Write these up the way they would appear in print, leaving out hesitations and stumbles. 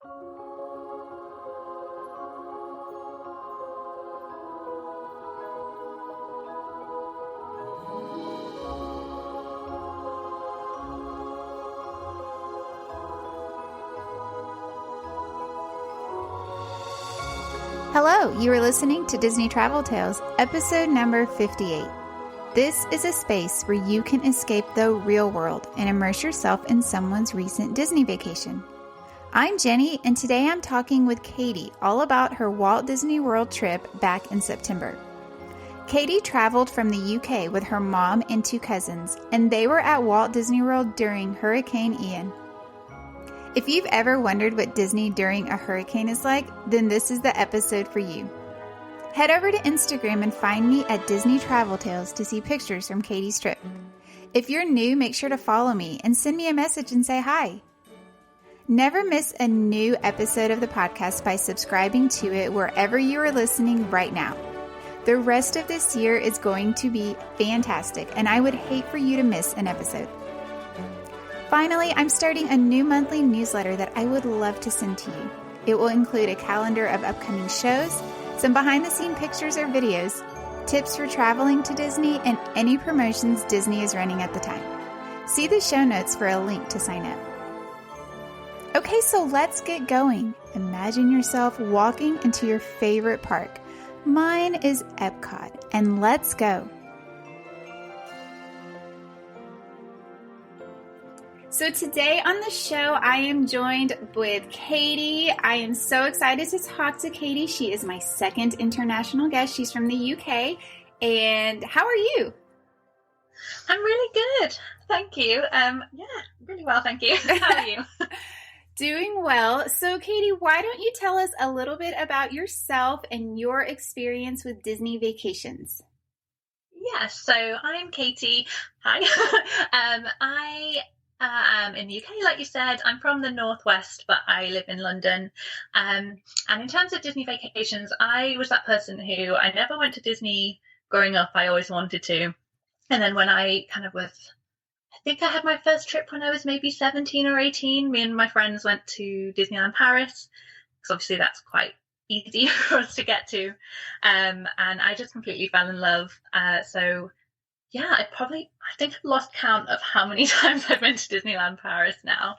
Hello, you are listening to Disney Travel Tales, episode number 58. This is a space where you can escape the real world and immerse yourself in someone's recent Disney vacation. I'm Jenny, and today I'm talking with Katie all about her Walt Disney World trip back in September. Katie traveled from the UK with her mom and two cousins, and they were at Walt Disney World during Hurricane Ian. If you've ever wondered what Disney during a hurricane is like, then this is the episode for you. Head over to Instagram and find me at Disney Travel Tales to see pictures from Katie's trip. If you're new, make sure to follow me and send me a message and say hi. Never miss a new episode of the podcast by subscribing to it wherever you are listening right now. The rest of this year is going to be fantastic, and I would hate for you to miss an episode. Finally, I'm starting a new monthly newsletter that I would love to send to you. It will include a calendar of upcoming shows, some behind-the-scenes pictures or videos, tips for traveling to Disney, and any promotions Disney is running at the time. See the show notes for a link to sign up. Okay, so let's get going. Imagine yourself walking into your favorite park. Mine is Epcot, and let's go. So today on the show, I am joined with Katie. I am so excited to talk to Katie. She is my second international guest. She's from the UK. And how are you? I'm really good. Thank you. Really well, thank you. How are you? Doing well. So Katie, why don't you tell us a little bit about yourself and your experience with Disney vacations? Yes, so I'm Katie. Hi. I'm in the UK, like you said. I'm from the Northwest, but I live in London. And in terms of Disney vacations, I was that person who I never went to Disney growing up. I always wanted to. And then when I think I had my first trip when I was maybe 17 or 18. Me and my friends went to Disneyland Paris, because obviously that's quite easy for us to get to. And I just completely fell in love. I think I've lost count of how many times I've been to Disneyland Paris now,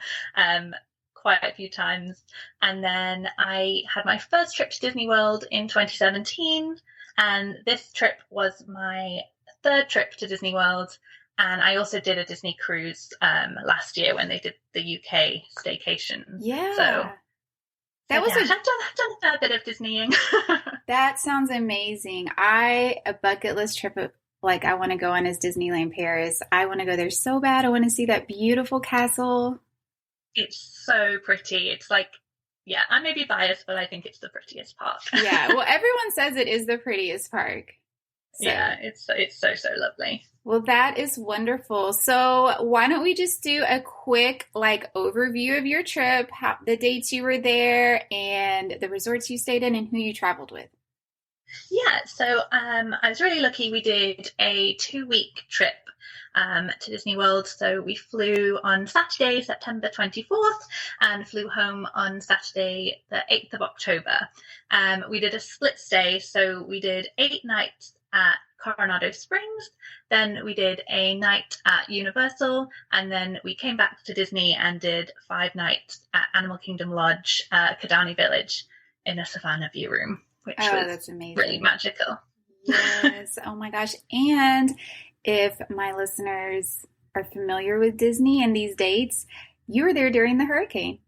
quite a few times. And then I had my first trip to Disney World in 2017, and this trip was my third trip to Disney World. And I also did a Disney cruise last year when they did the UK staycation. Yeah. So I've done a fair bit of Disneying. That sounds amazing. A bucket list trip I want to go on is Disneyland Paris. I want to go there so bad. I want to see that beautiful castle. It's so pretty. It's I may be biased, but I think it's the prettiest park. Yeah, well, everyone says it is the prettiest park. So. Yeah, it's so lovely. Well, that is wonderful. So why don't we just do a quick overview of your trip, the dates you were there, and the resorts you stayed in, and who you traveled with. Yeah, so I was really lucky. We did a 2-week trip to Disney World. So we flew on Saturday, September 24th, and flew home on Saturday, the 8th of October. We did a split stay, so we did 8 nights at Coronado Springs, then we did a night at Universal, and then we came back to Disney and did 5 nights at Animal Kingdom Lodge, Kidani Village, in a Savannah view room. Which was that's amazing. Really magical. Yes. Oh my gosh. And if my listeners are familiar with Disney and these dates, you were there during the hurricane.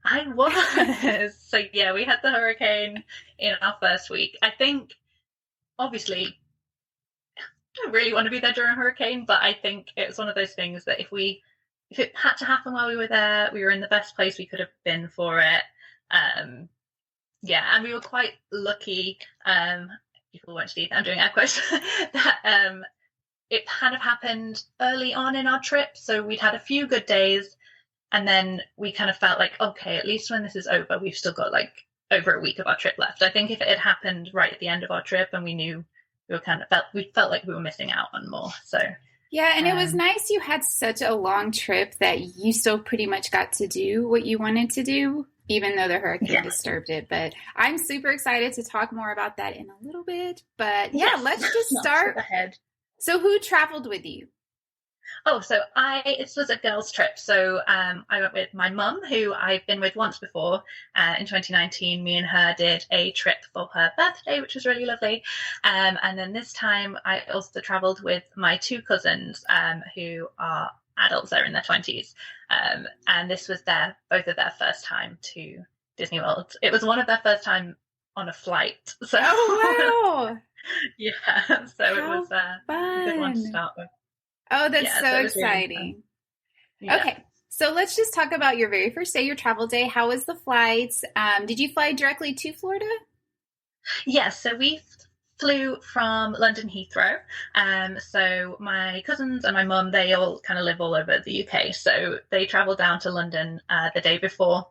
I was. So yeah, we had the hurricane in our first week. I think, obviously, I don't really want to be there during a hurricane, but I think it was one of those things that if it had to happen while we were there, we were in the best place we could have been for it. Yeah, and we were quite lucky, people won't see that I'm doing air quotes, that it kind of happened early on in our trip. So we'd had a few good days, and then we kind of felt like, okay, at least when this is over, we've still got over a week of our trip left. I think if it had happened right at the end of our trip and we knew we felt like we were missing out on more. So yeah, and it was nice you had such a long trip that you still pretty much got to do what you wanted to do even though the hurricane Yeah. disturbed it. But I'm super excited to talk more about that in a little bit. But yeah, let's just start. Ahead. So who traveled with you? Oh, so it was a girls' trip. So I went with my mum, who I've been with once before. In 2019, me and her did a trip for her birthday, which was really lovely. And then this time, I also travelled with my two cousins, who are adults. They're in their 20s. And this was both of their first time to Disney World. It was one of their first time on a flight. So, oh, wow. Yeah. So it was a good one to start with. Oh, that's so exciting. Really okay. So let's just talk about your very first day, your travel day. How was the flights? Did you fly directly to Florida? Yes. So we flew from London Heathrow. So my cousins and my mum, they all kind of live all over the UK. So they traveled down to London the day before.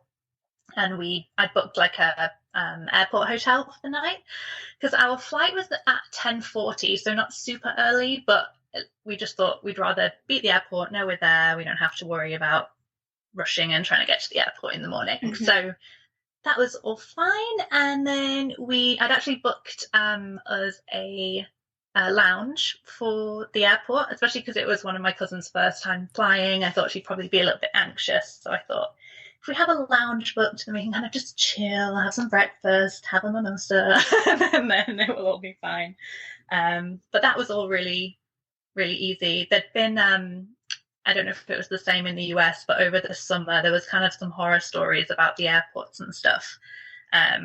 And I booked like a airport hotel for the night because our flight was at 10:40, so not super early, but we just thought we'd rather be at the airport, know we're there, we don't have to worry about rushing and trying to get to the airport in the morning. Mm-hmm. So that was all fine. And then I'd actually booked us a lounge for the airport, especially because it was one of my cousin's first time flying. I thought she'd probably be a little bit anxious, so I thought if we have a lounge booked, then we can kind of just chill, have some breakfast, have a mimosa, and then it will all be fine. But that was all really, really easy. There'd been, I don't know if it was the same in the US, but over the summer, there was kind of some horror stories about the airports and stuff,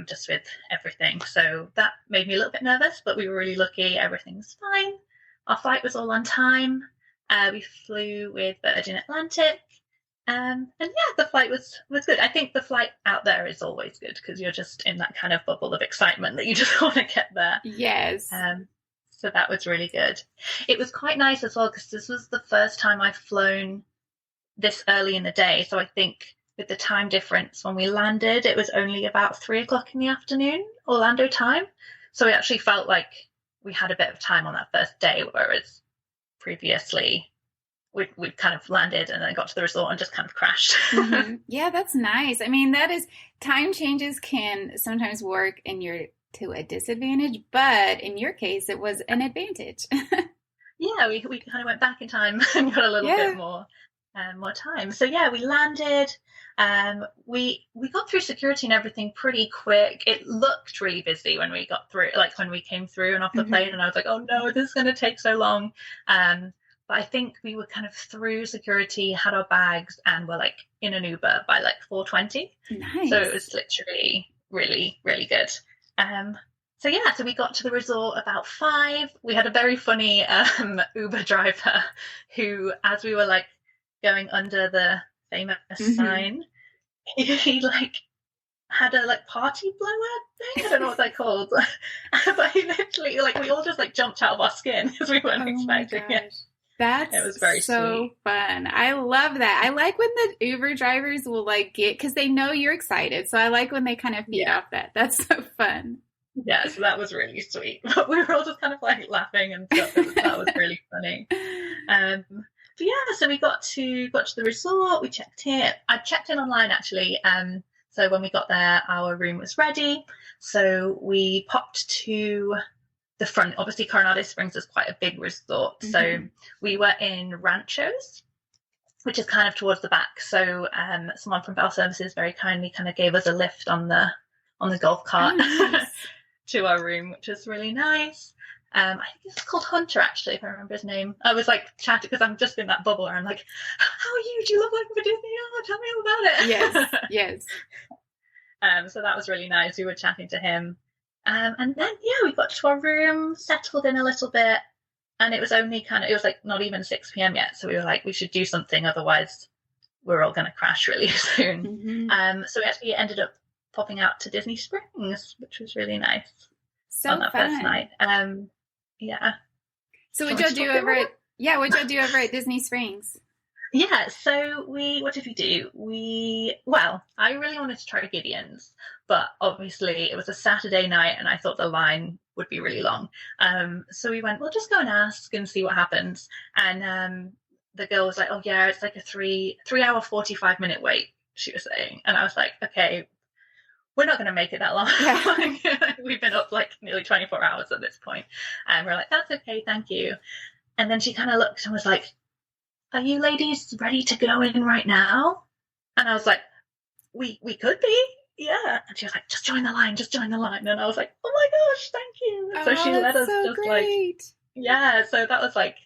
just with everything. So that made me a little bit nervous, but we were really lucky. Everything's fine. Our flight was all on time. We flew with Virgin Atlantic. And yeah, the flight was good. I think the flight out there is always good because you're just in that kind of bubble of excitement that you just want to get there. Yes. So that was really good. It was quite nice as well because this was the first time I've flown this early in the day. So I think with the time difference when we landed, it was only about 3:00 in the afternoon, Orlando time. So it actually felt like we had a bit of time on that first day, whereas previously we'd kind of landed and then got to the resort and just kind of crashed. Mm-hmm. Yeah, that's nice. I mean, time changes can sometimes work to a disadvantage, but in your case, it was an advantage. Yeah, we kind of went back in time and got a little bit more time. So yeah, we landed. We got through security and everything pretty quick. It looked really busy when we got through, like when we came through and off the plane, and I was like, oh no, this is going to take so long. But I think we were kind of through security, had our bags, and were like in an Uber by like 4:20. Nice. So it was literally really, really good. So we got to the resort about 5. We had a very funny Uber driver who, as we were like going under the famous sign, he like had a like party blower thing. I don't know what they're called. But he literally, like, we all just like jumped out of our skin because we weren't expecting it. It was very so fun. I love that. I like when the Uber drivers will like because they know you're excited. So I like when they kind of feed off that. That's so fun. Yeah, so that was really sweet. But we were all just kind of like laughing and stuff. That was really funny. But yeah, so we got to the resort. We checked in. I checked in online actually. So when we got there, our room was ready. So we popped to the front. Obviously, Coronado Springs is quite a big resort. So we were in Ranchos, which is kind of towards the back. So someone from Bell Services very kindly kind of gave us a lift on the golf cart to our room, which is really nice. I think it's called Hunter, actually, if I remember his name. I was like chatting because I'm just in that bubble where I'm like, how are you? Do you love working for Disney? Oh, tell me all about it. Yes. So that was really nice. We were chatting to him. And then, we got to our room, settled in a little bit, and it was only it was like not even 6 p.m. yet. So we were like, we should do something, otherwise we're all going to crash really soon. So we actually ended up popping out to Disney Springs, which was really nice on that first night. So what'd y'all do over at Disney Springs? Yeah, so what did we do? I really wanted to try Gideon's, but obviously it was a Saturday night and I thought the line would be really long. So we went, we'll just go and ask and see what happens. And the girl was like, oh yeah, it's like a 3 hour, 45-minute wait, she was saying. And I was like, okay, we're not going to make it that long. Yeah. We've been up like nearly 24 hours at this point. And we're like, that's okay, thank you. And then she kind of looked and was like, are you ladies ready to go in right now? And I was like, we could be. Yeah. And she was like, just join the line. And I was like, oh my gosh, thank you. And so she let us so just great. like, yeah. So that was like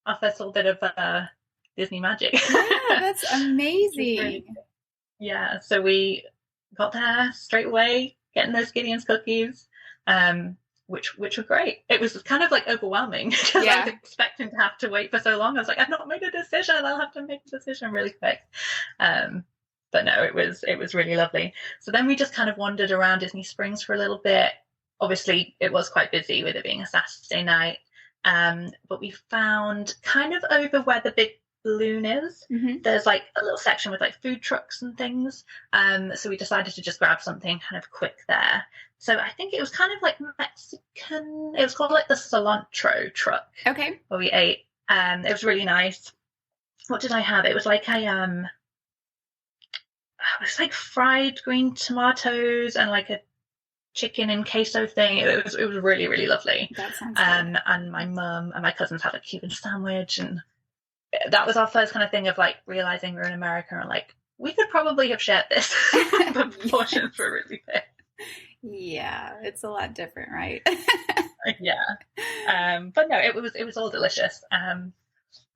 our first little bit of Disney magic. Yeah, that's amazing. Yeah. So we got there straight away, getting those Gideon's cookies, which were great. It was kind of like overwhelming because I was expecting to have to wait for so long. I was like, I've not made a decision. I'll have to make a decision really quick. But no, it was really lovely. So then we just kind of wandered around Disney Springs for a little bit. Obviously, it was quite busy with it being a Saturday night. But we found kind of over where the big balloon is, there's like a little section with like food trucks and things. So we decided to just grab something kind of quick there. So I think it was kind of like Mexican. It was called like the cilantro truck. Okay. Where we ate. It was really nice. What did I have? It was like it was like fried green tomatoes and like a chicken and queso thing. It was really, really lovely. That sounds good. And my mum and my cousins had a Cuban sandwich, and that was our first kind of thing of like realizing we're in America and like we could probably have shared this. The portions were really big. Yeah, it's a lot different, right? Yeah. But no, it was all delicious.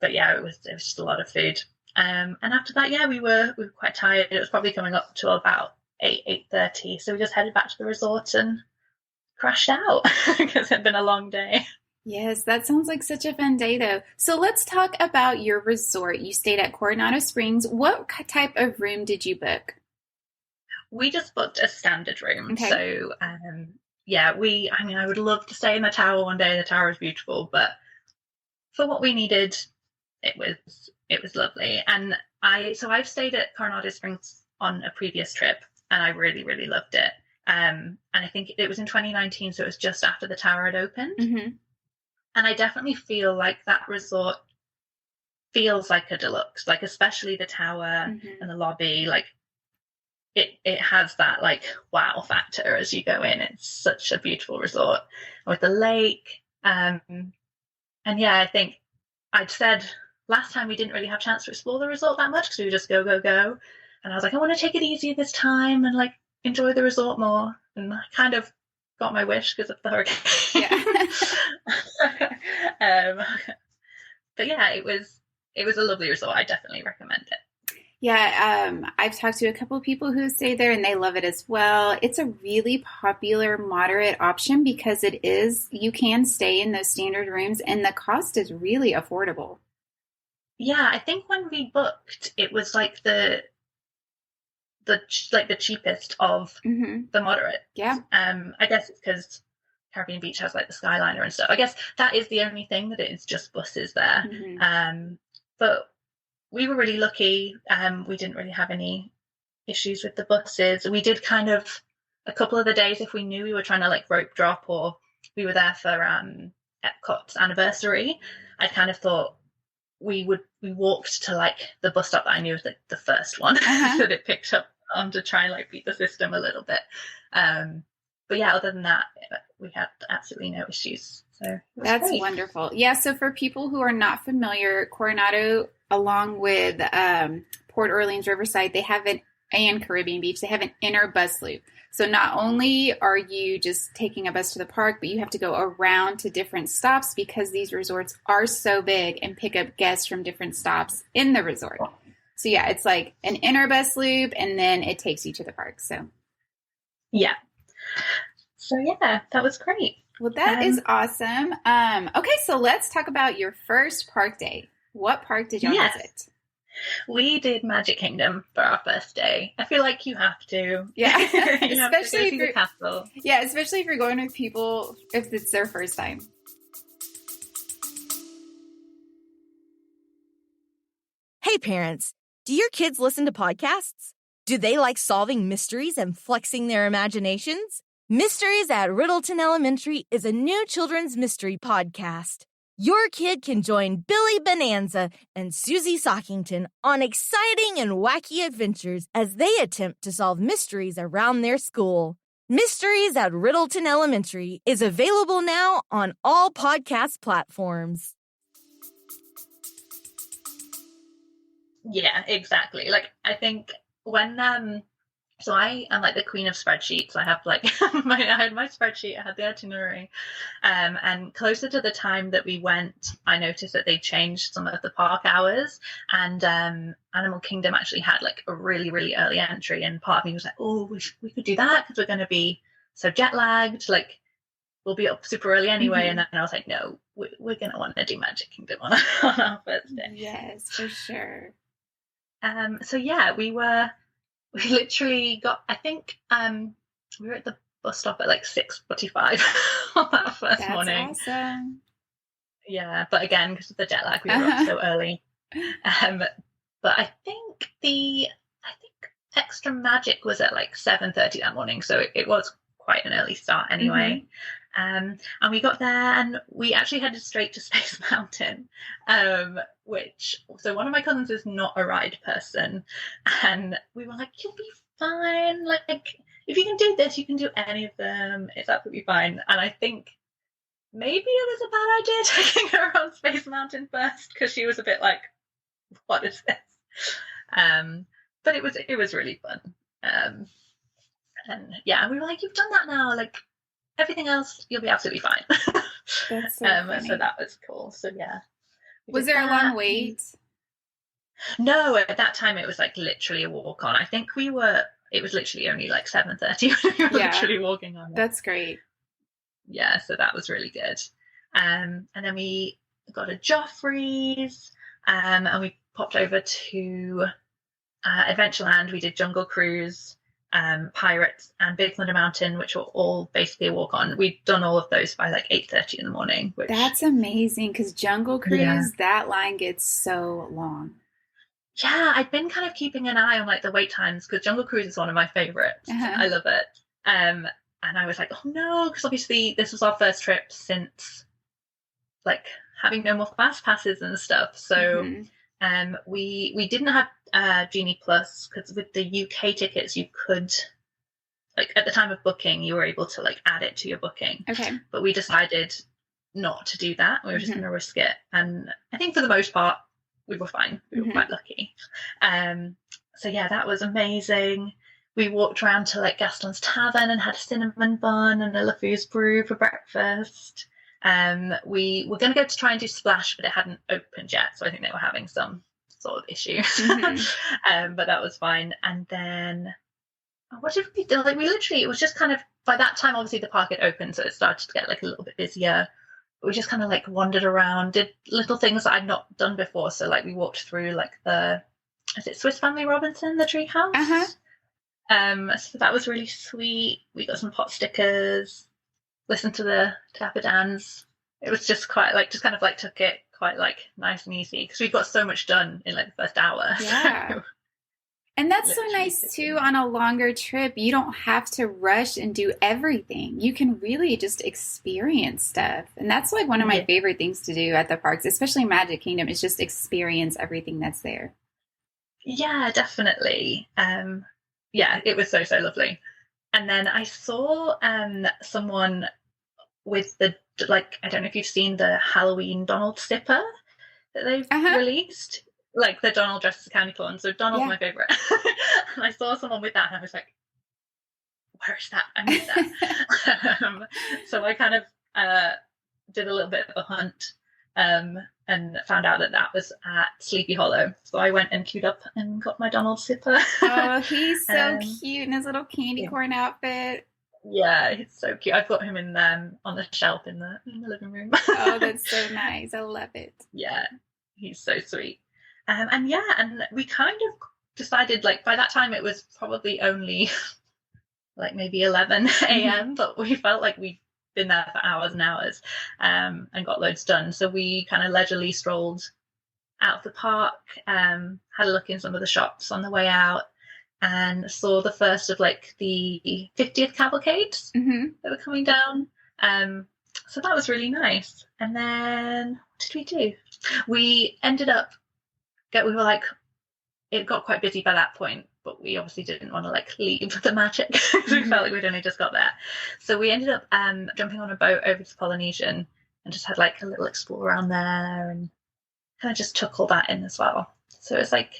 But yeah, it was just a lot of food. And after that, yeah, we were quite tired. It was probably coming up to about 8:30, so we just headed back to the resort and crashed out because it had been a long day. Yes, that sounds like such a fun day, though. So let's talk about your resort. You stayed at Coronado Springs. What type of room did you book? We just booked a standard room. Okay. So, yeah, I would love to stay in the tower one day. The tower is beautiful, but for what we needed, it was lovely. And I've stayed at Coronado Springs on a previous trip, and I really, really loved it. And I think it was in 2019, so it was just after the tower had opened. Mm-hmm. And I definitely feel like that resort feels like a deluxe, like especially the tower and the lobby. Like it has that like wow factor as you go in. It's such a beautiful resort with the lake. And yeah, I think I'd said last time we didn't really have a chance to explore the resort that much because we would just go. And I was like, I want to take it easy this time and like enjoy the resort more. And I kind of got my wish because of the hurricane. Yeah. But yeah, it was a lovely resort. I definitely recommend it. Yeah, I've talked to a couple of people who stay there and they love it as well. It's a really popular moderate option because you can stay in those standard rooms and the cost is really affordable. Yeah, I think when we booked, it was like the cheapest of the moderate. Yeah. I guess it's because Caribbean Beach has like the Skyliner and stuff. I guess that is the only thing, that it's just buses there. But we were really lucky. We didn't really have any issues with the buses. We did kind of a couple of the days, if we knew we were trying to like rope drop or we were there for Epcot's anniversary, I kind of thought we walked to like the bus stop that I knew was like the first one that it picked up on to try and like beat the system a little bit. But yeah, other than that, we had absolutely no issues. So that's great. Wonderful. Yeah. So for people who are not familiar, Coronado, along with Port Orleans Riverside, and Caribbean Beach, they have an inner bus loop. So not only are you just taking a bus to the park, but you have to go around to different stops because these resorts are so big and pick up guests from different stops in the resort. So yeah, it's like an inner bus loop and then it takes you to the park. So yeah. So yeah, that was great. Well, that is awesome. Okay, so let's talk about your first park day. What park did y'all visit? We did Magic Kingdom for our first day. I feel like you have to. Yeah. Especially if you're the castle. Yeah, especially if you're going with people if it's their first time. Hey parents, do your kids listen to podcasts? Do they like solving mysteries and flexing their imaginations? Mysteries at Riddleton Elementary is a new children's mystery podcast. your kid can join Billy Bonanza and Susie Sockington on exciting and wacky adventures as they attempt to solve mysteries around their school. Mysteries at Riddleton Elementary is available now on all podcast platforms. Yeah, exactly. Like, I think when so I am like the queen of spreadsheets. I have like I had my spreadsheet, I had the itinerary. And closer to the time that we went, I noticed that they changed some of the park hours, and Animal Kingdom actually had like a really, really early entry, and part of me was like, oh, we could do that because we're going to be so jet lagged, like we'll be up super early anyway. And then I was like, no, we're going to want to do Magic Kingdom on our first day. Yes, for sure. So yeah, we literally got, I think we were at the bus stop at like 6:45 on that first morning. That's awesome. Yeah, but again, because of the jet lag, we were up so early. But I think Extra Magic was at like 7:30 that morning, so it was quite an early start anyway. And we got there and we actually headed straight to Space Mountain, so one of my cousins is not a ride person, and we were like, you'll be fine, like if you can do this, you can do any of them, it's absolutely fine. And I think maybe it was a bad idea taking her on Space Mountain first, because she was a bit like, what is this? But it was really fun. And yeah, we were like, you've done that now, like everything else you'll be absolutely fine. That's so funny. So that was cool. So yeah, was there a long wait? No, at that time it was like literally a walk on. I think it was literally only like 7:30 when we were literally walking on it. That's great. Yeah, so that was really good. And then we got a Joffrey's, and we popped over to Adventureland. We did Jungle Cruise, Pirates, and Big Thunder Mountain, which were all basically a walk on. We'd done all of those by like 8:30 in the morning. That's amazing, because Jungle Cruise, that line gets so long. Yeah, I'd been kind of keeping an eye on like the wait times, because Jungle Cruise is one of my favorites. I love it. And I was like, oh no, because obviously this was our first trip since like having no more fast passes and stuff. So we didn't have Genie Plus, because with the UK tickets you could, like at the time of booking, you were able to like add it to your booking. Okay. But we decided not to do that. We were just going to risk it. And I think for the most part, we were fine. We were quite lucky. So yeah, that was amazing. We walked around to like Gaston's Tavern and had a cinnamon bun and a LeFou's brew for breakfast. We were going to go to try and do Splash, but it hadn't opened yet, so I think they were having some sort of issue. But that was fine. And then what did we do? Like, we literally, it was just kind of, by that time obviously the park had opened, so it started to get like a little bit busier. But we just kind of like wandered around, did little things that I'd not done before. So like we walked through like is it Swiss Family Robinson, the treehouse? So that was really sweet. We got some pot stickers, listened to the Dapper Dans. It was just quite like, just kind of like took it quite like nice and easy, because we got so much done in like the first hour. Yeah. And that's so nice too, on a longer trip. You don't have to rush and do everything. You can really just experience stuff. And that's like one of my favorite things to do at the parks, especially Magic Kingdom, is just experience everything that's there. Yeah, definitely. Yeah, it was so lovely. And then I saw someone with the, like, I don't know if you've seen the Halloween Donald Sipper that they've released. Like the Donald dressed as a candy corn. So Donald's my favorite. And I saw someone with that and I was like, where is that? I need that. So I kind of did a little bit of a hunt and found out that was at Sleepy Hollow. So I went and queued up and got my Donald Sipper. Oh, he's so cute in his little candy corn outfit. Yeah, he's so cute. I've got him in on the shelf in the living room. Oh, that's so nice. I love it. Yeah, he's so sweet. And we kind of decided, like, by that time it was probably only like maybe 11 a.m. but we felt like we'd been there for hours and hours and got loads done. So we kind of leisurely strolled out of the park, had a look in some of the shops on the way out, and saw the first of like the 50th cavalcades that were coming down. So that was really nice. And then what did we do? We ended up we were like, it got quite busy by that point, but we obviously didn't want to like leave the magic because we felt like we'd only just got there. So we ended up jumping on a boat over to Polynesian and just had like a little explore around there and kind of just took all that in as well. So it was like,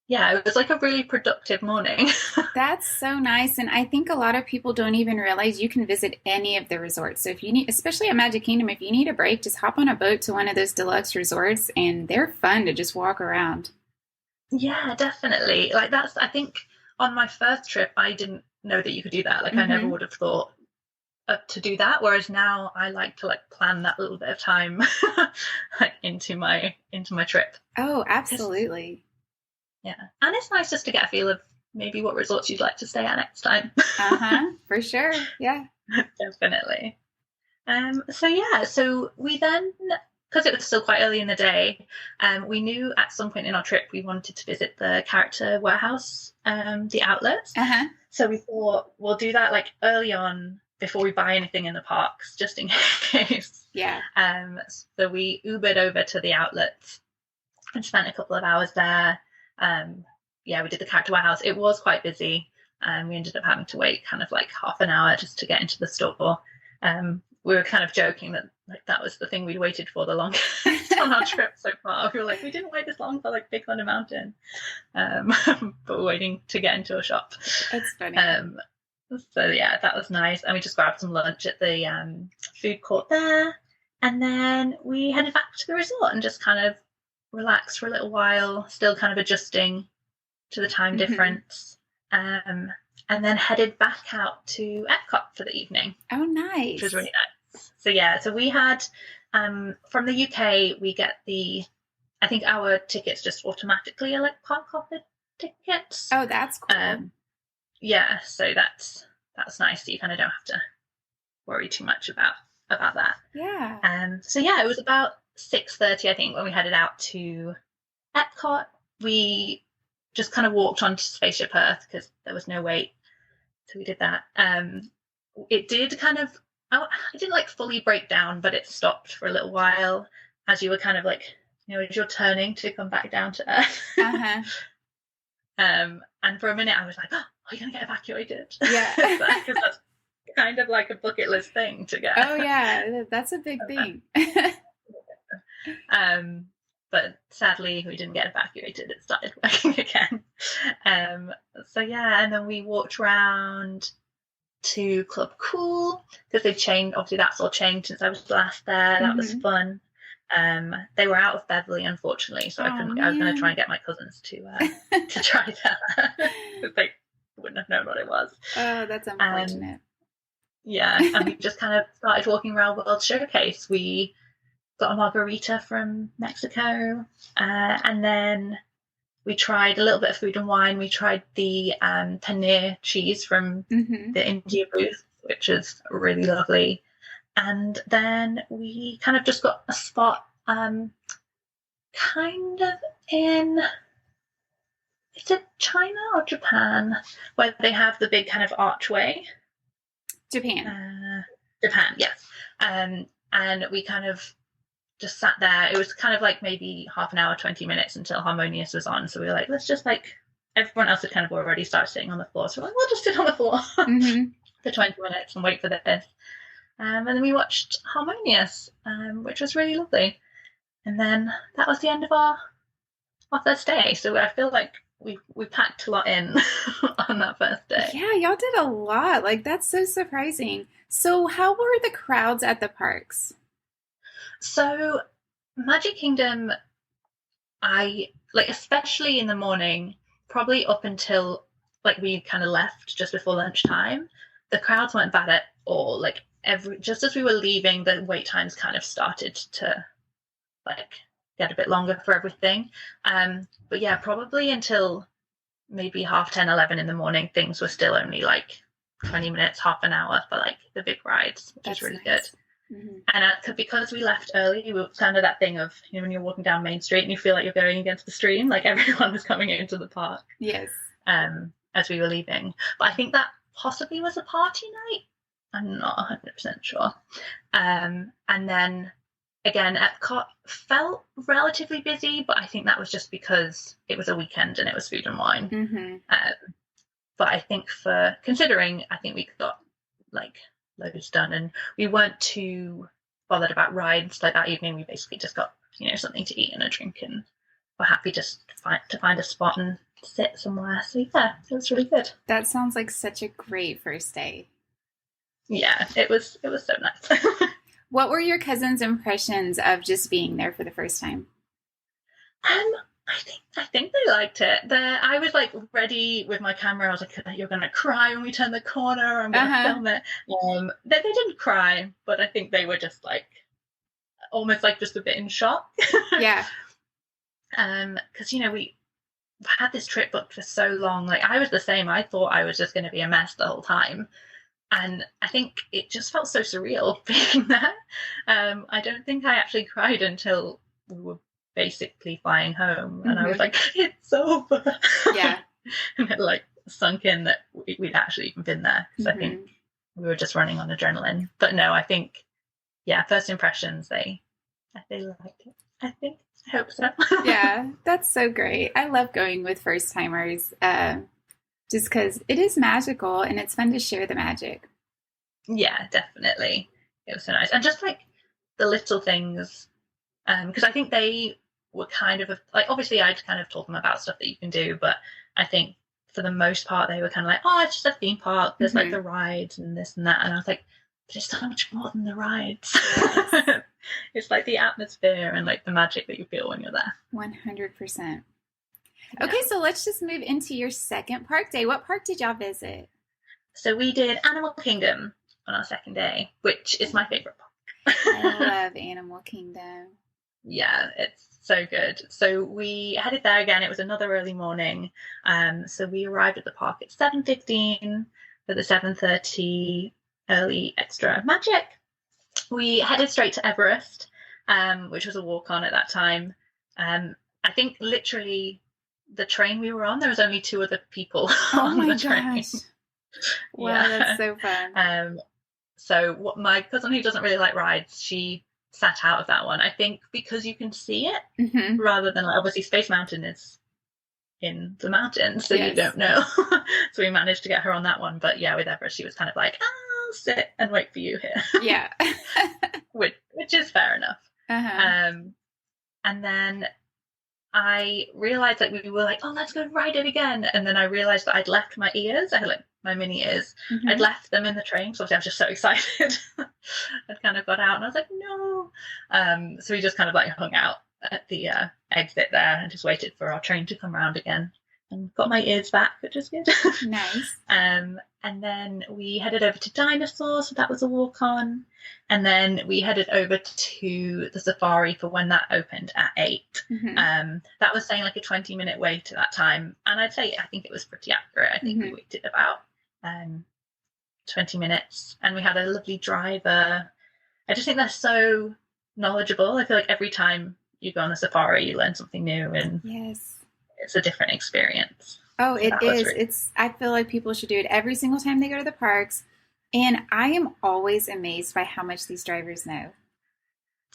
yeah, it was like a really productive morning. That's so nice. And I think a lot of people don't even realize you can visit any of the resorts. So if you need, especially at Magic Kingdom, if you need a break, just hop on a boat to one of those deluxe resorts and they're fun to just walk around. Yeah, definitely. Like I think on my first trip, I didn't know that you could do that. Like I never would have thought to do that. Whereas now I like to like plan that little bit of time like into my trip. Oh, absolutely. Yeah. And it's nice just to get a feel of maybe what resorts you'd like to stay at next time. For sure. Yeah. Definitely. So we then, because it was still quite early in the day, we knew at some point in our trip we wanted to visit the character warehouse, the outlets. So we thought we'll do that like early on before we buy anything in the parks, just in case. Yeah. So we Ubered over to the outlets and spent a couple of hours there. We did the character warehouse. It was quite busy. We ended up having to wait kind of like half an hour just to get into the store. We were kind of joking that like that was the thing we'd waited for the longest on our trip so far. We were like, we didn't wait this long for like Big Thunder Mountain, but we're waiting to get into a shop. That's funny. So yeah, that was nice. And we just grabbed some lunch at the food court there, and then we headed back to the resort and just kind of relaxed for a little while, still kind of adjusting to the time difference, and then headed back out to Epcot for the evening. Oh, nice. Which was really nice. So yeah, so we had from the UK we get I think our tickets just automatically are like park hopper tickets. Oh, that's cool. Yeah, so that's nice. So you kind of don't have to worry too much about that. Yeah. So yeah, it was about 6:30, I think, when we headed out to Epcot. We just kind of walked onto Spaceship Earth because there was no wait, so we did that. It did kind of, it didn't like fully break down, but it stopped for a little while as you were kind of like, as you're turning to come back down to Earth. And for a minute I was like, oh, are you gonna get evacuated? Yeah. Because that's kind of like a bucket list thing to get. Oh yeah, that's a big thing. But sadly we didn't get evacuated. It started working again. So yeah, and then we walked around to Club Cool because they've changed. Obviously that's all changed since I was last there. That was fun. They were out of Beverly, unfortunately, so I couldn't. I was going to try and get my cousins to try that. They wouldn't have known what it was. Oh, that's unfortunate. Yeah, and we just kind of started walking around World Showcase. We got a margarita from Mexico, and then we tried a little bit of food and wine. We tried the paneer cheese from the India booth, which is really lovely. And then we kind of just got a spot kind of in, is it China or Japan, where they have the big kind of archway? Japan, yes. And we kind of just sat there. It was kind of like maybe half an hour, 20 minutes until Harmonious was on. So we were like, let's just like, everyone else had kind of already started sitting on the floor. So we're like, we'll just sit on the floor for 20 minutes and wait for this. And then we watched Harmonious, which was really lovely. And then that was the end of our first day. So I feel like we packed a lot in on that first day. Yeah, y'all did a lot. Like, that's so surprising. So how were the crowds at the parks? So Magic Kingdom, especially in the morning, probably up until like we kind of left just before lunchtime, the crowds weren't bad at all. Like just as we were leaving, the wait times kind of started to like get a bit longer for everything. But yeah, probably until maybe 10:30, 11 in the morning, things were still only like 20 minutes, half an hour for like the big rides, which is really good. And because we left early, it was kind of that thing of, when you're walking down Main Street and you feel like you're going against the stream, like everyone was coming into the park. Yes. As we were leaving. But I think that possibly was a party night. I'm not 100% sure. And then again, Epcot felt relatively busy, but I think that was just because it was a weekend and it was food and wine. Mm-hmm. But I think for considering, I think we got like loads done, and we weren't too bothered about rides. Like that evening, we basically just got something to eat and a drink, and we're happy just to find a spot and sit somewhere. So yeah, it was really good. That sounds like such a great first day. Yeah, it was so nice. What were your cousin's impressions of just being there for the first time? I think they liked it. I was like ready with my camera. I was like, "You're gonna cry when we turn the corner. I'm gonna film it." They didn't cry, but I think they were just like almost like just a bit in shock. Yeah. Because we had this trip booked for so long. Like I was the same. I thought I was just going to be a mess the whole time. And I think it just felt so surreal being there. I don't think I actually cried until we were basically flying home. And I was like, it's over. Yeah. And it like sunk in that we'd actually even been there. Because I think we were just running on adrenaline. But no, I think, first impressions, they liked it. I hope so. Yeah, that's so great. I love going with first timers. Just because it is magical and it's fun to share the magic. Yeah, definitely. It was so nice. And just like the little things, because I think they were kind of like, obviously I'd kind of told them about stuff that you can do, but I think for the most part they were kind of like, oh, it's just a theme park. There's like the rides and this and that. And I was like, but it's so much more than the rides. Yes. It's like the atmosphere and like the magic that you feel when you're there. 100%. Okay, so let's just move into your second park day. What park did y'all visit? So we did Animal Kingdom on our second day, which is my favorite park. I love Animal Kingdom. Yeah, it's so good. So we headed there again. It was another early morning. So we arrived at the park at 7:15 for the 7:30 early extra magic. We headed straight to Everest, which was a walk on at that time. I think literally the train we were on, there was only 2 other people on the train. Gosh. Wow, that's so fun. So what my cousin, who doesn't really like rides, she sat out of that one. I think because you can see it rather than like, obviously Space Mountain is in the mountains, so you don't know. So we managed to get her on that one. But yeah, with Everest, she was kind of like, I'll sit and wait for you here. Yeah. which is fair enough. And then I realized that we were like, oh, let's go ride it again. And then I realized that I'd left my ears. I had like my mini ears. I'd left them in the train. So obviously I was just so excited. I'd kind of got out and I was like, no. So we just kind of like hung out at the exit there and just waited for our train to come around again. And got my ears back, which is good. Nice. And then we headed over to Dinosaur, so that was a walk on. And then we headed over to the safari for when that opened at 8. That was saying like a 20-minute wait at that time. And I think it was pretty accurate. I think we waited about 20 minutes. And we had a lovely driver. I just think they're so knowledgeable. I feel like every time you go on a safari, you learn something new. And it's a different experience. Oh, it is. I feel like people should do it every single time they go to the parks. And I am always amazed by how much these drivers know.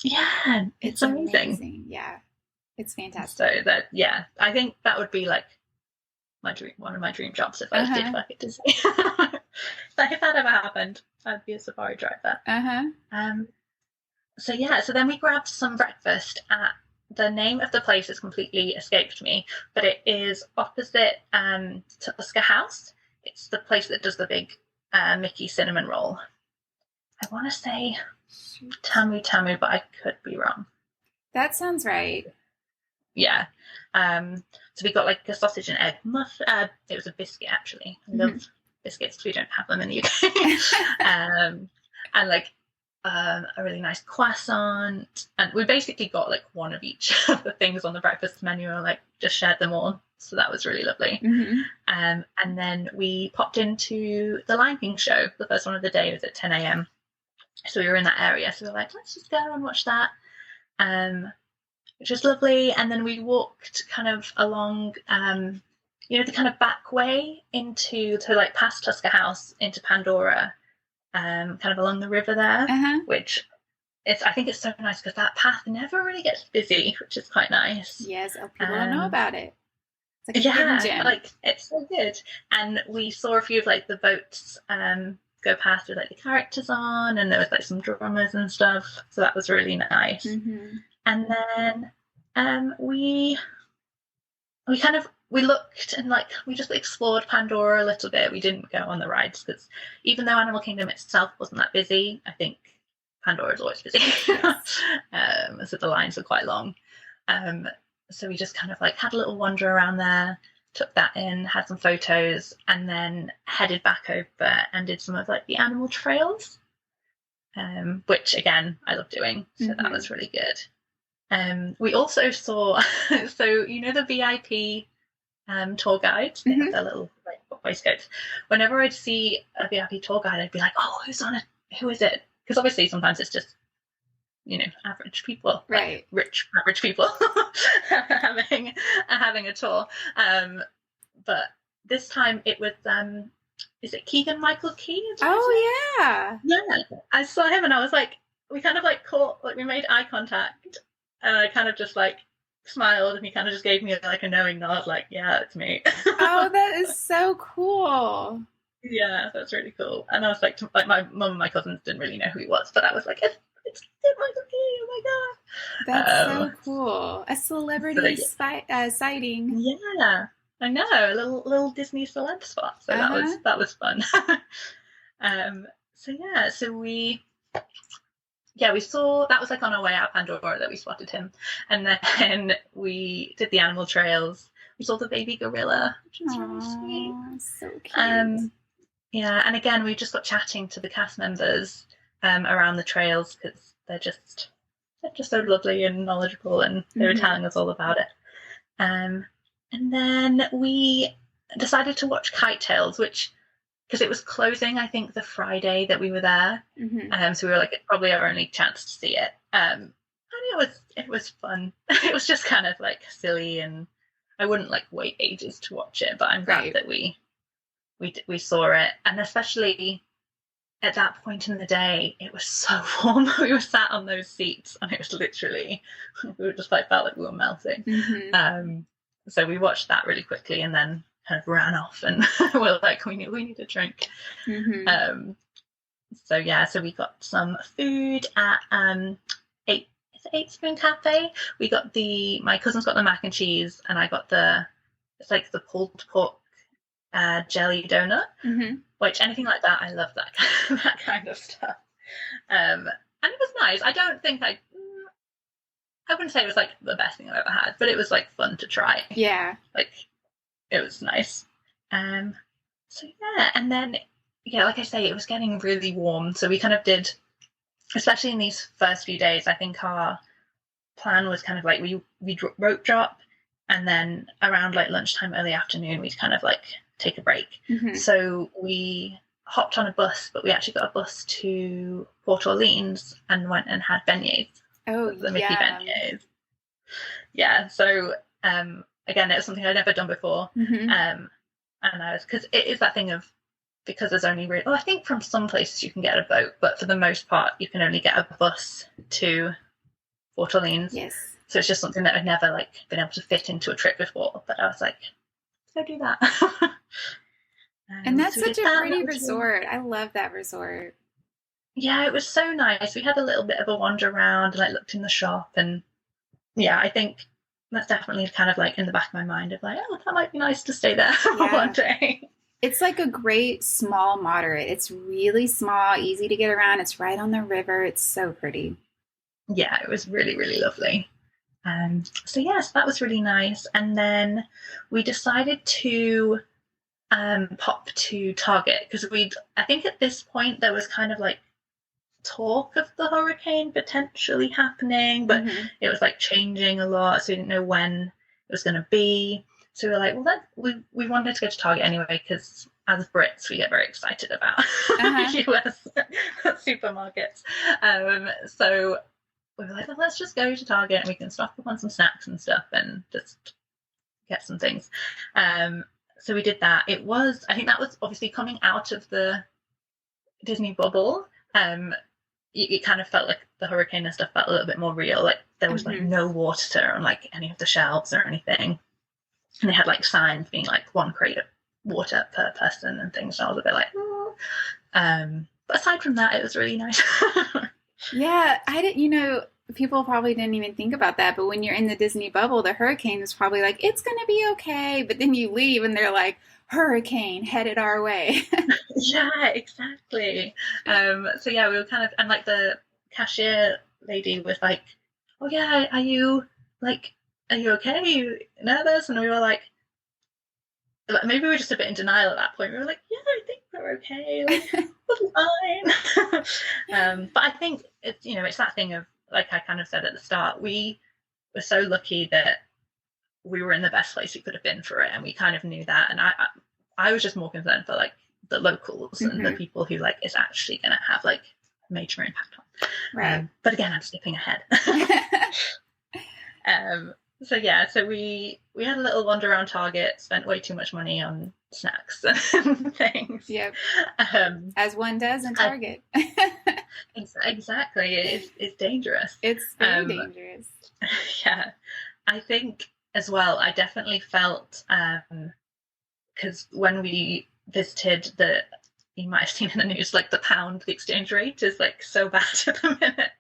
Yeah, it's amazing. Yeah, it's fantastic. So that, I think that would be like one of my dream jobs if I did work at Disney. But if that ever happened, I'd be a safari driver. So then we grabbed some breakfast at, the name of the place has completely escaped me, but it is opposite Tusker House. It's the place that does the big Mickey cinnamon roll. I want to say Tamu, but I could be wrong. That sounds right. Yeah. So we got like a sausage and egg muff. It was a biscuit, actually. I love biscuits. We don't have them in the UK. And like a really nice croissant, and we basically got like one of each of the things on the breakfast menu and like just shared them all, so that was really lovely. And then we popped into the Lion King show. The first one of the day was at 10 a.m, so we were in that area, so we were like, let's just go and watch that, which was lovely. And then we walked kind of along the kind of back way to like past Tusker House into Pandora. kind of along the river there, which I think it's so nice because that path never really gets busy, which is quite nice. Yes, people don't know about it. It's like a hidden gem. Like it's so good. And we saw a few of like the boats go past with like the characters on, and there was like some drummers and stuff, so that was really nice. And then we looked and like we just explored Pandora a little bit. We didn't go on the rides because even though Animal Kingdom itself wasn't that busy, I think Pandora is always busy. So the lines are quite long. So we just kind of like had a little wander around there, took that in, had some photos, and then headed back over and did some of like the animal trails, which again I love doing. So that was really good. We also saw, so you know the VIP tour guides, they have their little like waistcoats. Whenever I'd see a VIP tour guide, I'd be like, oh, who's on it? Who is it? Because obviously sometimes it's just, you know, average people, right? Like rich average people having a tour. But this time it was is it Keegan Michael Key? Oh yeah. I saw him and I was like, we kind of like caught, like we made eye contact, and I kind of just like smiled, and he kind of just gave me like a knowing nod, like, yeah, it's me. Oh, that is so cool. Yeah, that's really cool. And I was like my mum and my cousins didn't really know who he was, but I was like, it's Michael Key, oh my god. That's so cool. A celebrity sighting. Yeah, I know, a little Disney celeb spot. So that was fun. So we saw, that was like on our way out Pandora that we spotted him. And then we did the animal trails. We saw the baby gorilla, which was really sweet. So cute. Yeah, and again, we just got chatting to the cast members around the trails because they're just so lovely and knowledgeable, and they were telling us all about it. And then we decided to watch Kite Tales, which, because it was closing, I think, the Friday that we were there. So we were like, it's probably our only chance to see it. And it was fun. It was just kind of like silly, and I wouldn't like wait ages to watch it, but I'm glad that we saw it. And especially at that point in the day, it was so warm. We were sat on those seats, and it was literally, we were just like, felt like we were melting. So we watched that really quickly, and then kind of ran off, and we were like, we need a drink. So we got some food at Eight Spoon Cafe. My cousins got the mac and cheese, and I got it's like the pulled pork jelly donut, which, anything like that, I love that kind of stuff. And it was nice. I don't think I wouldn't say it was like the best thing I've ever had, but it was like fun to try. Yeah. Like, it was nice. And then, like I say, it was getting really warm, so we kind of did, especially in these first few days, I think our plan was kind of like we rope drop, and then around like lunchtime, early afternoon, we'd kind of like take a break. So we hopped on a bus, but we actually got a bus to Port Orleans and went and had beignets. Oh, the Mickey beignets. Yeah, so again, it was something I'd never done before. And I was, because it is that thing of, because there's only really, I think from some places you can get a boat, but for the most part you can only get a bus to Port Orleans. Yes. So it's just something that I'd never like been able to fit into a trip before, but I was like, let's go do that. And that's such a pretty resort. I love that resort. Yeah, it was so nice. We had a little bit of a wander around and like looked in the shop, and I think that's definitely kind of like in the back of my mind of like, oh, that might be nice to stay there for one day. It's like a great small moderate. It's really small, easy to get around. It's right on the river. It's so pretty. Yeah, it was really, really lovely. So that was really nice. And then we decided to pop to Target, because I think at this point there was kind of like talk of the hurricane potentially happening, but it was like changing a lot, so we didn't know when it was going to be. So we were like, well, we wanted to go to Target anyway, because as Brits we get very excited about US supermarkets. So we were like, well, let's just go to Target and we can stock up on some snacks and stuff and just get some things. So we did that. I think that was obviously coming out of the Disney bubble, it kind of felt like the hurricane and stuff felt a little bit more real. Like there was like no water on like any of the shelves or anything, and they had like signs being like 1 crate of water per person and things. So I was a bit like, oh. But aside from that, it was really nice. Yeah, I didn't. People probably didn't even think about that, but when you're in the Disney bubble, the hurricane is probably like, it's going to be okay. But then you leave and they're like, hurricane headed our way. Yeah, exactly. So yeah, we were kind of, and like the cashier lady was like, oh yeah, are you okay? Are you nervous? And we were like, maybe we were just a bit in denial at that point. We were like, yeah, I think we're okay. Like, we're fine. But I think it's that thing of, like I kind of said at the start, we were so lucky that we were in the best place we could have been for it, and we kind of knew that. And I was just more concerned for like the locals and the people who like it's actually going to have like major impact on. Right. But again, I'm skipping ahead. So we had a little wander around Target, spent way too much money on snacks and things. Yep. As one does in Target. Exactly. It's dangerous. It's very dangerous. Yeah. I think as well, I definitely felt, because when we visited you might have seen in the news, like the pound, the exchange rate is like so bad at the minute.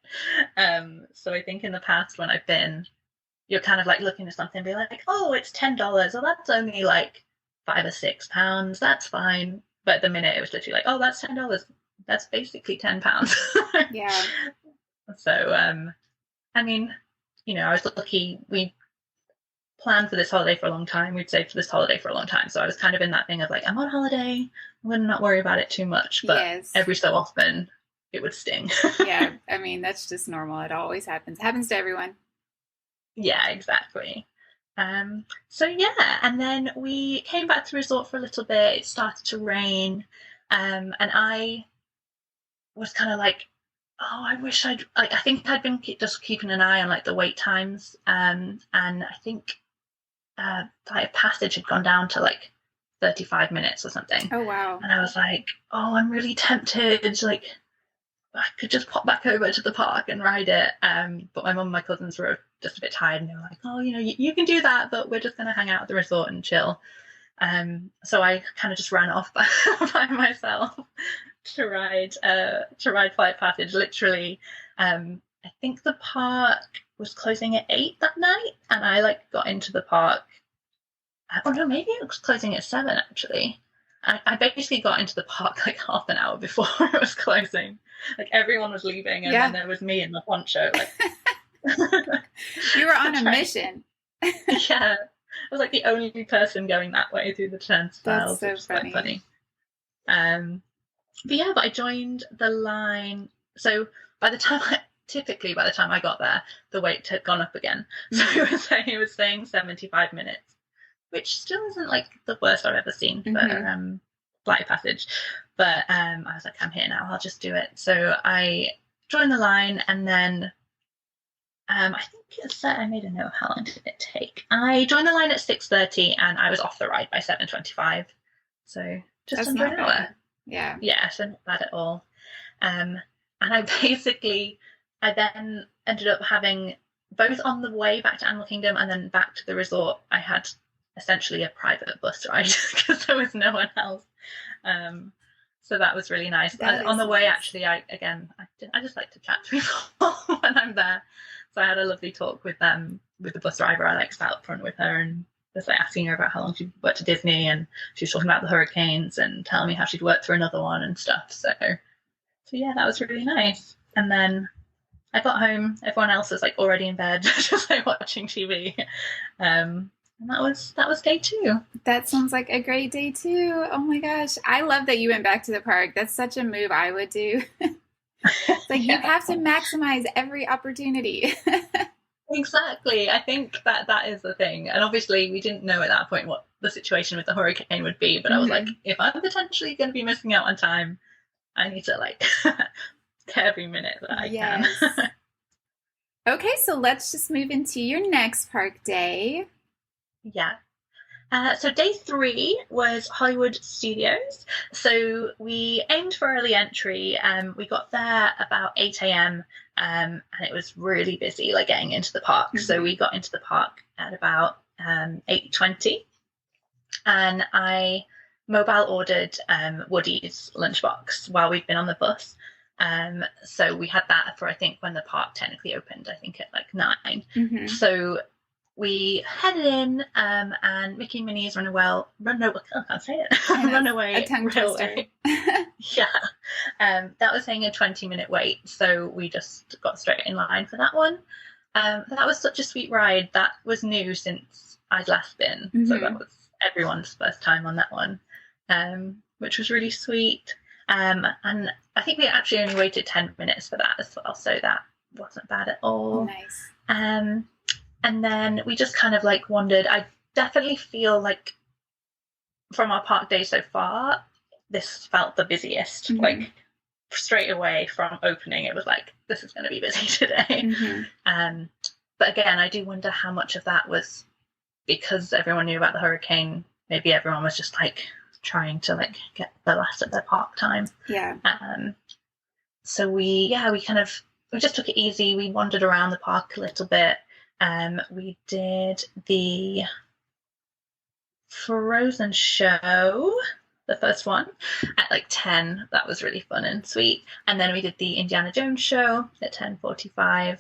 So I think in the past when I've been, you're kind of like looking at something and be like, oh, it's $10. Well, that's only like £5 or £6. That's fine. But at the minute it was literally like, oh, that's $10. That's basically £10. Yeah. So, I mean, I was lucky. We planned for this holiday for a long time. We'd saved for this holiday for a long time. So I was kind of in that thing of like, I'm on holiday. I'm going to not worry about it too much. But every so often it would sting. Yeah. I mean, that's just normal. It always happens. It happens to everyone. Yeah, exactly. So yeah, and then we came back to the resort for a little bit. It started to rain, and I was kind of like, oh, I wish I think I'd been just keeping an eye on like the wait times, and I think Flight of Passage had gone down to like 35 minutes or something. Oh wow! And I was like, oh, I'm really tempted. Like, I could just pop back over to the park and ride it. But my mum and my cousins were just a bit tired, and they were like, oh, you can do that, but we're just going to hang out at the resort and chill. So I kind of just ran off by myself to ride Flight of Passage. Literally, I think the park was closing at 8 that night, and I like got into the park. Oh no, maybe it was closing at 7 actually. I basically got into the park like half an hour before it was closing. Like everyone was leaving, and then there was me in the poncho. Like you were on a mission. Yeah, I was like the only person going that way through the turnstiles. That's so funny. Quite funny. But I joined the line. So by the time I got there, the wait had gone up again. So it was saying 75 minutes, which still isn't like the worst I've ever seen for Flight of Passage. But I was like, I'm here now, I'll just do it. So I joined the line, and then I think it said, I made a note of how long did it take. I joined the line at 6:30 and I was off the ride by 7:25. So just under an hour. Yeah. Yeah, so not bad at all. And I then ended up having, both on the way back to Animal Kingdom and then back to the resort, I had essentially a private bus ride because there was no one else. So that was really nice. On the way, actually, I just like to chat to people when I'm there. So I had a lovely talk with the bus driver. I like sat up front with her and was like asking her about how long she'd worked at Disney, and she was talking about the hurricanes and telling me how she'd worked for another one and stuff. So yeah, that was really nice. And then I got home. Everyone else was like already in bed, just like watching TV. And that was day 2. That sounds like a great day too. Oh my gosh. I love that you went back to the park. That's such a move I would do. It's like you have to maximize every opportunity. Exactly. I think that is the thing. And obviously we didn't know at that point what the situation with the hurricane would be, but I was like, if I'm potentially going to be missing out on time, I need to like get every minute that I can. Okay, so let's just move into your next park day. Yeah. So day 3 was Hollywood Studios. So we aimed for early entry. We got there about 8 a.m. And it was really busy, like getting into the park. Mm-hmm. So we got into the park at about 8:20, and I mobile ordered Woody's lunchbox while we'd been on the bus. So we had that for, I think, when the park technically opened, I think at like 9. Mm-hmm. So we headed in, and Mickey and Minnie's Runaway. I can't say it. Runaway. A tongue twister. Yeah. That was saying a 20-minute wait, so we just got straight in line for that one. That was such a sweet ride. That was new since I'd last been, mm-hmm. So that was everyone's first time on that one, which was really sweet. And I think we actually only waited 10 minutes for that as well, so that wasn't bad at all. Nice. And then we just kind of like wandered. I definitely feel like from our park day so far, this felt the busiest. Mm-hmm. Like straight away from opening, it was like, this is going to be busy today. Mm-hmm. But again, I do wonder how much of that was because everyone knew about the hurricane. Maybe everyone was just like trying to like get the last of their park time. Yeah. So we just took it easy. We wandered around the park a little bit. We did the Frozen show, the first one, at like 10. That was really fun and sweet. And then we did the Indiana Jones show at 10:45.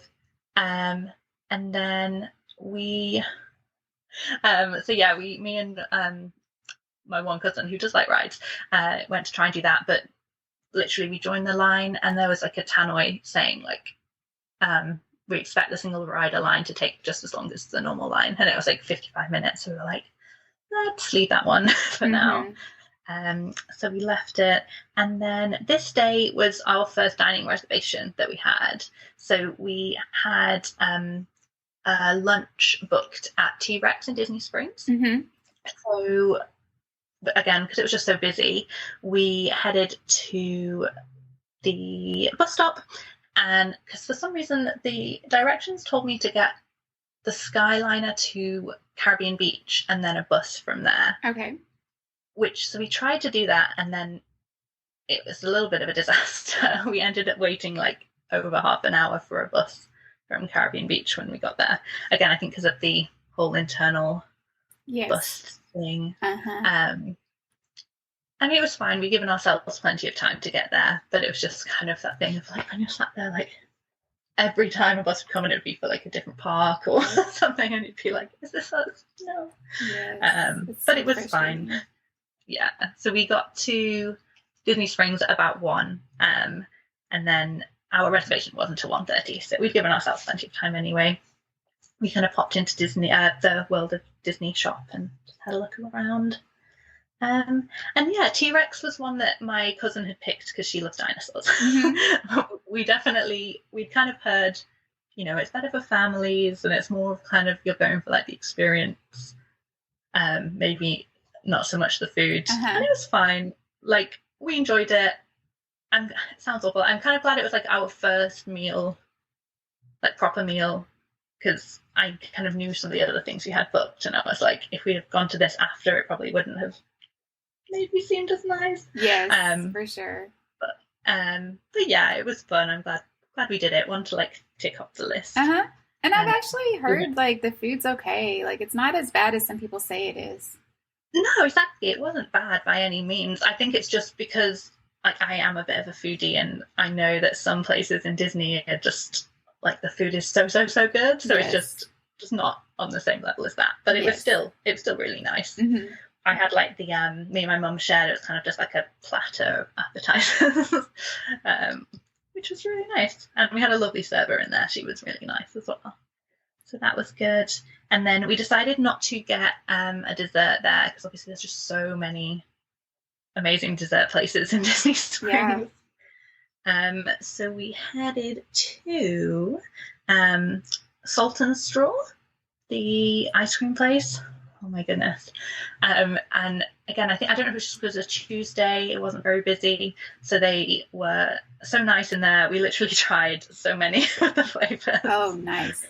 And then me and my one cousin who does like rides went to try and do that, but literally we joined the line and there was like a tannoy saying like, we expect the single rider line to take just as long as the normal line, and it was like 55 minutes. So we were like, let's leave that one for now. So we left it, and then this day was our first dining reservation that we had. So we had a lunch booked at T-Rex in Disney Springs. Mm-hmm. So again, because it was just so busy, we headed to the bus stop. And because for some reason the directions told me to get the Skyliner to Caribbean Beach and then a bus from there. Okay. So we tried to do that, and then it was a little bit of a disaster. We ended up waiting like over half an hour for a bus from Caribbean Beach when we got there. Again, I think because of the whole internal bus thing. Uh-huh. I mean, it was fine. We'd given ourselves plenty of time to get there, but it was just kind of that thing of like, when you're sat there, like every time a bus would come and it would be for like a different park or something, and you'd be like, is this us? No. Yes, but it was fine. Yeah. So we got to Disney Springs at about 1, and then our reservation wasn't until 1:30, so we'd given ourselves plenty of time anyway. We kind of popped into the World of Disney shop and just had a look around. And yeah, T-Rex was one that my cousin had picked because she loves dinosaurs. Mm-hmm. We'd kind of heard, it's better for families and it's more kind of, you're going for like the experience, maybe not so much the food. Uh-huh. And it was fine. Like, we enjoyed it. And it sounds awful. I'm kind of glad it was like our first meal, like proper meal, because I kind of knew some of the other things we had booked, and I was like, if we'd have gone to this after, it probably wouldn't have maybe seemed as nice. Yes, for sure. But yeah, it was fun. I'm glad we did it. One to like tick off the list. Uh-huh. And I've actually heard like the food's okay. Like, it's not as bad as some people say it is. No, exactly. It wasn't bad by any means. I think it's just because like I am a bit of a foodie, and I know that some places in Disney are just like the food is so good. So It's just not on the same level as that. But it was still really nice. Mm-hmm. I had like the me and my mum shared, it was kind of just like a platter of appetizers, which was really nice. And we had a lovely server in there. She was really nice as well. So that was good. And then we decided not to get a dessert there because obviously there's just so many amazing dessert places in Disney Springs. Yeah. So we headed to Salt and Straw, the ice cream place. Oh my goodness. And again, I don't know if it was just because it was a Tuesday, it wasn't very busy. So they were so nice in there. We literally tried so many of the flavors. Oh, nice.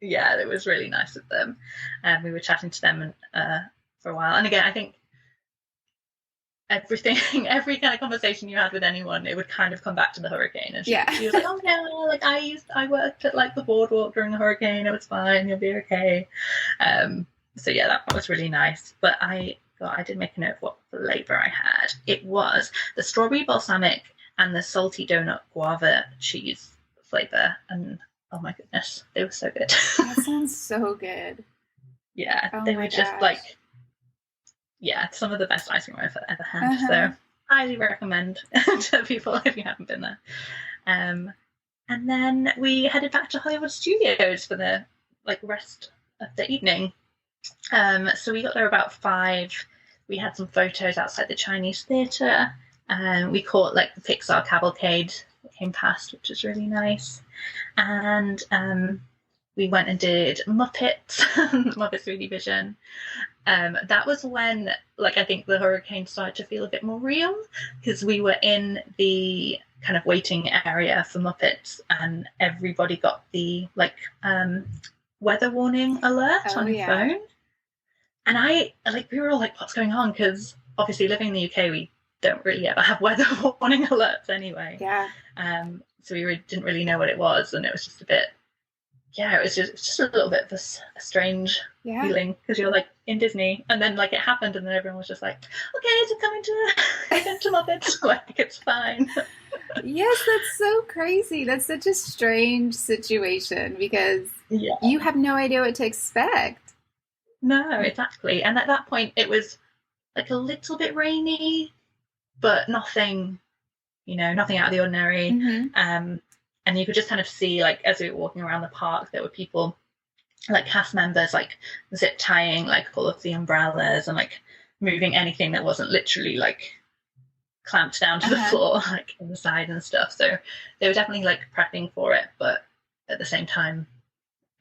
Yeah, it was really nice of them. We were chatting to them for a while. And again, I think every kind of conversation you had with anyone, it would kind of come back to the hurricane. And she was like, oh yeah, like I worked at like the boardwalk during the hurricane, it was fine, you'll be okay. So yeah, that was really nice. But I did make a note of what flavor I had. It was the strawberry balsamic and the salty donut guava cheese flavor, and oh my goodness, they were so good. That sounds so good. Yeah, they were just like, yeah, some of the best ice cream I've ever had. So highly recommend to people if you haven't been there. And then we headed back to Hollywood Studios for the like rest of the evening. So we got there about 5. We had some photos outside the Chinese theatre, and we caught like the Pixar cavalcade that came past, which was really nice. And we went and did Muppets, Muppets 3D Vision. That was when, like, I think the hurricane started to feel a bit more real, because we were in the kind of waiting area for Muppets, and everybody got the like weather warning alert on your phone. And we were all like, what's going on? Because obviously living in the UK, we don't really ever have weather warning alerts anyway. Yeah. So we didn't really know what it was, and it was just a bit, it was just a little bit of a strange feeling, because you're like in Disney, and then like it happened, and then everyone was just like, okay, so coming to Muppets, like it's fine. Yes, that's so crazy. That's such a strange situation, because you have no idea what to expect. No, exactly. And at that point, it was like a little bit rainy, but nothing out of the ordinary. Mm-hmm. And you could just kind of see, like, as we were walking around the park, there were people, like cast members, like zip tying like all of the umbrellas and like moving anything that wasn't literally like clamped down to the floor, like on the side and stuff. So they were definitely like prepping for it, but at the same time,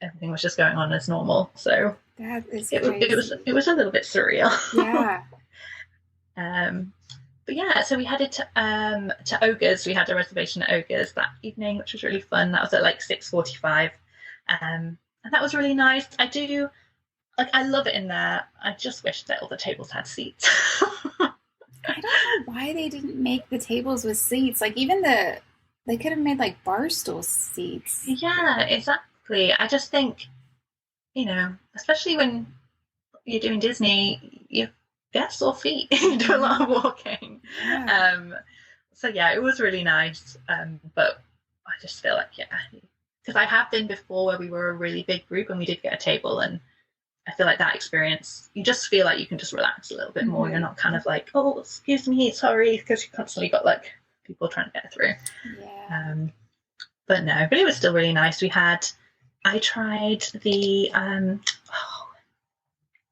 everything was just going on as normal. So that is it was a little bit surreal. Yeah. But yeah, so we headed to Ogres. We had a reservation at Ogres that evening, which was really fun. That was at like 6:45, and that was really nice. I love it in there. I just wish that all the tables had seats. I don't know why they didn't make the tables with seats. Like even they could have made like bar stool seats. Yeah, exactly. I just think, especially when you're doing Disney, you get sore feet. You do a lot of walking. Yeah. So yeah, it was really nice. But I just feel like, because I have been before where we were a really big group and we did get a table, and I feel like that experience, you just feel like you can just relax a little bit more. You're not kind of like, oh, excuse me, sorry, because you constantly got like people trying to get through. Yeah. But it was still really nice. I tried the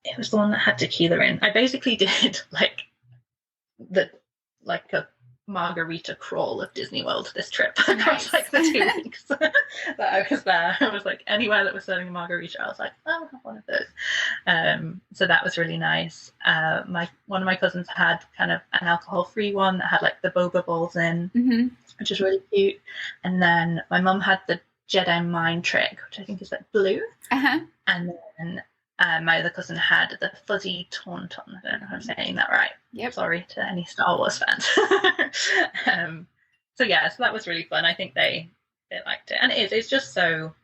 it was the one that had tequila in. I basically did like a margarita crawl of Disney World this trip. Across like the 2 weeks that I was there. I was like, anywhere that was serving a margarita, I was like, oh, I'll have one of those. So that was really nice. One of my cousins had kind of an alcohol-free one that had like the boba balls in, which is really cute. And then my mum had the Jedi mind trick, which I think is like blue. And then my other cousin had the fuzzy tauntaun. I don't know if I'm saying that right. Yep. Sorry to any Star Wars fans. So that was really fun. I think they liked it, and it's just so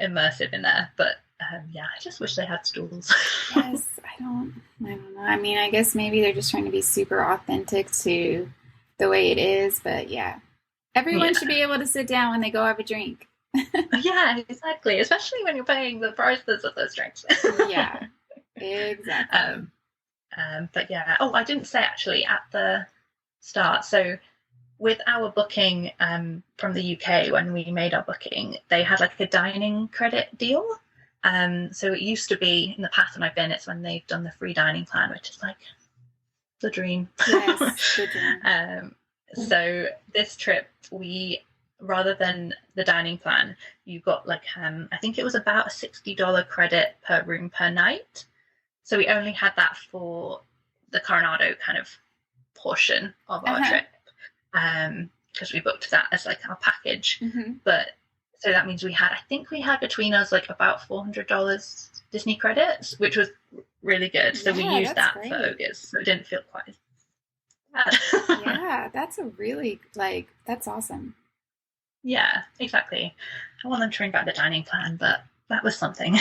immersive in there. But I just wish they had stools. Yes, I don't know. I mean, I guess maybe they're just trying to be super authentic to the way it is. But everyone should be able to sit down when they go have a drink. Yeah, exactly. Especially when you're paying the prices of those drinks. Yeah, exactly. But I didn't say actually at the start. So with our booking from the UK, when we made our booking, they had like a dining credit deal. So it used to be in the past when I've been, it's when they've done the free dining plan, which is like the dream. Yes, the dream. So this trip, rather than the dining plan, you got like I think it was about a $60 credit per room per night. So we only had that for the Coronado kind of portion of our trip, because we booked that as like our package. But so that means I think we had between us like about $400 Disney credits, which was really good. So we used that great. for ogres, so it didn't feel quite as bad. Yeah, that's a really, that's awesome. Yeah, exactly. I want them to bring back the dining plan, but that was something.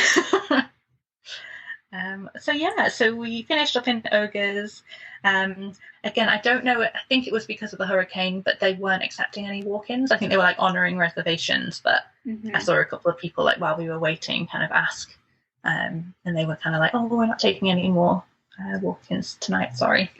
So we finished up in ogres. Again, I don't know. I think it was because of the hurricane, but they weren't accepting any walk-ins. I think they were like honoring reservations, but I saw a couple of people like while we were waiting kind of ask, and they were kind of like, "Oh, we're not taking any more walk-ins tonight. Sorry."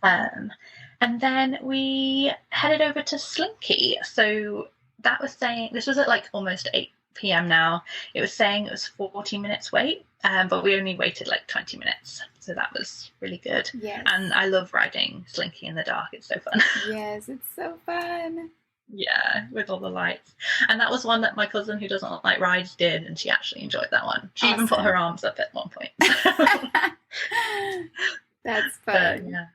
And then we headed over to Slinky. So that was saying this was at like almost 8 p.m. now. It was saying it was 40 minutes wait, but we only waited like 20 minutes. So that was really good. Yes. And I love riding Slinky in the dark. It's so fun. Yes, it's so fun. Yeah, with all the lights. And that was one that my cousin who doesn't like rides did, and she actually enjoyed that one. She even put her arms up at one point. That's fun. Yeah.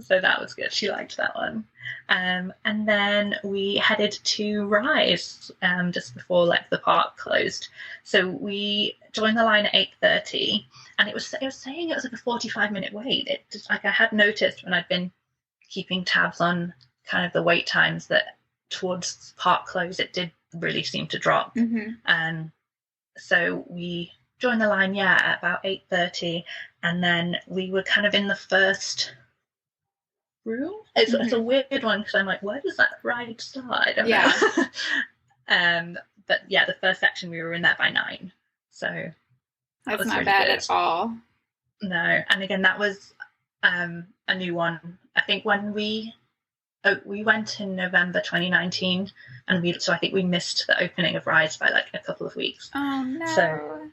So that was good. She liked that one. And then we headed to Rise just before like the park closed. So we joined the line at 8:30, and it was saying it was like a 45-minute wait. It just like I had noticed when I'd been keeping tabs on kind of the wait times that towards park close it did really seem to drop. So we joined the line at about 8:30, and then we were kind of in the first room. It's a weird one because I'm like, where does that ride start? I don't know. But yeah, the first section we were in there by 9, so that's not really bad at all. No, and again that was a new one. I think when we went in November 2019, and so I think we missed the opening of Rise by like a couple of weeks. Oh no.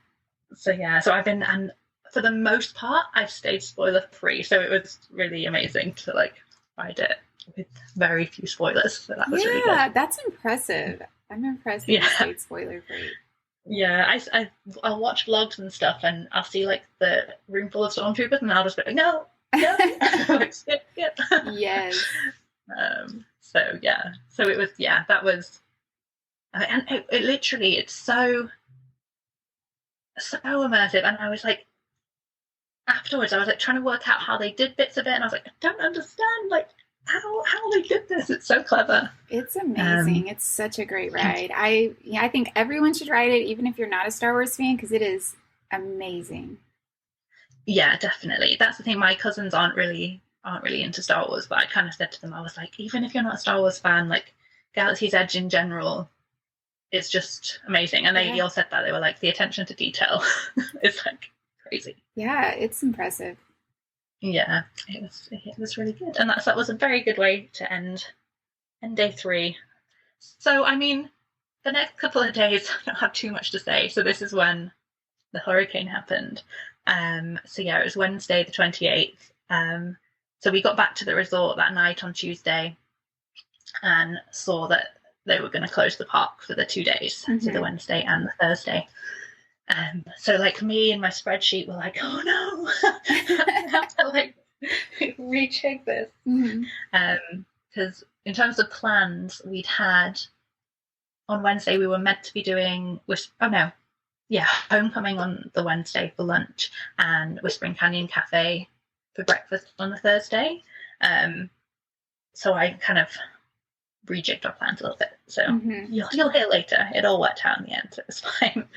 So I've been, and for the most part I've stayed spoiler free, so it was really amazing to like ride it with very few spoilers. So that was really good. Yeah, that's impressive. I'm impressed that you stayed spoiler free. Yeah, I'll watch vlogs and stuff, and I'll see like the room full of stormtroopers, and I'll just be like, no, like, skip. Yes. So it was, that was, and it literally, it's so immersive. And I was like, afterwards I was like trying to work out how they did bits of it, and I was like, I don't understand like how they did this. It's so clever. It's amazing. It's such a great ride. I think everyone should ride it, even if you're not a Star Wars fan, because it is amazing. Yeah, definitely. That's the thing. My cousins aren't really into Star Wars, but I kind of said to them, I was like, even if you're not a Star Wars fan, like Galaxy's Edge in general is just amazing. And they all said that. They were like, the attention to detail is like crazy. Yeah, it's impressive. Yeah, it was really good. And that was a very good way to end day 3. So, I mean, the next couple of days, I don't have too much to say. So this is when the hurricane happened. It was Wednesday the 28th. So we got back to the resort that night on Tuesday and saw that they were going to close the park for the 2 days, so the Wednesday and the Thursday. So like me and my spreadsheet were like, oh no, I have to like recheck this. Because in terms of plans, we'd had on Wednesday we were meant to be doing Homecoming on the Wednesday for lunch and Whispering Canyon Cafe for breakfast on the Thursday. So I kind of rejigged our plans a little bit. So you'll hear later. It all worked out in the end, so it was fine.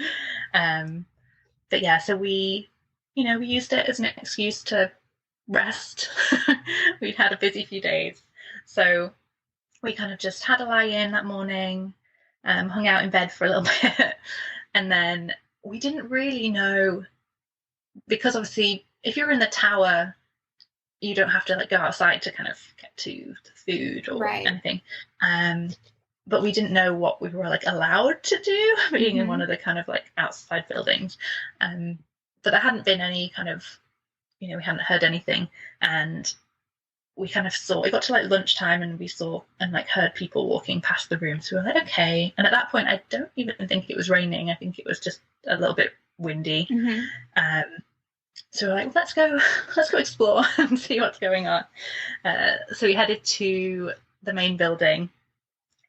But yeah, so we used it as an excuse to rest. We'd had a busy few days. So we kind of just had a lie in that morning, hung out in bed for a little bit. And then we didn't really know, because obviously if you're in the tower, you don't have to like go outside to kind of get to the food or anything. But we didn't know what we were like allowed to do being in one of the kind of like outside buildings. But there hadn't been any kind of, we hadn't heard anything. And we kind of it got to like lunchtime and we saw and like heard people walking past the room. So we were like, okay. And at that point, I don't even think it was raining. I think it was just a little bit windy. So we're like, well, let's go explore and see what's going on. So we headed to the main building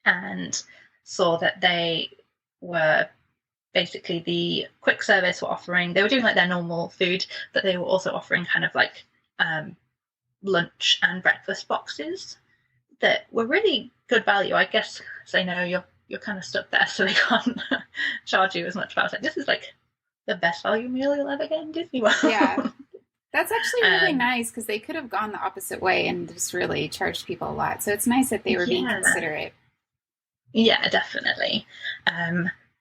and saw that they were basically the quick service were offering, they were doing like their normal food, but they were also offering kind of like lunch and breakfast boxes that were really good value. I guess they know you're kind of stuck there, so they can't charge you as much. But I was like, this is like the best value meal you'll ever get in Disney World. Yeah. That's actually really nice, because they could have gone the opposite way and just really charged people a lot. So it's nice that they were being considerate. Yeah, definitely.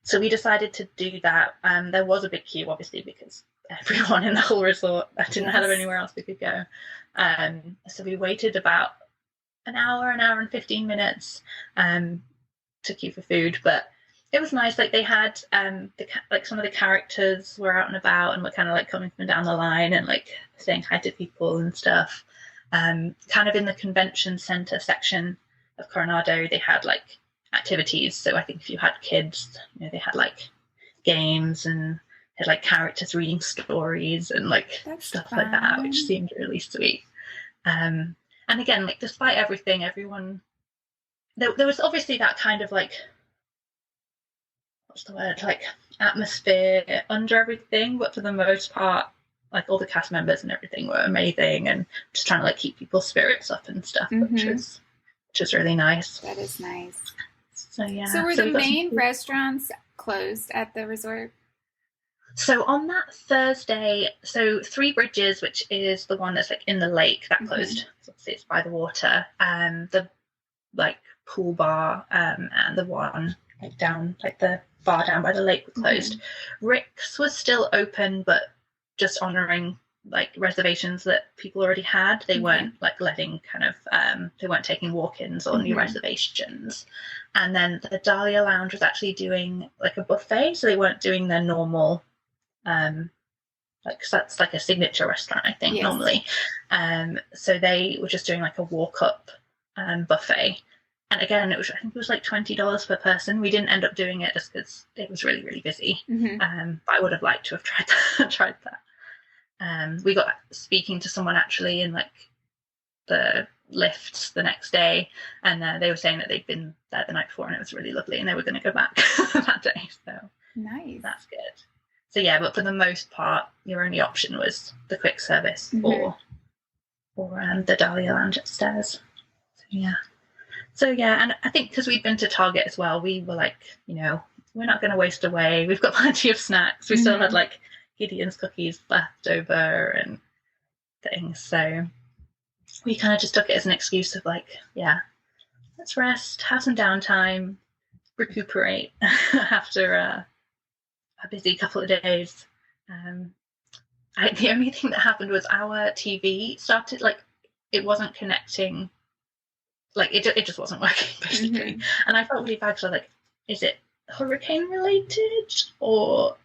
So we decided to do that. There was a big queue, obviously, because everyone in the whole resort didn't have anywhere else we could go. So we waited about an hour and 15 minutes to queue for food, but it was nice. Like they had like some of the characters were out and about and were kind of like coming from down the line and like saying hi to people and stuff. Kind of in the convention center section of Coronado, they had like activities. So I think if you had kids, you know, they had like games and had like characters reading stories and like stuff like that, which seemed really sweet. And again, like despite everything, everyone there was obviously that kind of like, what's the word, like atmosphere under everything, but for the most part, like all the cast members and everything were amazing and just trying to like keep people's spirits up and stuff, which is really nice. That is nice. So yeah. So were the main restaurants closed at the resort? So on that Thursday, so Three Bridges, which is the one that's like in the lake, that closed. So obviously it's by the water. The like pool bar and the one like down, like the bar down by the lake were closed. Rick's was still open, but just honouring like reservations that people already had. They weren't like letting kind of they weren't taking walk-ins or new reservations. And then the Dahlia Lounge was actually doing like a buffet, so they weren't doing their normal like, so that's like a signature restaurant, I think, normally. So they were just doing like a walk-up buffet. And again, I think it was like $20 per person. We didn't end up doing it just because it was really, really busy. But I would have liked to have tried that. We got speaking to someone actually in like the lifts the next day, and they were saying that they'd been there the night before and it was really lovely and they were going to go back that day. So nice. That's good. So yeah, but for the most part, your only option was the quick service or the Dahlia Lounge upstairs. So yeah, and I think because we'd been to Target as well, we were like, you know, we're not going to waste away. We've got plenty of snacks. We still had like Gideon's cookies left over and things. So we kind of just took it as an excuse of like, yeah, let's rest, have some downtime, recuperate after a busy couple of days. The only thing that happened was our TV started like, it wasn't connecting. Like it just wasn't working basically. And I felt really bad because I was like, is it hurricane related or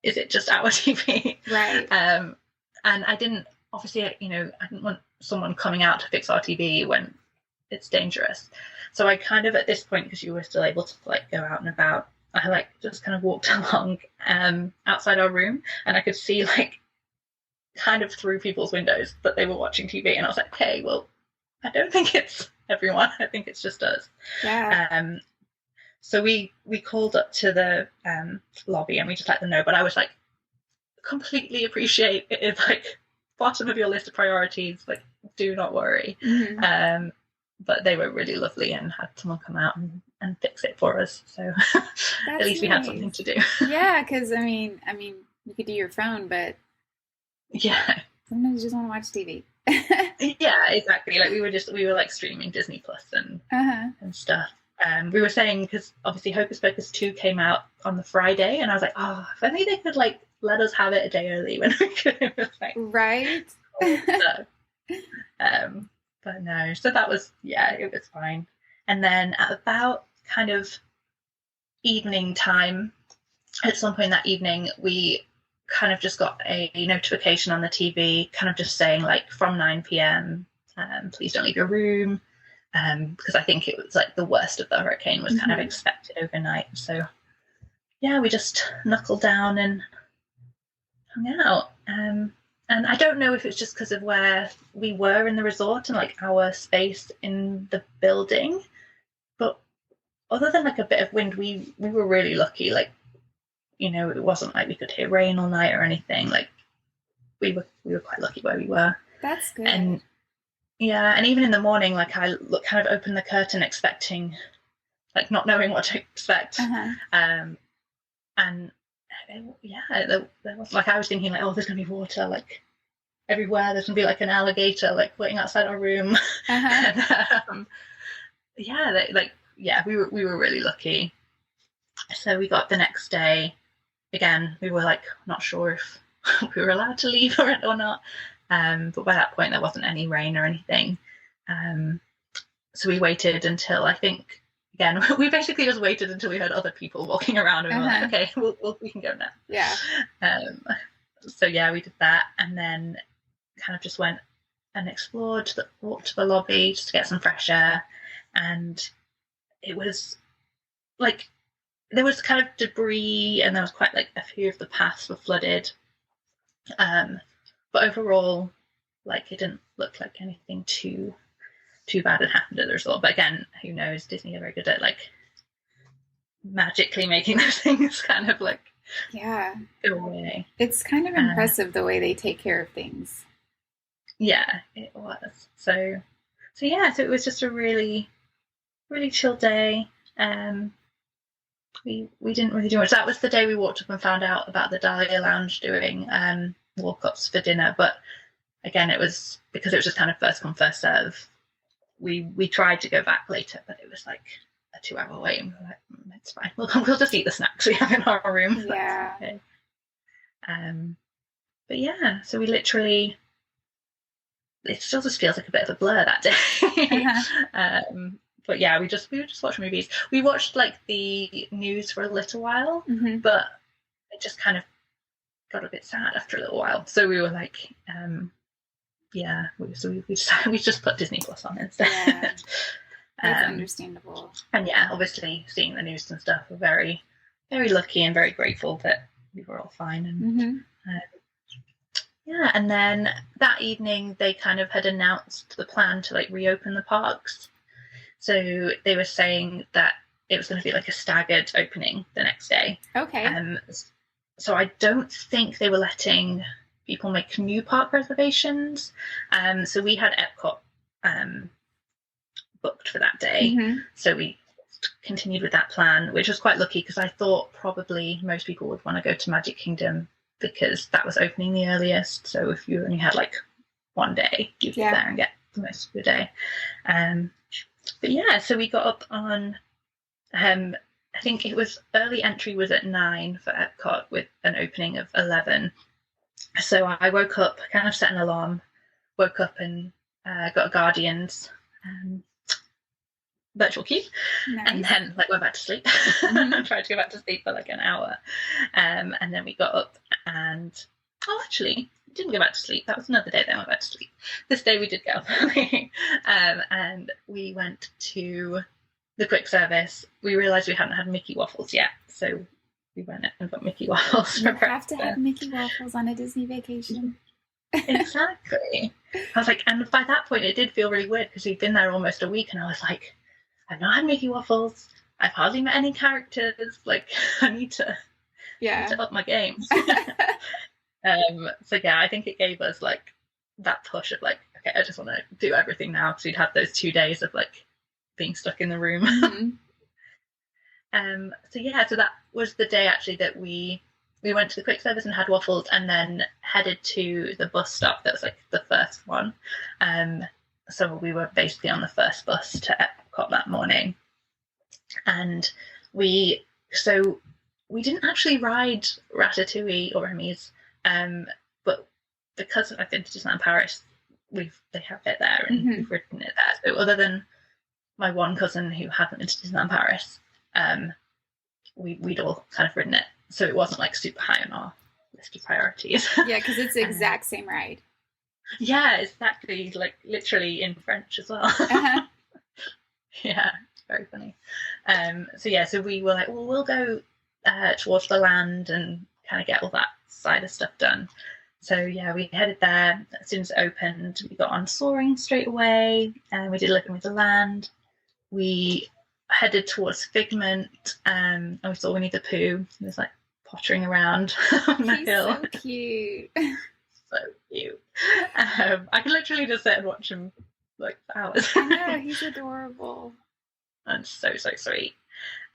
is it just our TV? Right. And I didn't, obviously, you know, I didn't want someone coming out to fix our TV when it's dangerous. So I kind of, at this point, because you were still able to like go out and about, I like just kind of walked along outside our room and I could see like kind of through people's windows that they were watching TV. And I was like, hey, well, I don't think it's everyone. I think it's just us. Yeah. So we called up to the lobby and we just let them know. But I was like, completely appreciate it is like bottom of your list of priorities. Like, do not worry. But they were really lovely and had someone come out and fix it for us. So at least we had something to do. Yeah, because I mean, you could do your phone, but yeah, sometimes you just want to watch TV. Yeah, exactly. Like we were like streaming Disney Plus and stuff. We were saying, because obviously Hocus Pocus 2 came out on the Friday, and I was like, oh, if only they could like let us have it a day early when we could. Like, right. But no, so that was, yeah, it was fine. And then at about kind of evening time, at some point that evening, we kind of just got a notification on the TV kind of just saying like from 9 p.m. Please don't leave your room, because I think it was like the worst of the hurricane was kind of expected overnight. So yeah, we just knuckled down and hung out. And I don't know if it's just because of where we were in the resort and like our space in the building, but other than like a bit of wind, we were really lucky. Like you know, it wasn't like we could hear rain all night or anything. Like we were quite lucky where we were. That's good. And yeah, and even in the morning, like I kind of opened the curtain expecting, like not knowing what to expect. And there was, like, I was thinking like, oh, there's gonna be water like everywhere. There's gonna be like an alligator like waiting outside our room. And, we were really lucky. So we got the next day. Again, we were like not sure if we were allowed to leave or not. But by that point, there wasn't any rain or anything. So we waited until, I think, again, we basically just waited until we heard other people walking around, and we were like, okay, we can go now. Yeah. So yeah, we did that, and then kind of just went and explored, walked to the lobby just to get some fresh air, and it was like there was kind of debris, and there was quite like a few of the paths were flooded. But overall, like, it didn't look like anything too bad had happened as a result. But again, who knows? Disney are very good at like magically making those things kind of like go away. It's kind of impressive the way they take care of things. Yeah, it was. So it was just a really, really chill day. We didn't really do much. That was the day we walked up and found out about the Dahlia Lounge doing walk-ups for dinner, but again, it was because it was just kind of first come first serve. We tried to go back later, but it was like a 2-hour wait, and we were like, it's fine, we'll just eat the snacks we have in our room. Yeah. Okay. But yeah, so we literally, it still just feels like a bit of a blur that day. But yeah, we just watched movies. We watched like the news for a little while, but it just kind of got a bit sad after a little while. So we were like, we just put Disney Plus on instead. Yeah, that's understandable. And yeah, obviously seeing the news and stuff, we're very, very lucky and very grateful that we were all fine. And and then that evening they kind of had announced the plan to like reopen the parks. So they were saying that it was going to be like a staggered opening the next day. Okay. So I don't think they were letting people make new park reservations. So we had Epcot booked for that day. So we continued with that plan, which was quite lucky because I thought probably most people would want to go to Magic Kingdom because that was opening the earliest. So if you only had like one day, you'd get there and get the most of the day. But yeah, so we got up on, I think it was early entry was at 9 for Epcot with an opening of 11. So I woke up, kind of set an alarm, woke up and got a Guardians virtual queue. Nice. And then like went back to sleep. Tried to go back to sleep for like an hour. And then we got up and, actually, didn't go back to sleep. That was another day that I went back to sleep. This day we did go. And we went to the quick service. We realised we hadn't had Mickey waffles yet, so we went and got Mickey waffles. You have to have Mickey waffles on a Disney vacation. Exactly. I was like, and by that point it did feel really weird because we'd been there almost a week, and I was like, I've not had Mickey waffles. I've hardly met any characters. Like, I need to up my game. So yeah, I think it gave us like that push of like, okay, I just want to do everything now, because we'd had those 2 days of like being stuck in the room. So that was the day actually that we went to the quick service and had waffles, and then headed to the bus stop that was like the first one. So we were basically on the first bus to Epcot that morning, and we didn't actually ride Ratatouille or Remy's, but because I've been to Disneyland Paris, they have it there, and we've ridden it there. So other than my one cousin who hadn't been to Disneyland Paris, we'd all kind of ridden it. So it wasn't like super high on our list of priorities. Yeah, because it's the exact same ride. Yeah, exactly. Like literally in French as well. Yeah, it's very funny. So we were like, well, we'll go towards the land and kind of get all that side of stuff done. So yeah, we headed there as soon as it opened. We got on Soaring straight away, and we did Living with the Land. We headed towards Figment, and we saw Winnie the Pooh. He was like pottering around on the He's hill. so cute. So cute. I could literally just sit and watch him like for hours. I know, he's adorable. And so sweet.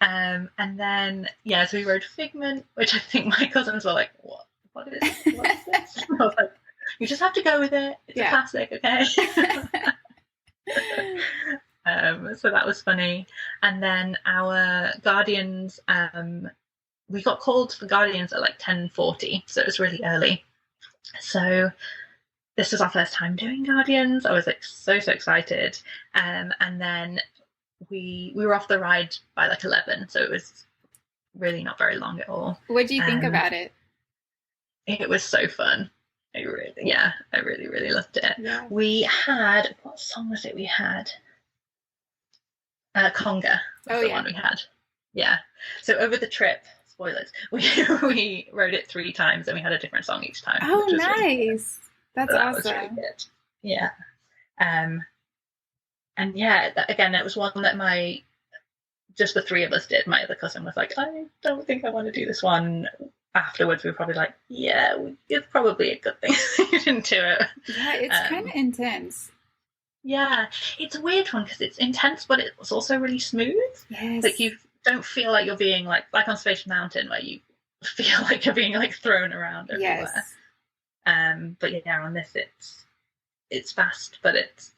And then so we rode Figment, which I think my cousins were like, what is this? I was like, you just have to go with it. It's a classic, okay? So that was funny. And then our Guardians, we got called for Guardians at like 10:40, so it was really early. So this was our first time doing Guardians. I was like so excited. And then we were off the ride by like 11, so it was really not very long at all. What do you think about it? It was so fun. I really loved it. Yeah. We had, what song was it we had? Conga was the one we had. Yeah. So over the trip, spoilers, we wrote it 3 times and we had a different song each time. Oh, nice. Really That's that awesome. was really good. Yeah. And again, it was one that just the 3 of us did. My other cousin was like, I don't think I want to do this one. Afterwards, we were probably like, it's probably a good thing you didn't do it. Yeah, it's kind of intense. Yeah, it's a weird one because it's intense, but it's also really smooth. Yes. Like you don't feel like you're being like on Space Mountain where you feel like you're being like thrown around everywhere. Yes. But on this it's fast, but it's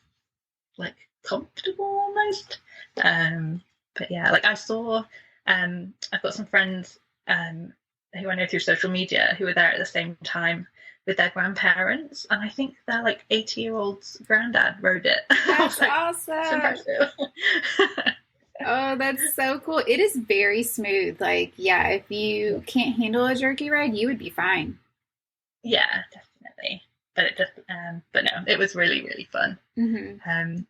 like comfortable almost. But like I saw, I've got some friends who I know through social media who were there at the same time with their grandparents, and I think their like 80-year-old's granddad rode it. That's like, awesome. It's impressive. Oh, that's so cool. It is very smooth. Like, if you can't handle a jerky ride, you would be fine. Yeah, definitely. But no, it was really, really fun. Mm-hmm.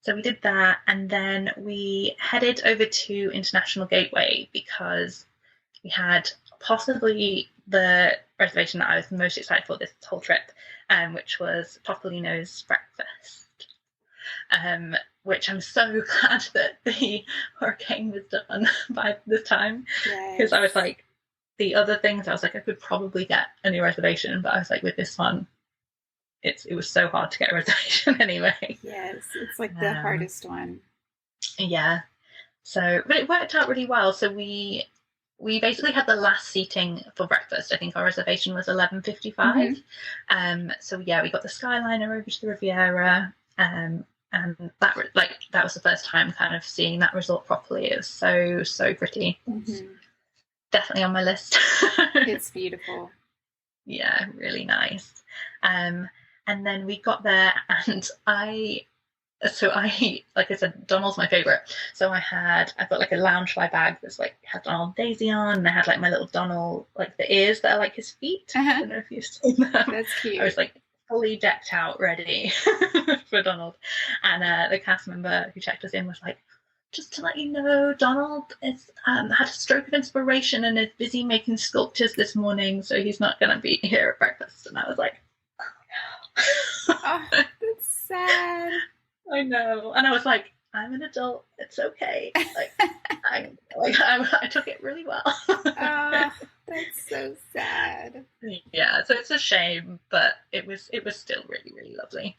So we did that, and then we headed over to International Gateway because we had possibly the reservation that I was most excited for this whole trip, which was Topolino's breakfast. Which I'm so glad that the hurricane was done by this time, because I was like, the other things I was like I could probably get a new reservation, but I was like, with this one, it was so hard to get a reservation anyway. Yes, it's like the hardest one. Yeah. So, but it worked out really well. So we basically had the last seating for breakfast. I think our reservation was 11:55. So we got the Skyliner over to the Riviera, and that was the first time kind of seeing that resort properly. It was so pretty. Definitely on my list. It's beautiful. Yeah, really nice. And then we got there, and I like I said, Donald's my favorite. So I've got like a Loungefly bag that's like had Donald Daisy on, and I had like my little Donald, like the ears that are like his feet. I don't know if you've seen them. That's cute. I was like fully decked out, ready for Donald. And the cast member who checked us in was like, just to let you know, Donald has had a stroke of inspiration and is busy making sculptures this morning, so he's not going to be here at breakfast. And I was like, oh no. Oh, that's sad. I know. And I was like, I'm an adult. It's okay. I took it really well. Oh, that's so sad. Yeah, so it's a shame, but it was still really, really lovely.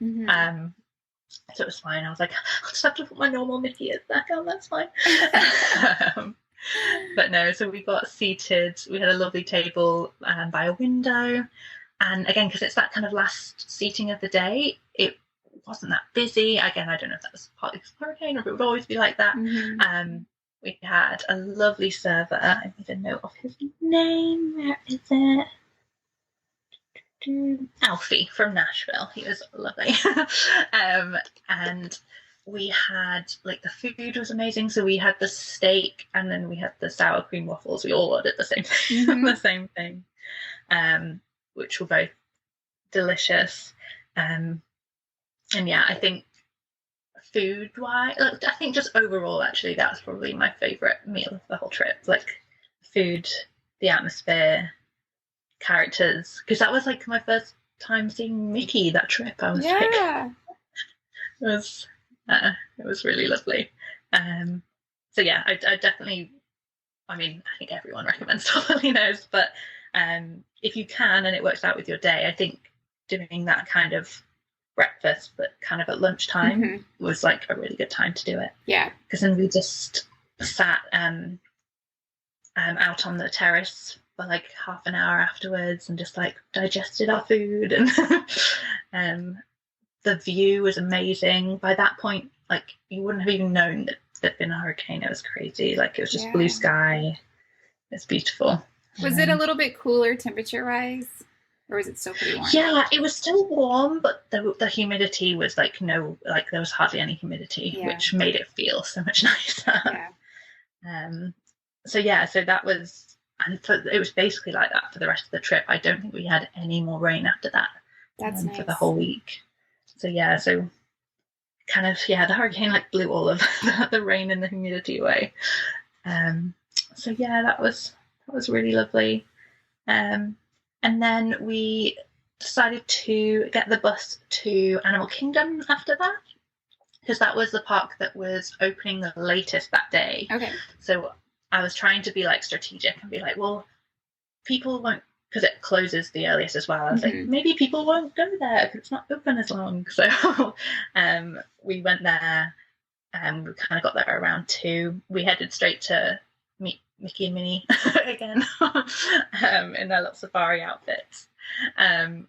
So it was fine. I was like, I'll just have to put my normal Mickey ears back on. That's fine. But no, so we got seated. We had a lovely table by a window. And again, because it's that kind of last seating of the day, it wasn't that busy. Again, I don't know if that was partly because of the hurricane or if it would always be like that. We had a lovely server. I made a note of his name. Where is it? Alfie from Nashville. He was lovely. And we had, like, the food was amazing. So we had the steak and then we had the sour cream waffles. We all ordered the same thing, the same thing, which were both delicious. And I think food-wise, I think just overall, actually, that was probably my favourite meal of the whole trip. Like, food, the atmosphere, characters, because that was like my first time seeing Mickey that trip. I was like, it was really lovely. So yeah, I definitely I mean, I think everyone recommends Torrelinos, but if you can and it works out with your day, I think doing that kind of breakfast, but kind of at lunchtime was like a really good time to do it. Yeah. Because then we just sat out on the terrace for like half an hour afterwards and just like digested our food, and the view was amazing. By that point, like you wouldn't have even known that there'd been a hurricane. It was crazy. Like it was just blue sky. It's beautiful. Was it a little bit cooler temperature wise, or was it still pretty warm? Yeah, it was still warm, but the humidity was like there was hardly any humidity, which made it feel so much nicer. Yeah. So that was, and it was basically like that for the rest of the trip. I don't think we had any more rain after that. That's nice. For the whole week. So kind of the hurricane like blew all of the rain and the humidity away. That was really lovely. And then we decided to get the bus to Animal Kingdom after that, because that was the park that was opening the latest that day. Okay. So I was trying to be like strategic and be like, well, people won't, because it closes the earliest as well. I was like, maybe people won't go there because it's not open as long. So we went there and we kind of got there around 2. We headed straight to meet Mickey and Minnie again in their little safari outfits,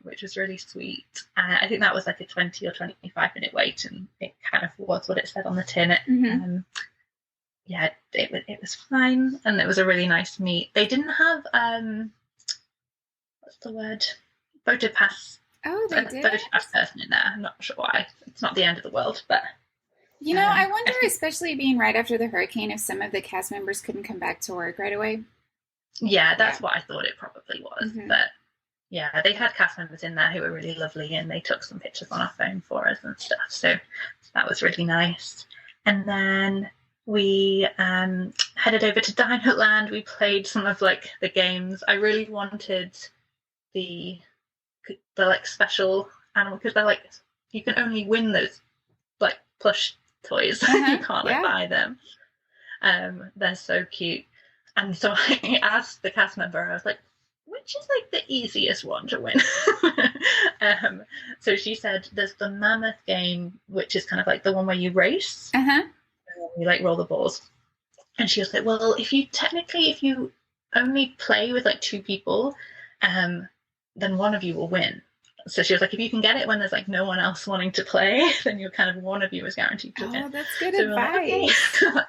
which was really sweet. I think that was like a 20 or 25-minute wait, and it kind of was what it said on the tin. It was fine, and it was a really nice meet. They didn't have what's the word? Voted pass. Oh, they did. Voted pass person in there. I'm not sure why. It's not the end of the world, but I wonder, especially being right after the hurricane, if some of the cast members couldn't come back to work right away. Yeah, that's what I thought it probably was. But yeah, they had cast members in there who were really lovely, and they took some pictures on our phone for us and stuff. So that was really nice. And then we headed over to Dino Land. We played some of like the games. I really wanted the like special animal, because they're like, you can only win those like plush toys. You can't buy them. They're so cute. And so I asked the cast member, I was like, which is like the easiest one to win? So she said there's the mammoth game, which is kind of like the one where you race. You like roll the balls. And she was like, well, if you only play with like 2 people, then one of you will win. So she was like, if you can get it when there's like no one else wanting to play, then you're kind of, one of you is guaranteed to win. Oh, that's good advice. Like,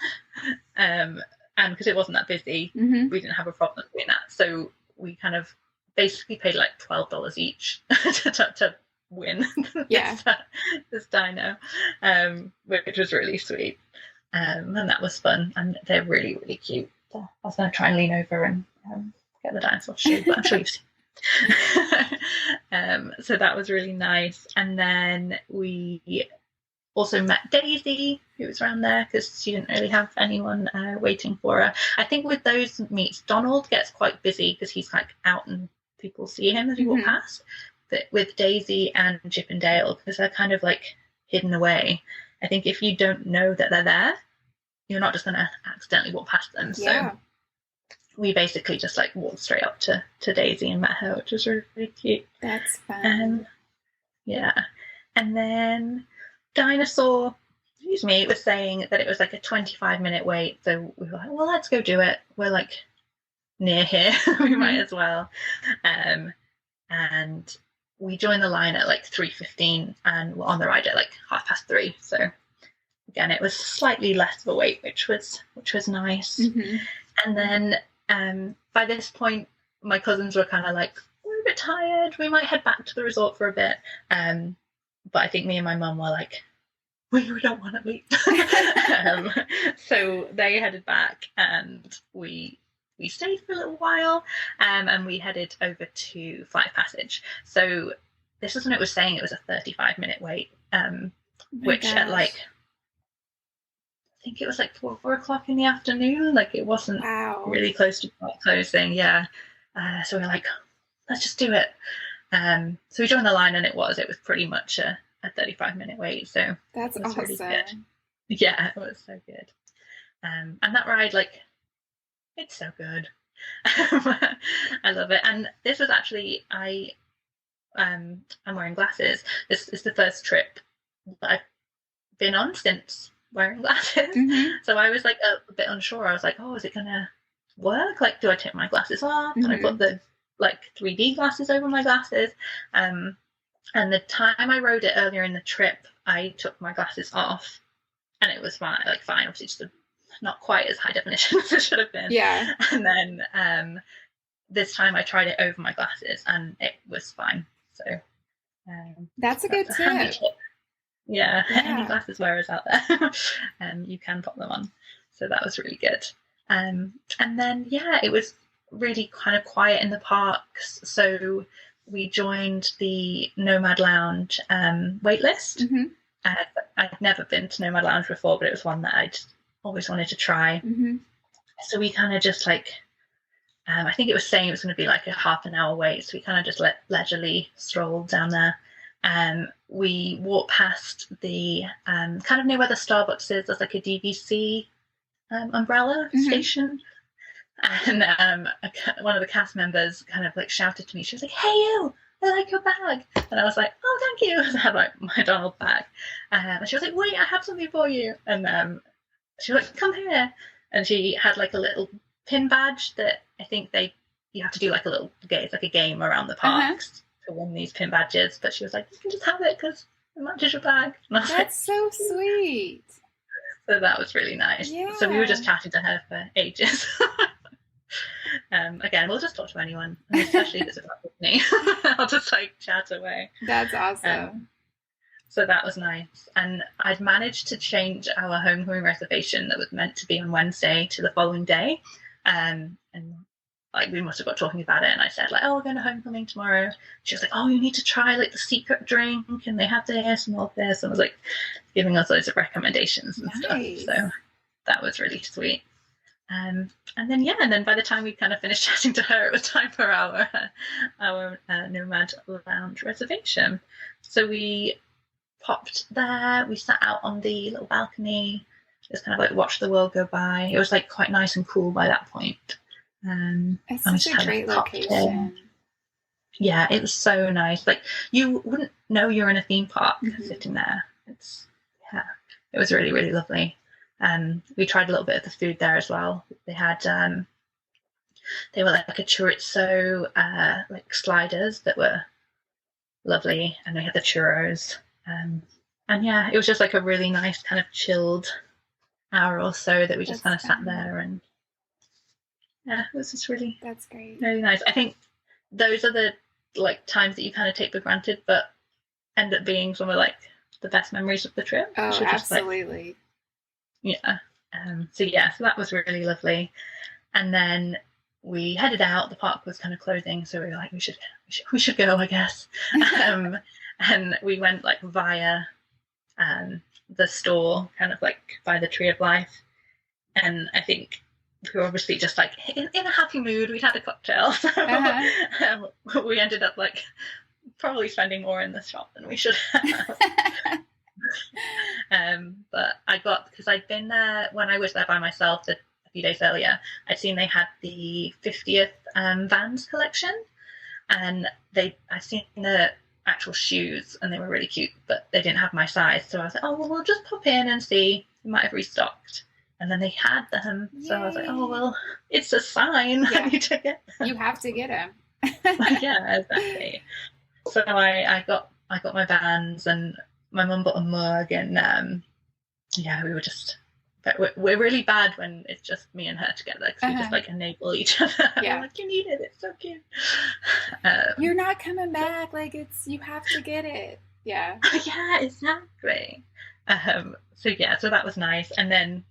okay. And because it wasn't that busy, we didn't have a problem doing that. So we kind of basically paid like $12 each to win this dino, which was really sweet. And that was fun. And they're really, really cute. So I was going to try and lean over and get the dinosaur shoe, but I'm sure you've seen. So that was really nice. And then we also met Daisy, who was around there, because she didn't really have anyone waiting for her. I think with those meets, Donald gets quite busy because he's like out and people see him as you walk past. But with Daisy and Chip and Dale, because they're kind of like hidden away, I think if you don't know that they're there, you're not just going to accidentally walk past them. Yeah. So we basically just like walked straight up to Daisy and met her, which was really, really cute. That's fun. And then Dinosaur, was saying that it was like a 25-minute wait. So we were like, well, let's go do it. We're like near here. We might as well. And we joined the line at like 3:15 and we're on the ride at like 3:30. So again, it was slightly less of a wait, which was nice. And then by this point, my cousins were kind of like, we're a bit tired. We might head back to the resort for a bit. But I think me and my mum were like, we don't want to leave. So they headed back and we stayed for a little while, and we headed over to Flight of Passage. So this is when it was saying it was a 35-minute wait, which at like, I think it was like 4 o'clock in the afternoon. Like it wasn't really close to closing. Yeah. So we were like, let's just do it. So we joined the line and it was pretty much a 35-minute wait. So that's awesome. Really good. Yeah, it was so good. And that ride, like, It's so good. I love it. And this was actually I'm wearing glasses. This is the first trip that I've been on since wearing glasses. So I was like a bit unsure. I was like, oh, is it gonna work? Like, do I take my glasses off? And I put the like 3D glasses over my glasses. And the time I rode it earlier in the trip, I took my glasses off, and it was fine. Like fine, obviously just not quite as high definition as it should have been. Yeah. And then this time I tried it over my glasses, and it was fine. So that's a good tip. Yeah, any glasses wearers out there, you can pop them on. So that was really good. And then it was really kind of quiet in the parks. So we joined the Nomad Lounge wait list. I'd never been to Nomad Lounge before, but it was one that I'd always wanted to try. So we kind of just like, I think it was saying it was going to be like a half an hour wait. So we kind of just leisurely strolled down there. We walked past the kind of near where the Starbucks is. There's like a DVC umbrella station. And one of the cast members kind of like shouted to me. She was like, "Hey, you! I like your bag." And I was like, "Oh, thank you." So I had like my Donald bag. And she was like, "Wait, I have something for you." And she was like, "Come here." And she had like a little pin badge that I think you have to do like a little game. It's like a game around the parks to win these pin badges. But she was like, "You can just have it because it matches your bag." And I was That's so sweet. So that was really nice. Yeah. So we were just chatting to her for ages. Again, we'll just talk to anyone, especially if it's about Disney. I'll just like chat away. That's awesome. So that was nice. And I'd managed to change our homecoming reservation that was meant to be on Wednesday to the following day. And like we must have got talking about it, and I said like, "Oh, we're going to homecoming tomorrow." She was like, "Oh, you need to try like the secret drink, and they have this and all this." And I was like giving us loads of recommendations and stuff. So that was really sweet. And then by the time we kind of finished chatting to her, it was time for our Nomad Lounge reservation. So we popped there. We sat out on the little balcony, just kind of like watched the world go by. It was like quite nice and cool by that point. It's such a great location. Yeah, it was so nice. Like you wouldn't know you're in a theme park sitting there. It was really, really lovely. We tried a little bit of the food there as well. They had they were like a chorizo like sliders that were lovely, and we had the churros. And it was just like a really nice kind of chilled hour or so that we just kind of sat there, and it was just really that's great, really nice. I think those are the like times that you kind of take for granted, but end up being some of like the best memories of the trip. Oh, absolutely. So that was really lovely. And then we headed out. The park was kind of closing, so we were like, we should go, I guess. And we went like via the store, kind of like by the Tree of Life. And I think we were obviously just like in a happy mood. We'd had a cocktail, so we ended up like probably spending more in the shop than we should have. But because I'd been there when I was there by myself a few days earlier, I'd seen they had the 50th Vans collection, and I'd seen the actual shoes, and they were really cute, but they didn't have my size. So I was like, "Oh well, we'll just pop in and see. We might have restocked." And then they had them. Yay. So I was like, "Oh well, it's a sign. I need to get them." You have to get them. Yeah, exactly. So I got my Vans, and my mum bought a mug, and we were just, but we're really bad when it's just me and her together, because we just like enable each other. Yeah. I'm like, "You need it, it's so cute." You're not coming back, like you have to get it. Yeah. Yeah, exactly. So that was nice. And then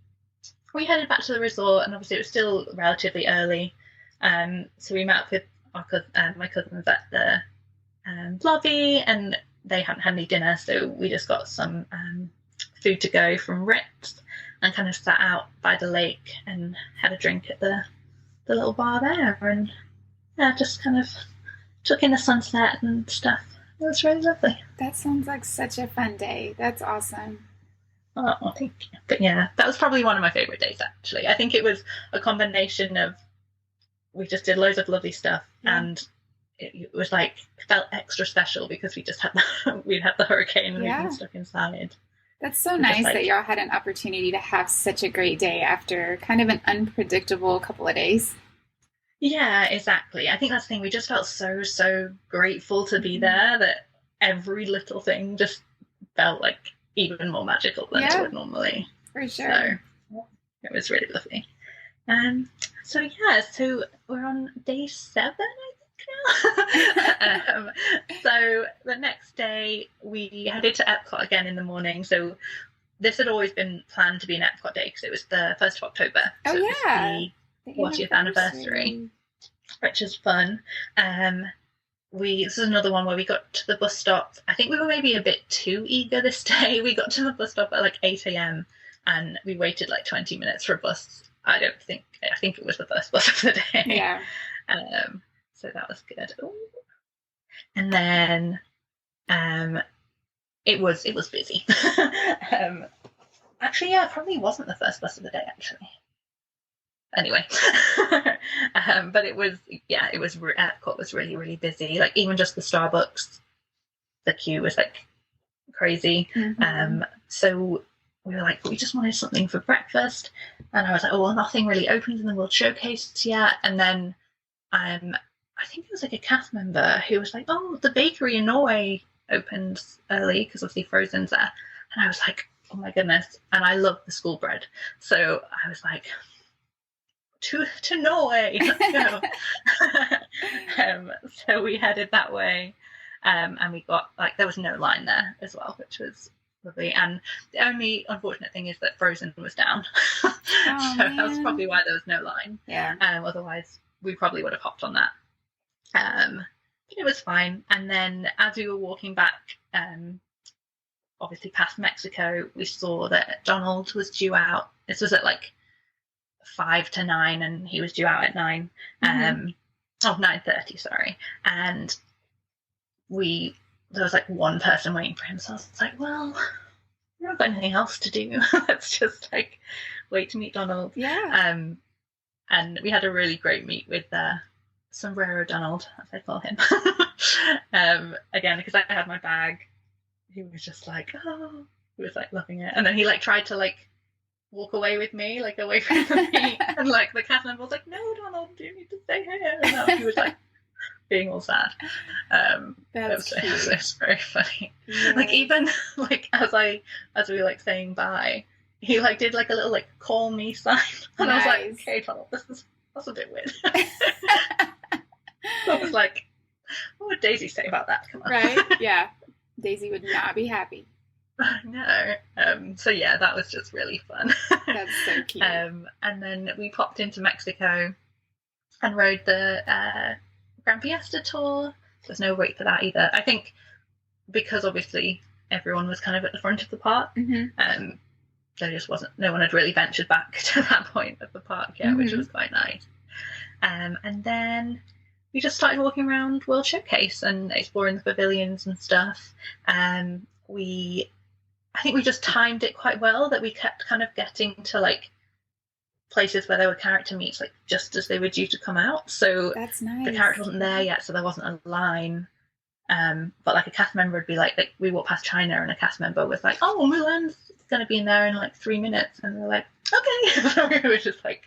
we headed back to the resort, and obviously it was still relatively early. So we met up with my cousins at the lobby, and they hadn't had any dinner, so we just got some food to go from Ritz, and kind of sat out by the lake and had a drink at the little bar there, and just kind of took in the sunset and stuff. It was really lovely. That sounds like such a fun day. That's awesome. Oh, thank you. But yeah, that was probably one of my favorite days, actually. I think it was a combination of, we just did loads of lovely stuff, and it was like, felt extra special because we just had we'd had the hurricane and we'd been stuck inside. That's so nice that y'all had an opportunity to have such a great day after kind of an unpredictable couple of days. Yeah, exactly. I think that's the thing. We just felt so grateful to be there that every little thing just felt like even more magical than it would normally. For sure. So it was really lovely. So we're on day 7, I think now. So the next day we headed to Epcot again in the morning. So this had always been planned to be an Epcot day because it was the 1st of October. So it was the 40th anniversary, which is fun. This is another one where we got to the bus stop. I think we were maybe a bit too eager this day. We got to the bus stop at like 8 a.m. and we waited like 20 minutes for a bus. I think it was the first bus of the day. Yeah. So that was good. Ooh. And then it was busy. Actually, yeah, it probably wasn't the first bus of the day, actually. Anyway, but Epcot was really, really busy. Like even just the Starbucks, the queue was like crazy. So we were like, we just wanted something for breakfast, and I was like, oh well, nothing really opened in the World Showcase yet. And then I think it was like a cast member who was like, oh, the bakery in Norway opened early because obviously Frozen's there, and I was like, oh my goodness, and I love the school bread, so I was like, to Norway, let's go. So we headed that way, and we got there was no line there as well, which was lovely. And the only unfortunate thing is that Frozen was down. So that was probably why there was no line. Yeah. Otherwise we probably would have hopped on that. But it was fine. And then as we were walking back, obviously past Mexico, we saw that Donald was due out. This was at like 5 to 9, and he was due out at 9. 9:30, sorry. And there was like one person waiting for him, so I was like, well, we haven't got anything else to do. Let's just like wait to meet Donald. Yeah. And we had a really great meet with Sombrero Donald, as I call him. Again, because I had my bag, he was just like, oh, he was like loving it. And then he like tried to like walk away with me, like away from me, and like the cast member was like, no, Donald, you need to stay here. And he was like being all sad. That's cute. It was very funny. Yeah. Like even like as we were like saying bye, he like did like a little like call me sign, and I was like, okay, Donald, that's a bit weird. So I was like, what would Daisy say about that? Come on. Right? Yeah. Daisy would not be happy. No. So yeah, that was just really fun. That's so cute. And then we popped into Mexico and rode the Grand Fiesta tour. There's no wait for that either. I think because obviously everyone was kind of at the front of the park, there just wasn't, no one had really ventured back to that point of the park yet, which was quite nice. And then we just started walking around World Showcase and exploring the pavilions and stuff. I think we just timed it quite well, that we kept kind of getting to like places where there were character meets like just as they were due to come out. So that's nice. The character wasn't there yet, so there wasn't a line. But like a cast member would be like we walked past China and a cast member was like, oh, Mulan's going to be in there in like 3 minutes, and we're like, okay. So we were just like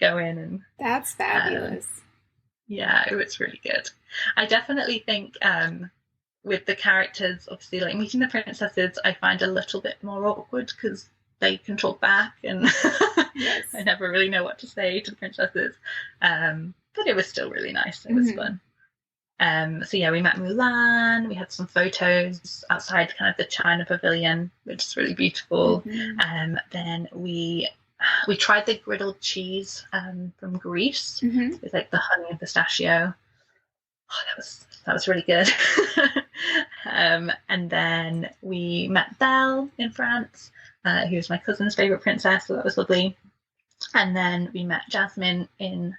go in, and that's fabulous. Yeah, it was really good. I definitely think with the characters, obviously like meeting the princesses, I find a little bit more awkward because they can talk back, and yes. I never really know what to say to the princesses. But it was still really nice. It was fun. So yeah, we met Mulan. We had some photos outside kind of the China Pavilion, which is really beautiful. Then we tried the griddled cheese from Greece with like the honey and pistachio. Oh, that was really good. And then we met Belle in France, who was my cousin's favorite princess, so that was lovely. And then we met Jasmine in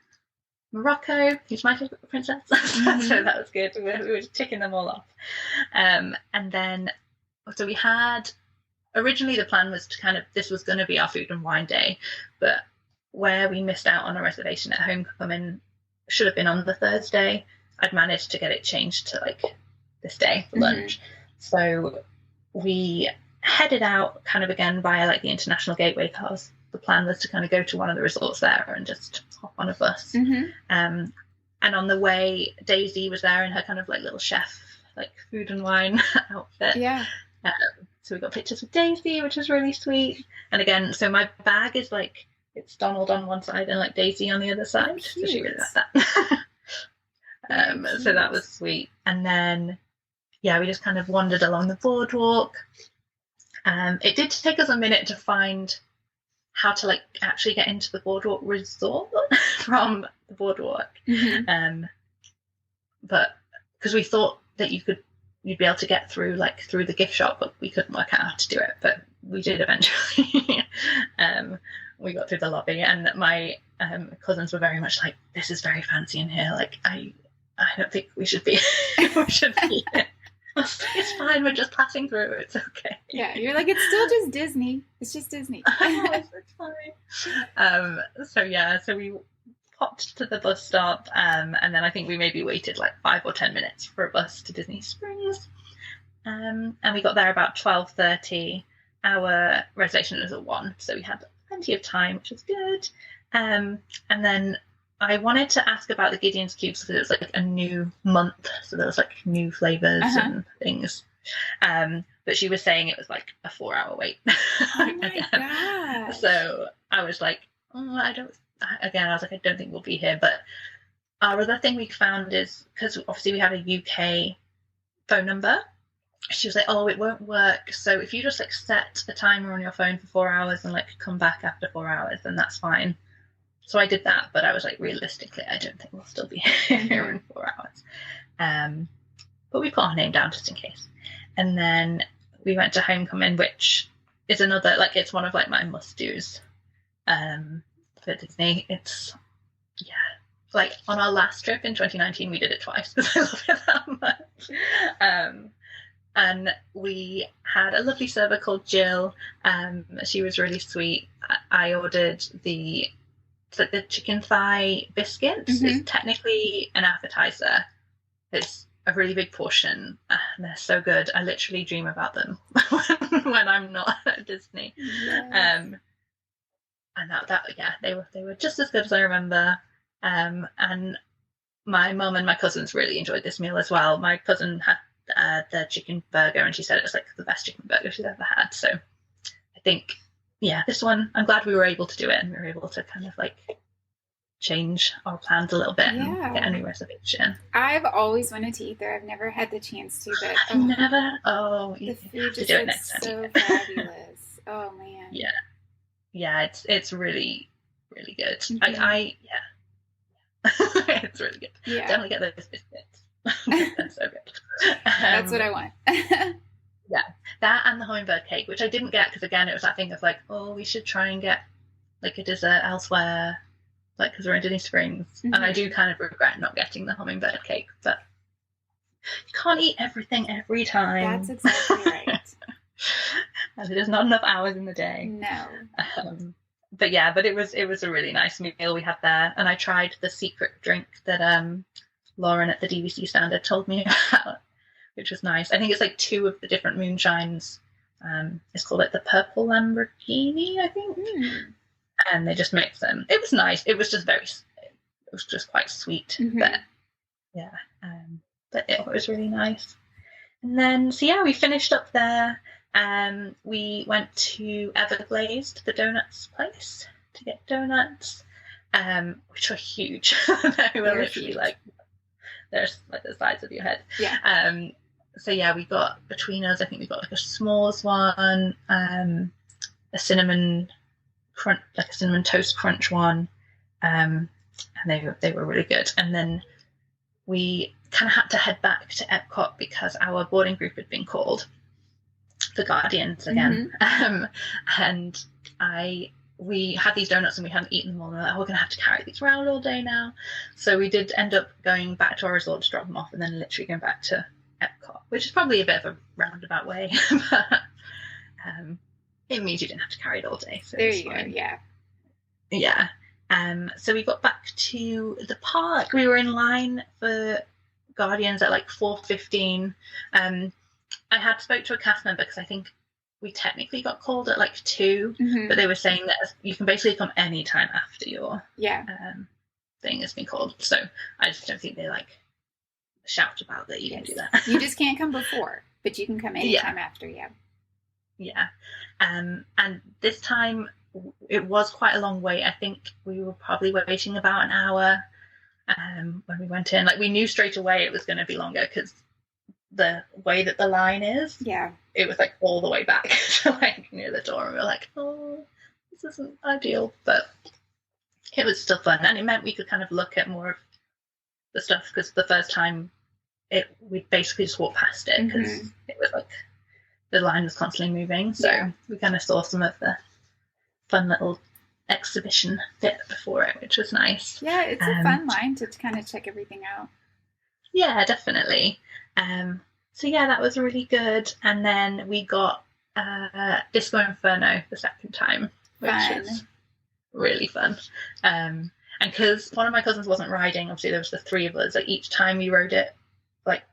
Morocco, who's my favorite princess. So that was good. We were ticking them all off. And then so we had originally the plan was to this was going to be our food and wine day, but where we missed out on a reservation at Homecoming should have been on the Thursday. I'd managed to get it changed to like this day for lunch. So we headed out kind of again via like the International Gateway, because the plan was to kind of go to one of the resorts there and just hop on a bus. And on the way, Daisy was there in her kind of like little chef, like food and wine outfit. Yeah. So we got pictures with Daisy, which was really sweet. And again, so my bag is like, it's Donald on one side and like Daisy on the other side. So she really liked that. So that was sweet. And then, yeah, we just kind of wandered along the boardwalk. It did take us a minute to find how to like actually get into the boardwalk resort from the boardwalk. But because we thought that you'd be able to get through the gift shop, but we couldn't work out how to do it. But we did eventually. We got through the lobby, and my cousins were very much like, "This is very fancy in here. Like, I don't think we should be. We should be here." It's fine. We're just passing through. It's okay. Yeah, you're like, it's still just Disney. It's just Disney. It's fine. So we popped to the bus stop, and then I think we maybe waited like 5 or 10 minutes for a bus to Disney Springs, and we got there about 12:30. Our reservation was at 1, so we had plenty of time, which was good. And then I wanted to ask about the Gideon's Cubes because it was like a new month, so there was like new flavors and things. But she was saying it was like a 4-hour wait. Oh my gosh. So I was like, I was like, I don't think we'll be here. But our other thing we found is, because obviously we have a UK phone number, she was like, oh, it won't work. So if you just like set a timer on your phone for 4 hours and like come back after 4 hours, then that's fine. So I did that, but I was like, realistically, I don't think we'll still be here in 4 hours. But we put our name down just in case. And then we went to Homecoming, which is another, like, it's one of like my must-dos for Disney. It's, yeah. Like on our last trip in 2019, we did it twice because I love it that much. And we had a lovely server called Jill. She was really sweet. I ordered the chicken thigh biscuits. It's technically an appetizer. It's a really big portion, and they're so good. I literally dream about them when I'm not at Disney. Yes. And they were just as good as I remember. And my mum and my cousins really enjoyed this meal as well. My cousin had the chicken burger, and she said it was like the best chicken burger she's ever had. So I think, yeah, this one, I'm glad we were able to do it, and we were able to kind of like change our plans a little bit and get a new reservation. I've always wanted to eat there. I've never had the chance to, but the food just looks so fabulous. Oh man. Yeah, it's really, really good. It's really good. Yeah. Definitely get those biscuits. They're so good. That's what I want. Yeah, that and the hummingbird cake, which I didn't get because, again, it was that thing of like, oh, we should try and get like a dessert elsewhere, like because we're in Disney Springs. And I do kind of regret not getting the hummingbird cake, but you can't eat everything every time. That's exactly right. And there's not enough hours in the day. No. But it was a really nice meal we had there, and I tried the secret drink that Lauren at the DVC stand had told me about, which was nice. I think it's like 2 of the different moonshines. It's called like the Purple Lamborghini, I think. And they just mix them. It was nice. It was just quite sweet, but yeah. But it was really nice. And then, we finished up there. We went to Everglazed, the donuts place, to get donuts, which were huge. They were literally huge. Like, there's like the size of your head. Yeah. We got, between us, I think we got like a s'mores one, a cinnamon crunch, like a cinnamon toast crunch one, and they were really good. And then we kind of had to head back to Epcot because our boarding group had been called, the Guardians again. And we had these donuts and we hadn't eaten them all. And we're like, we're going to have to carry these around all day now. So we did end up going back to our resort to drop them off, and then literally going back to Epcot, which is probably a bit of a roundabout way. It means you didn't have to carry it all day. So There you go. Yeah. Yeah. So we got back to the park. We were in line for Guardians at like 4:15. I had spoke to a cast member because I think we technically got called at like 2, but they were saying that you can basically come any time after your thing has been called. So I just don't think they like shout about that you can do that. You just can't come before, but you can come anytime after. Yeah. And this time it was quite a long wait. I think we were probably waiting about an hour when we went in. Like, we knew straight away it was going to be longer because the way that the line is, it was like all the way back to like near the door, and we were like, oh, this isn't ideal, but it was still fun, and it meant we could kind of look at more of the stuff, because the first time we basically just walked past it because it was like the line was constantly moving, so we kind of saw some of the fun little exhibition bit before it, which was nice. Yeah, it's a fun line to kind of check everything out. Yeah, definitely. So yeah, that was really good. And then we got Disco Inferno the second time, which was really fun. And because one of my cousins wasn't riding, obviously there was the 3 of us. Like, each time we rode it, like,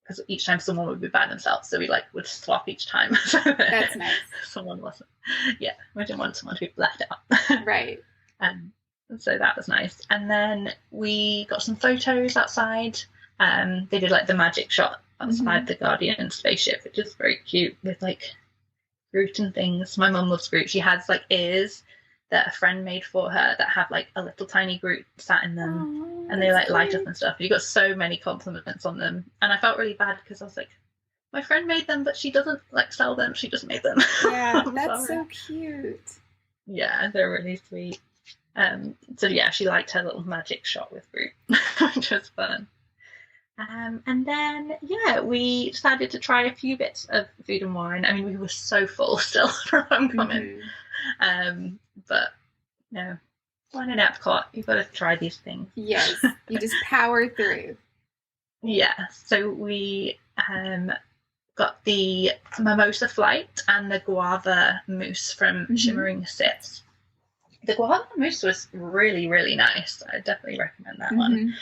because each time someone would be by themselves, so we like would swap each time. That's nice. Someone wasn't. Yeah, we didn't want someone to be left out. Right. So that was nice. And then we got some photos outside. They did like the magic shot outside the Guardian spaceship, which is very cute, with like Groot and things. My mum loves Groot. She has like ears that a friend made for her that have like a little tiny Groot sat in them, and they like light up and stuff. You got so many compliments on them, and I felt really bad because I was like, my friend made them, but she doesn't like sell them. She just made them. Yeah, that's so cute. Yeah, they're really sweet. So yeah, she liked her little magic shot with Groot, which was fun. And then, yeah, we decided to try a few bits of food and wine. I mean, we were so full still from homecoming. But, no, wine and Epcot, you've got to try these things. Yes, you just power through. Yeah, so we got the mimosa flight and the guava mousse from Shimmering Sips. The guava mousse was really, really nice. I definitely recommend that one.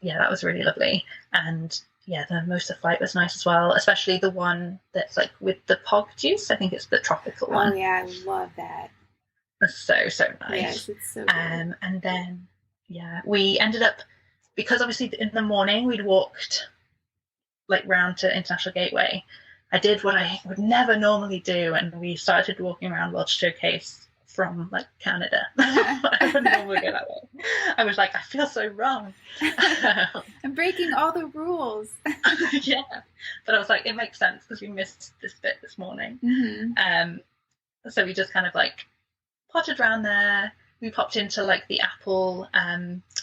Yeah, that was really lovely. And yeah, the mimosa flight was nice as well, especially the one that's like with the pog juice. I think it's the tropical one. Oh yeah, I love that. It's so nice. Yes, it's so good. And then, yeah, we ended up, because obviously in the morning we'd walked like round to International Gateway. I did what I would never normally do, and we started walking around World Showcase from like Canada. I would normally go that way. I was like, I feel so wrong. I'm breaking all the rules. Yeah, but I was like, it makes sense because we missed this bit this morning. So we just kind of like potted around there. We popped into like the apple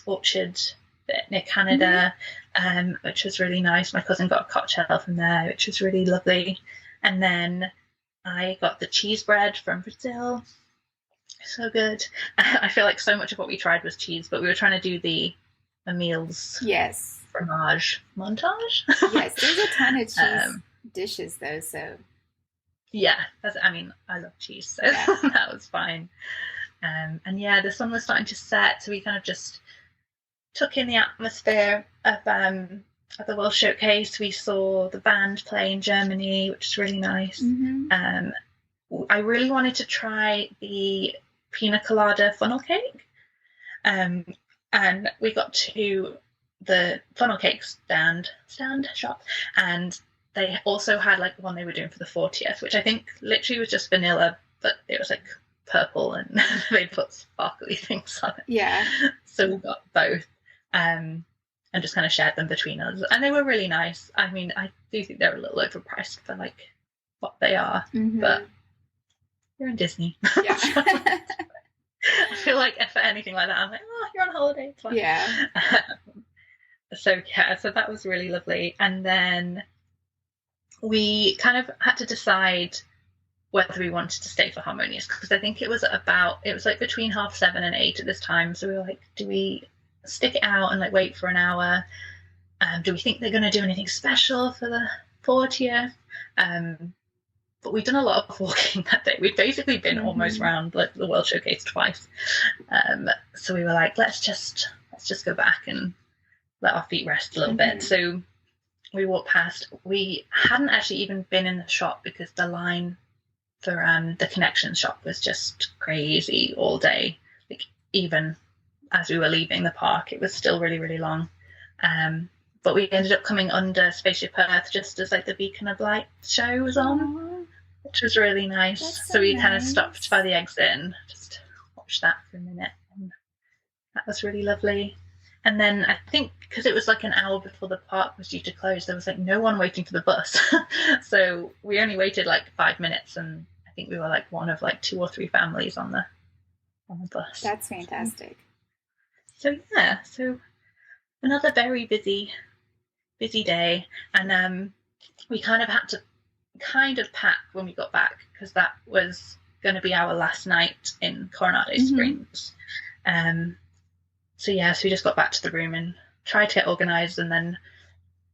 orchard bit near Canada, which was really nice. My cousin got a cocktail from there, which was really lovely. And then I got the cheese bread from Brazil. So good. I feel like so much of what we tried was cheese, but we were trying to do the Emile's fromage montage. Yes, there's a ton of cheese dishes though, so yeah, I mean, I love cheese, so that was fine. And yeah, the sun was starting to set, so we kind of just took in the atmosphere of the World Showcase. We saw the band play in Germany, which is really nice. I really wanted to try the pina colada funnel cake, and we got to the funnel cake stand shop, and they also had like the one they were doing for the 40th, which I think literally was just vanilla, but it was like purple and they put sparkly things on it. Yeah. So we got both, and just kind of shared them between us, and they were really nice. I mean, I do think they're a little overpriced for like what they are, but you're in Disney. Yeah. I feel like if anything like that, I'm like, oh, you're on holiday. It's fine. Yeah. So that was really lovely. And then we kind of had to decide whether we wanted to stay for Harmonious, because I think it was like between 7:30 and 8 at this time. So we were like, do we stick it out and like wait for an hour? Do we think they're going to do anything special for the 40th? but we'd done a lot of walking that day. We'd basically been almost around like the World Showcase twice. So we were like, let's just go back and let our feet rest a little bit. So we walked past. We hadn't actually even been in the shop because the line for the Connection shop was just crazy all day. Like even as we were leaving the park, it was still really, really long. But we ended up coming under Spaceship Earth just as like the Beacon of Light show was on, which was really nice. So we kind of stopped by the exit and just watched that for a minute, and that was really lovely. And then I think because it was like an hour before the park was due to close, there was like no one waiting for the bus. So we only waited like 5 minutes, and I think we were like one of like 2 or 3 families on the bus. That's fantastic. So yeah, so another very busy day, and we kind of had to pack when we got back because that was going to be our last night in Coronado Springs. So we just got back to the room and tried to get organized, and then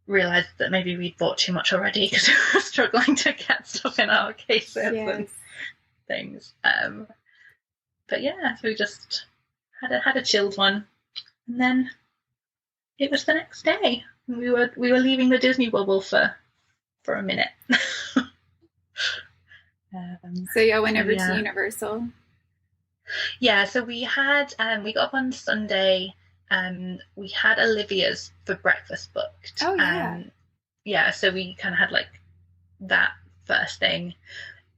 realized that maybe we'd bought too much already because we were struggling to get stuff in our cases and things. But yeah, so we just had a chilled one, and then it was the next day. We were leaving the Disney bubble for a minute. So y'all went over to Universal. Yeah, so we had we got up on Sunday, and we had Olivia's for breakfast booked. Oh yeah. So we kind of had like that first thing.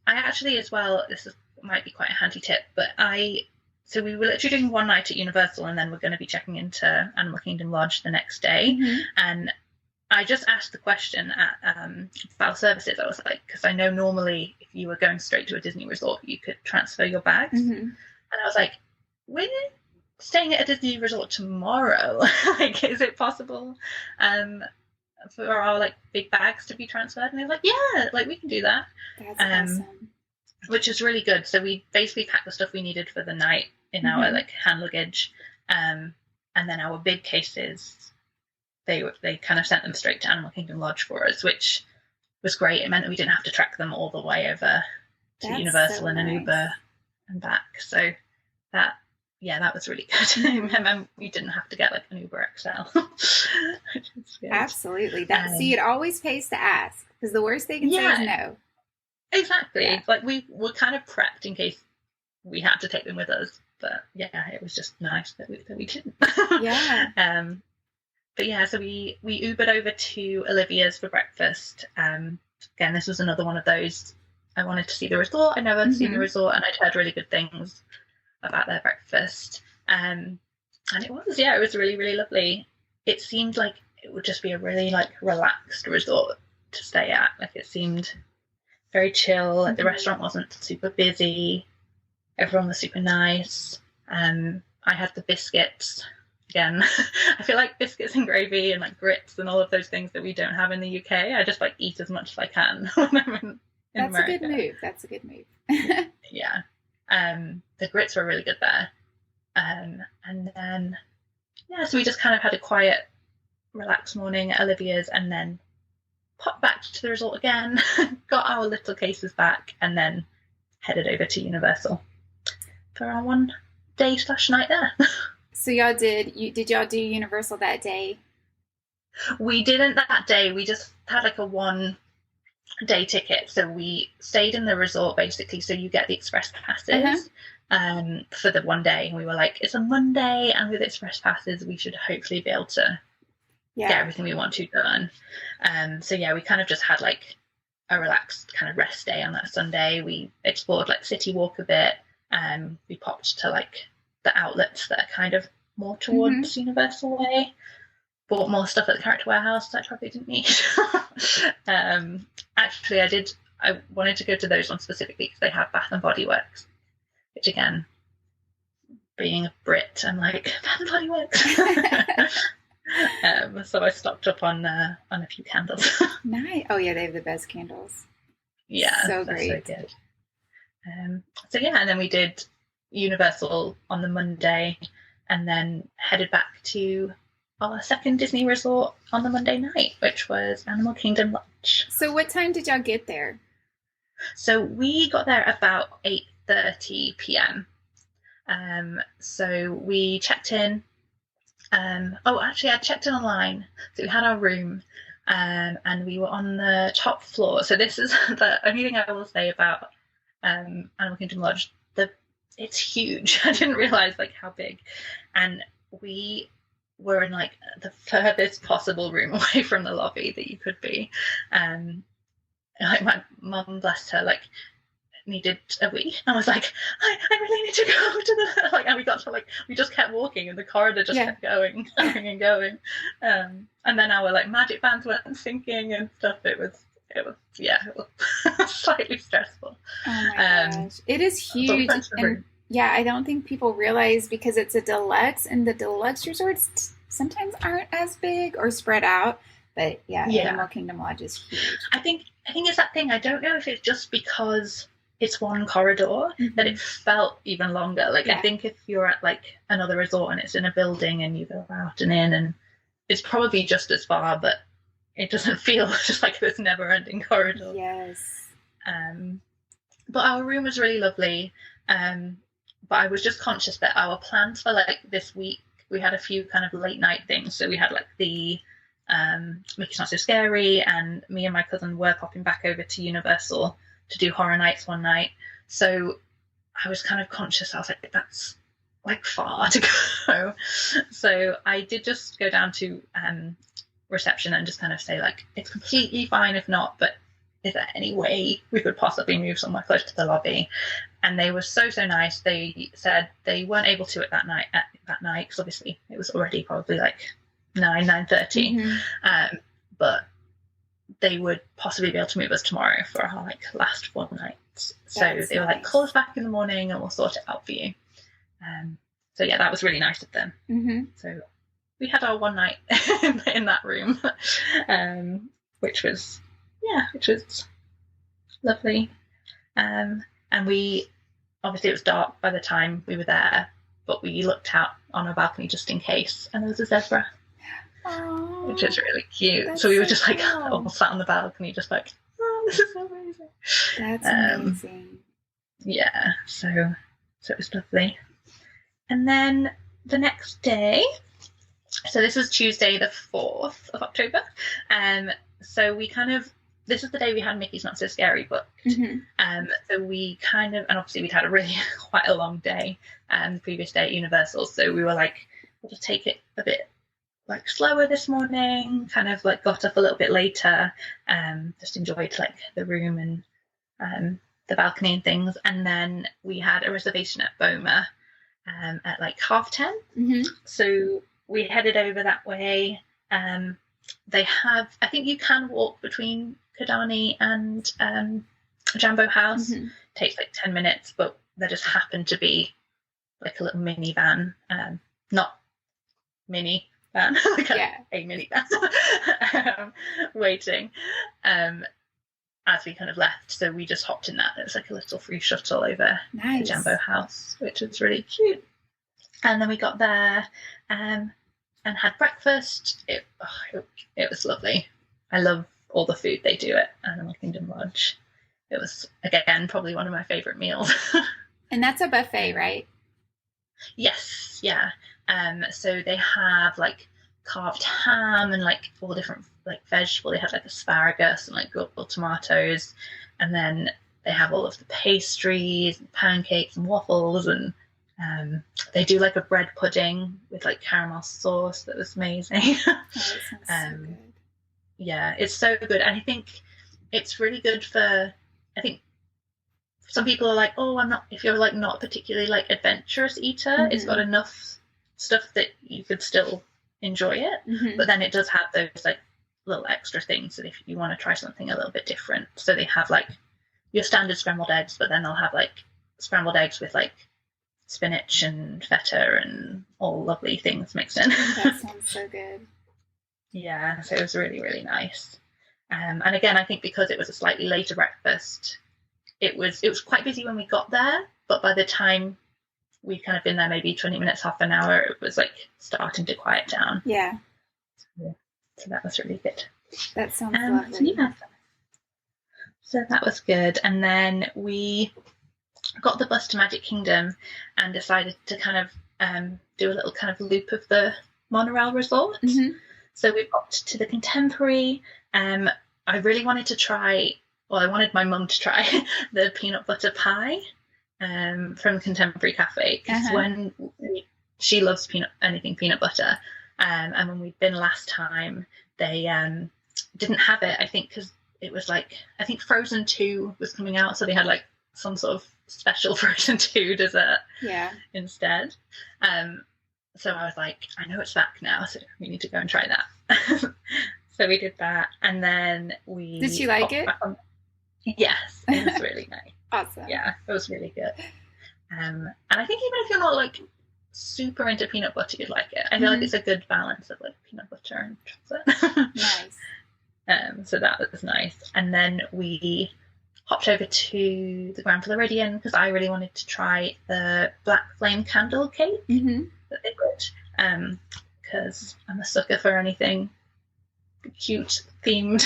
I actually as well, might be quite a handy tip, but so we were literally doing one night at Universal, and then we're going to be checking into Animal Kingdom Lodge the next day. And I just asked the question at File Services. I was like, because I know normally if you were going straight to a Disney resort, you could transfer your bags. And I was like, we're staying at a Disney resort tomorrow. Like, is it possible for our like big bags to be transferred? And they were like, yeah, like we can do that. That's awesome. Which is really good. So we basically packed the stuff we needed for the night in our like hand luggage, and then our big cases, they kind of sent them straight to Animal Kingdom Lodge for us, which was great. It meant that we didn't have to track them all the way over to Universal in an Uber and back. So that was really good. It meant we didn't have to get like an Uber XL. Absolutely. See, it always pays to ask, because the worst they can say is no. Exactly. Yeah. Like we were kind of prepped in case we had to take them with us, but yeah, it was just nice that we didn't. Yeah. But yeah, so we Ubered over to Olivia's for breakfast. Again, this was another one of those. I wanted to see the resort. I never seen the resort, and I'd heard really good things about their breakfast. And it was really, really lovely. It seemed like it would just be a really like relaxed resort to stay at. Like it seemed very chill. Like the restaurant wasn't super busy. Everyone was super nice. I had the biscuits. Again, I feel like biscuits and gravy and like grits and all of those things that we don't have in the UK. I just like eat as much as I can when I'm in America. That's a good move. Yeah. The grits were really good there. And then, so we just kind of had a quiet, relaxed morning at Olivia's, and then popped back to the resort again, got our little cases back, and then headed over to Universal for our one day / night there. So did y'all do Universal that day? We didn't that day. We just had like a 1-day ticket. So we stayed in the resort basically. So you get the express passes for the 1 day. And we were like, it's a Monday, and with express passes, we should hopefully be able to get everything we want to done. So we kind of just had like a relaxed kind of rest day on that Sunday. We explored like City Walk a bit. We popped to like the outlets that are kind of more towards Universal Way. Bought more stuff at the Character Warehouse that I probably didn't need. Actually, I wanted to go to those ones specifically because they have Bath and Body Works, which again, being a Brit, I'm like, Bath and Body Works. So I stocked up on a few candles. Nice. Oh yeah, they have the best candles. Yeah, so great. So good. And then we did Universal on the Monday, and then headed back to our second Disney resort on the Monday night, which was Animal Kingdom Lodge. So what time did y'all get there? So we got there about 8:30 p.m. So we checked in. Actually, I checked in online. So we had our room, and we were on the top floor. So this is the only thing I will say about Animal Kingdom Lodge. It's huge. I didn't realize like how big, and we were in like the furthest possible room away from the lobby that you could be. Like my mum, bless her, like needed a wee. I was like, I really need to go to the like, and we got to like, we just kept walking and the corridor just kept going and going. And then our like magic bands weren't sinking and stuff. It was slightly stressful. Oh my gosh, it is huge. And yeah, I don't think people realize, because it's a deluxe, and the deluxe resorts sometimes aren't as big or spread out. But yeah, Animal Kingdom Lodge is huge. I think it's that thing. I don't know if it's just because it's one corridor that it felt even longer. Like I think if you're at like another resort and it's in a building and you go out and in, and it's probably just as far, but it doesn't feel just like this never-ending corridor. Yes. But our room was really lovely. But I was just conscious that our plans for like this week, we had a few kind of late night things. So we had like the Mickey's Not So Scary, and me and my cousin were popping back over to Universal to do Horror Nights one night. So I was kind of conscious. I was like, that's like far to go. So I did just go down to reception and just kind of say like, it's completely fine if not, but is there any way we could possibly move somewhere close to the lobby? And they were so nice. They said they weren't able to that night because obviously it was already probably like 9:30. But they would possibly be able to move us tomorrow for our like last 4 nights. So they were like, call us back in the morning and we'll sort it out for you. So yeah, that was really nice of them. So we had our one night in that room, which was lovely. And we, obviously it was dark by the time we were there, but we looked out on our balcony just in case, and there was a zebra. Aww, which is really cute. So we were just like all sat on the balcony just like, oh, this is so amazing. That's amazing. Yeah, so it was lovely. And then the next day, so this was Tuesday the 4th of October, so we kind of, this is the day we had Mickey's Not So Scary booked. So we kind of, and obviously we'd had a really quite a long day the previous day at Universal, so we were like, we'll just take it a bit like slower this morning, kind of like got up a little bit later, just enjoyed like the room and the balcony and things. And then we had a reservation at Boma at like 10:30. So we headed over that way. They have, I think you can walk between Kidani and Jambo House. Takes like 10 minutes, but there just happened to be like a little minivan, not mini van, like a minivan waiting as we kind of left. So we just hopped in that. It was like a little free shuttle over the Jambo House, which was really cute. And then we got there and had breakfast. It was lovely. I love all the food they do at Animal Kingdom Lodge. It was, again, probably one of my favourite meals. And that's a buffet, right? Yes, yeah. So they have like carved ham and like all different like vegetable. They have like asparagus and like grilled tomatoes, and then they have all of the pastries and pancakes and waffles, and they do like a bread pudding with like caramel sauce that was amazing. Oh, that sounds so good. Yeah, it's so good. And I think it's really good for, I think some people are like, oh, I'm not, if you're like not a particularly like adventurous eater, it's got enough stuff that you could still enjoy it. But then it does have those like little extra things that if you want to try something a little bit different. So they have like your standard scrambled eggs, but then they'll have like scrambled eggs with like spinach and feta and all lovely things mixed in. That sounds so good. Yeah, so it was really, really nice. And again, I think because it was a slightly later breakfast, it was quite busy when we got there, but by the time we'd kind of been there maybe 20 minutes, half an hour, it was like starting to quiet down. Yeah. So that was really good. That sounds lovely. Yeah. So that was good. And then we got the bus to Magic Kingdom and decided to kind of do a little kind of loop of the monorail resort. So we got to the Contemporary. I really wanted to try, well, I wanted my mum to try the peanut butter pie from Contemporary Cafe, because she loves anything peanut butter. And when we'd been last time, they didn't have it, I think, because it was like, I think Frozen 2 was coming out, so they had like some sort of special Frozen 2 dessert instead. So I was like, I know it's back now, so we need to go and try that. So we did that, and then we... Did you like it? Yes, it was really nice. Awesome. Yeah, it was really good. And I think even if you're not like super into peanut butter, you'd like it. I feel like it's a good balance of like peanut butter and chocolate. Nice. So that was nice. And then we hopped over to the Grand Floridian because I really wanted to try the Black Flame candle cake that they put, because I'm a sucker for anything cute themed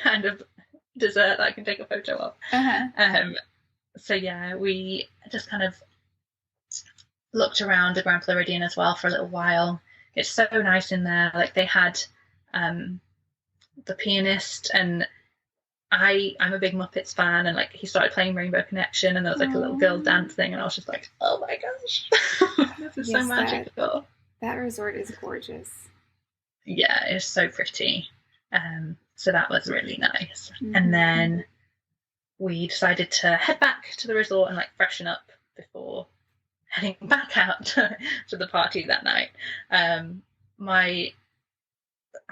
kind of dessert that I can take a photo of. So yeah, we just kind of looked around the Grand Floridian as well for a little while. It's so nice in there. Like they had the pianist, and I'm a big Muppets fan, and like he started playing Rainbow Connection, and there was like a little girl dancing, and I was just like, oh my gosh, this is so magical. That resort is gorgeous. Yeah, it's so pretty. So that was really nice. And then we decided to head back to the resort and like freshen up before heading back out to the party that night.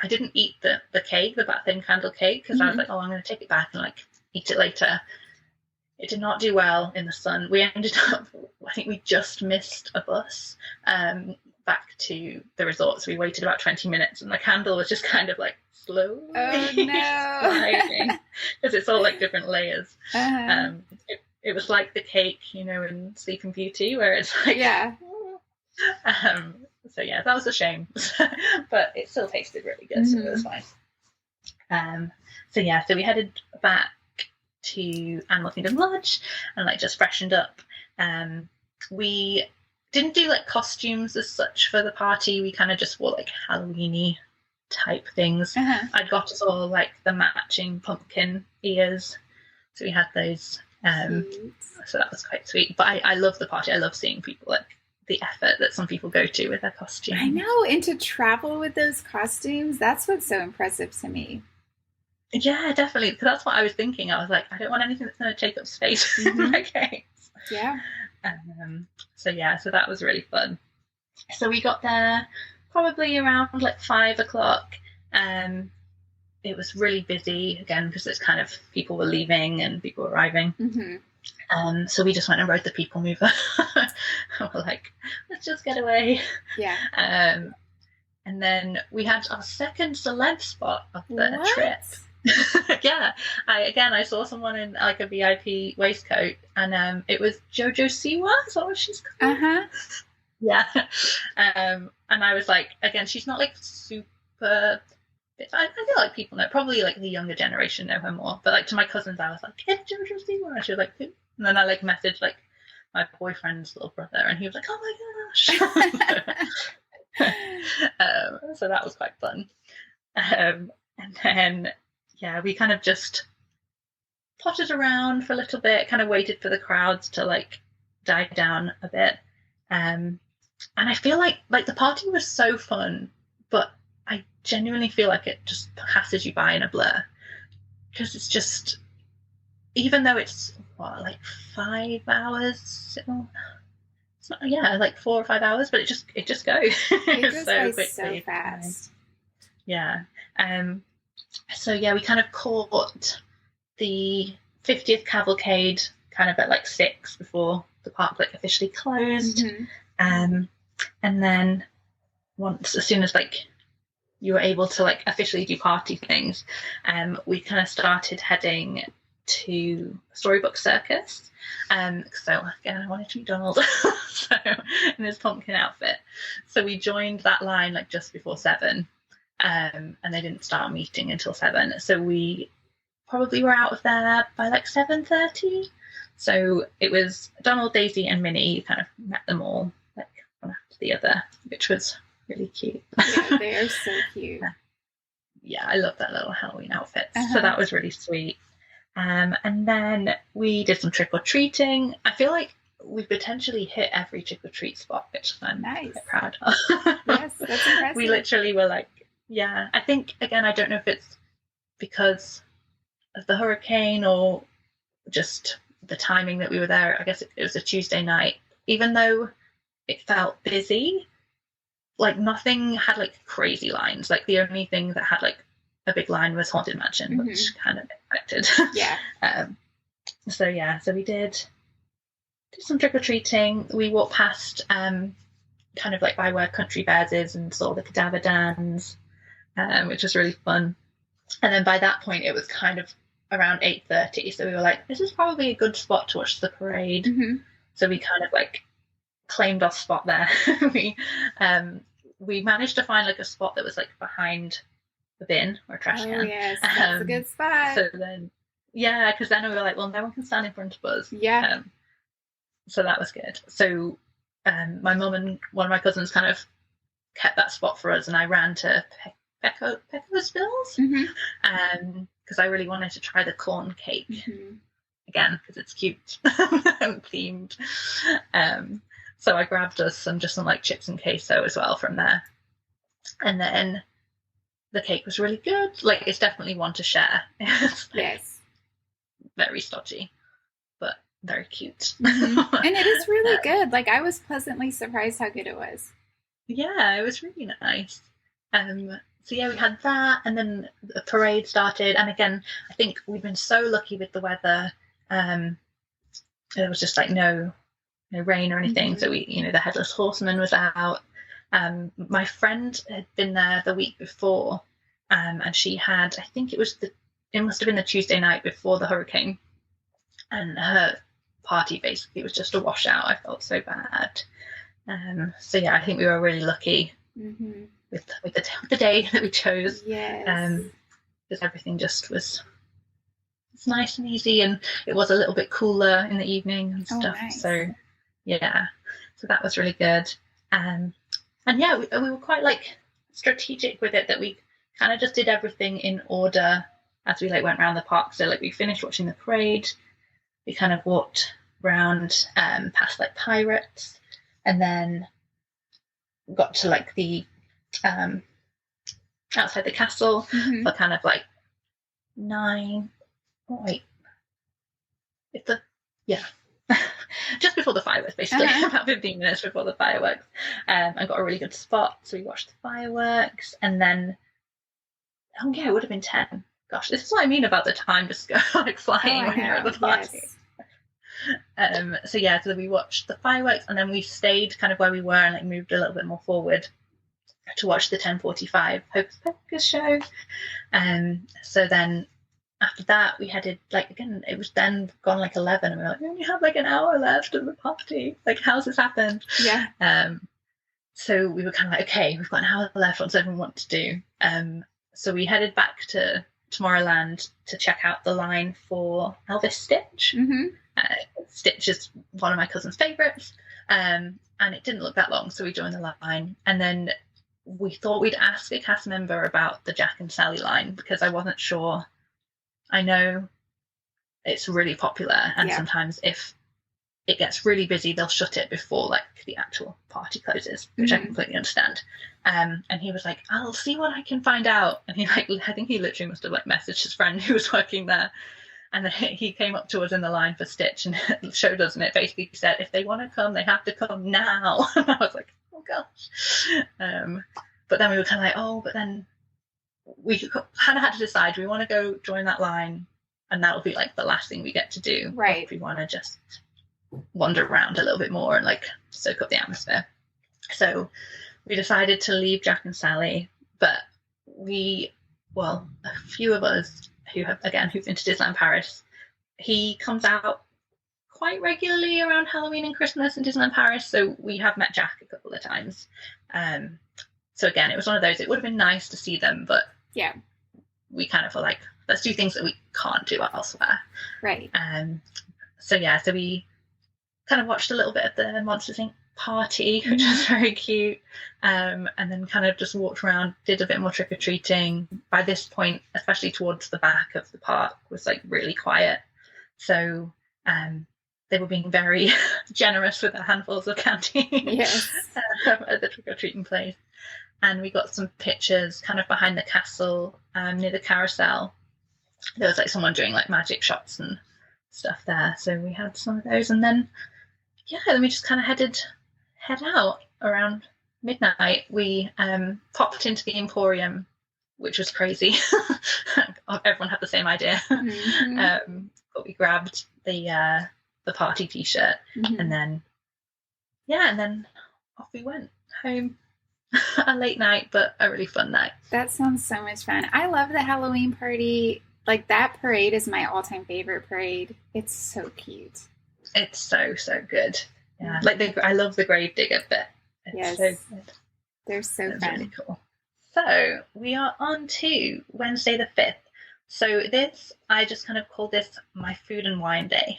I didn't eat the cake, the Black Flame candle cake, because I was like, oh, I'm going to take it back and like eat it later. It did not do well in the sun. We ended up, I think we just missed a bus back to the resort, so we waited about 20 minutes, and the candle was just kind of like slowly sliding, because it's all like different layers. It was like the cake, you know, in Sleeping Beauty, where it's like so yeah, that was a shame. But it still tasted really good, so it was fine. So we headed back to Animal Kingdom Lodge and like just freshened up. We didn't do like costumes as such for the party. We kind of just wore like Halloween-y type things. I'd got us all like the matching pumpkin ears, so we had those. So that was quite sweet. But I love the party. I love seeing people, like the effort that some people go to with their costumes. I know, and to travel with those costumes, that's what's so impressive to me. Yeah, definitely. Because that's what I was thinking. I was like, I don't want anything that's going to take up space in my case. Yeah. So that was really fun. So we got there probably around like 5:00. It was really busy again because it's kind of people were leaving and people were arriving. So we just went and rode the People Mover. We're like, let's just get away. Yeah. And then we had our second celeb spot of the trip. Yeah. I saw someone in like a VIP waistcoat, and it was Jojo Siwa. Is that what she's called? Yeah. And I was like, again, she's not like super. I feel like people know, probably like the younger generation know her more, but like to my cousins I was like, it's Jojo Siwa, and she was like, who? And then I like messaged like my boyfriend's little brother, and he was like, oh my gosh. So that was quite fun. And then we kind of just potted around for a little bit, kind of waited for the crowds to like die down a bit. And I feel like the party was so fun, but I genuinely feel like it just passes you by in a blur, because it's just, even though it's like 5 hours, it's not, like 4 or 5 hours, but it just goes. It goes so by quickly, so fast. Yeah. So we kind of caught the 50th cavalcade kind of at like 6 before the park like officially closed. And then as soon as like you were able to like officially do party things, we kind of started heading to Storybook Circus. So again, I wanted to meet Donald so in his pumpkin outfit. So we joined that line like just before 7, and they didn't start meeting until 7. So we probably were out of there by like 7:30. So it was Donald, Daisy, and Minnie. You kind of met them all like one after the other, which was really cute. Yeah, they are so cute. Yeah, I love that little Halloween outfits. So that was really sweet. And then we did some trick-or-treating. I feel like we potentially hit every trick-or-treat spot, which I'm quite proud of. Yes, that's impressive. We literally were like, yeah. I think, again, I don't know if it's because of the hurricane or just the timing that we were there. I guess it was a Tuesday night. Even though it felt busy, like nothing had like crazy lines. Like the only thing that had like a big line was Haunted Mansion, which kind of expected. Yeah. So we did some trick-or-treating. We walked past kind of like by where Country Bears is and saw the cadaver dans, which was really fun. And then by that point it was kind of around 8:30, so we were like, this is probably a good spot to watch the parade. So we kind of like claimed our spot there. We managed to find like a spot that was like behind the bin or trash can. Yes, that's a good spot. So then, yeah, because then we were like, well, no one can stand in front of us. Yeah. So that was good. So my mum and one of my cousins kind of kept that spot for us, and I ran to Pecco's Bills because I really wanted to try the corn cake again because it's cute and themed. So I grabbed us some like chips and queso as well from there, and then the cake was really good. Like it's definitely one to share. Yes, very stodgy, but very cute. And it is really good. Like I was pleasantly surprised how good it was. Yeah, it was really nice. So yeah, we had that, and then the parade started. And again, I think we've been so lucky with the weather. There was just like no rain or anything. So we, the Headless Horseman was out. My friend had been there the week before, and she had, I think it must have been the Tuesday night before the hurricane, and her party basically was just a washout. I felt so bad. So yeah, I think we were really lucky with the day that we chose. Yes. Because everything just was nice and easy, and it was a little bit cooler in the evening and stuff. Nice. So yeah, so that was really good. And yeah, we were quite like strategic with it, that we kind of just did everything in order as we like went around the park. So like we finished watching the parade, we kind of walked around past like Pirates, and then got to like the outside the castle for kind of like 9. Oh wait, it's just before the fireworks, basically. About 15 minutes before the fireworks. I got a really good spot, so we watched the fireworks, and then it would have been 10. Gosh, this is what I mean about the time just go like flying when you're at the party. Yes. So we watched the fireworks, and then we stayed kind of where we were and like moved a little bit more forward to watch the 10:45 Hocus Pocus show. So then after that we headed, like, again, it was then gone like 11, and we were like, we only have like an hour left of the party, like how's this happened? So we were kind of like, okay, we've got an hour left, what does everyone want to do? So we headed back to Tomorrowland to check out the line for Elvis Stitch. Stitch is one of my cousin's favorites, and it didn't look that long, so we joined the line, and then we thought we'd ask a cast member about the Jack and Sally line, because I wasn't sure. I know it's really popular, and sometimes if it gets really busy, they'll shut it before like the actual party closes, which I completely understand. And he was like, I'll see what I can find out. And he I think he literally must have like messaged his friend who was working there. And then he came up to us in the line for Stitch and showed us, and it basically said, if they want to come, they have to come now. And I was like, oh gosh. But then we were kind of like, but then we kind of had to decide, do we want to go join that line, and that'll be like the last thing we get to do, right? Or if we want to just wander around a little bit more and like soak up the atmosphere. So we decided to leave Jack and Sally, but a few of us who've been to Disneyland Paris, he comes out quite regularly around Halloween and Christmas in Disneyland Paris, so we have met Jack a couple of times. So again, it was one of those, it would have been nice to see them, but we kind of were like, let's do things that we can't do elsewhere. Right. So we kind of watched a little bit of the Monsters Inc. party, which was very cute, and then kind of just walked around, did a bit more trick-or-treating. By this point, especially towards the back of the park, was like really quiet, so they were being very generous with their handfuls of candy. Yes. At the trick-or-treating place. And we got some pictures kind of behind the castle, near the carousel. There was like someone doing like magic shots and stuff there, so we had some of those. And then then we just kind of head out around midnight. We popped into the Emporium, which was crazy. Everyone had the same idea. But we grabbed the party t-shirt, and then off we went home. A late night, but a really fun night. That sounds so much fun. I love the Halloween party. Like, that parade is my all-time favorite parade. It's so cute. It's so good. Yeah, like I love the Gravedigger bit. It's so good. They're so fun. Really cool. So we are on to Wednesday the 5th. So this, I just kind of call this my food and wine day,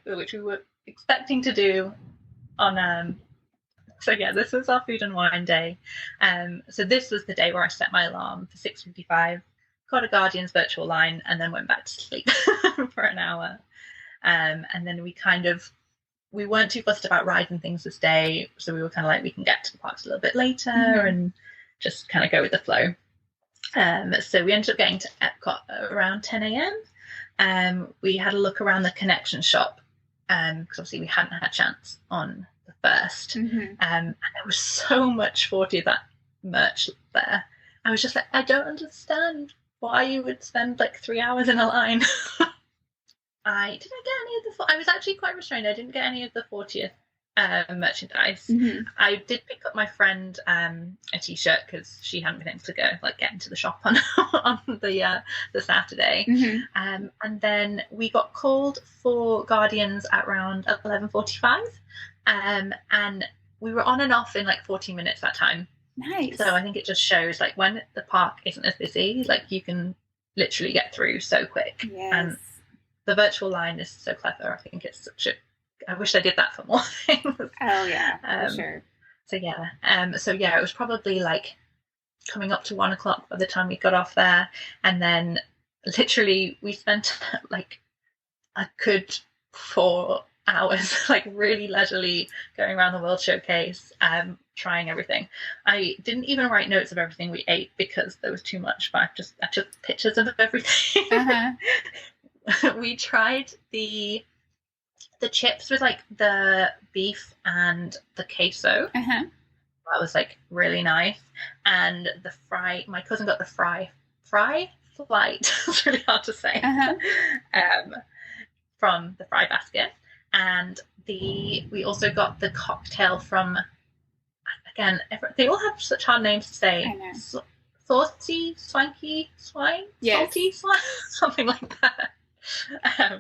which we were expecting to do on. So this was our food and wine day. So this was the day where I set my alarm for 6:55, got a Guardian's virtual line, and then went back to sleep for an hour. And then we weren't too fussed about riding things this day, so we were kind of like, we can get to the parks a little bit later and just kind of go with the flow. So we ended up getting to Epcot around 10 a.m. We had a look around the connection shop, because obviously we hadn't had a chance on the first. And there was so much 40 of that merch there. I was just like, I don't understand why you would spend like 3 hours in a line. I was actually quite restrained. I didn't get any of the 40th merchandise. I did pick up my friend a t-shirt because she hadn't been able to get into the shop on the Saturday. And then we got called for Guardians at around 11:45, and we were on and off in like 14 minutes that time. Nice. So I think it just shows like when the park isn't as busy, like you can literally get through so quick. Yes. And the virtual line is so clever. I think it's I wish they did that for more things. Oh yeah, for sure. So it was probably like coming up to 1 o'clock by the time we got off there, and then literally we spent like a good 4 hours, like really leisurely going around the World Showcase, trying everything. I didn't even write notes of everything we ate because there was too much, but I took pictures of everything. We tried the chips with like the beef and the queso. That was like really nice. And the fry, my cousin got the fry flight. It's really hard to say. From the fry basket. And we also got the cocktail from, again, they all have such hard names to say. I know. Saucy, swanky, swine? Yes. Salty swine? Something like that.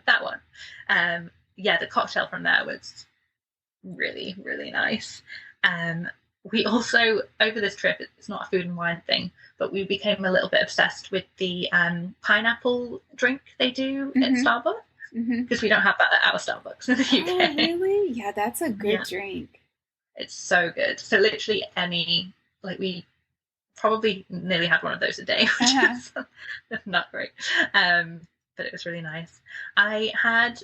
That one. The cocktail from there was really, really nice. We also, over this trip, it's not a food and wine thing, but we became a little bit obsessed with the pineapple drink they do at Starbucks, because we don't have that at our Starbucks in the UK. Oh, really? Yeah, that's a good drink. It's so good. So literally we probably nearly had one of those a day, which is not great. But it was really nice. I had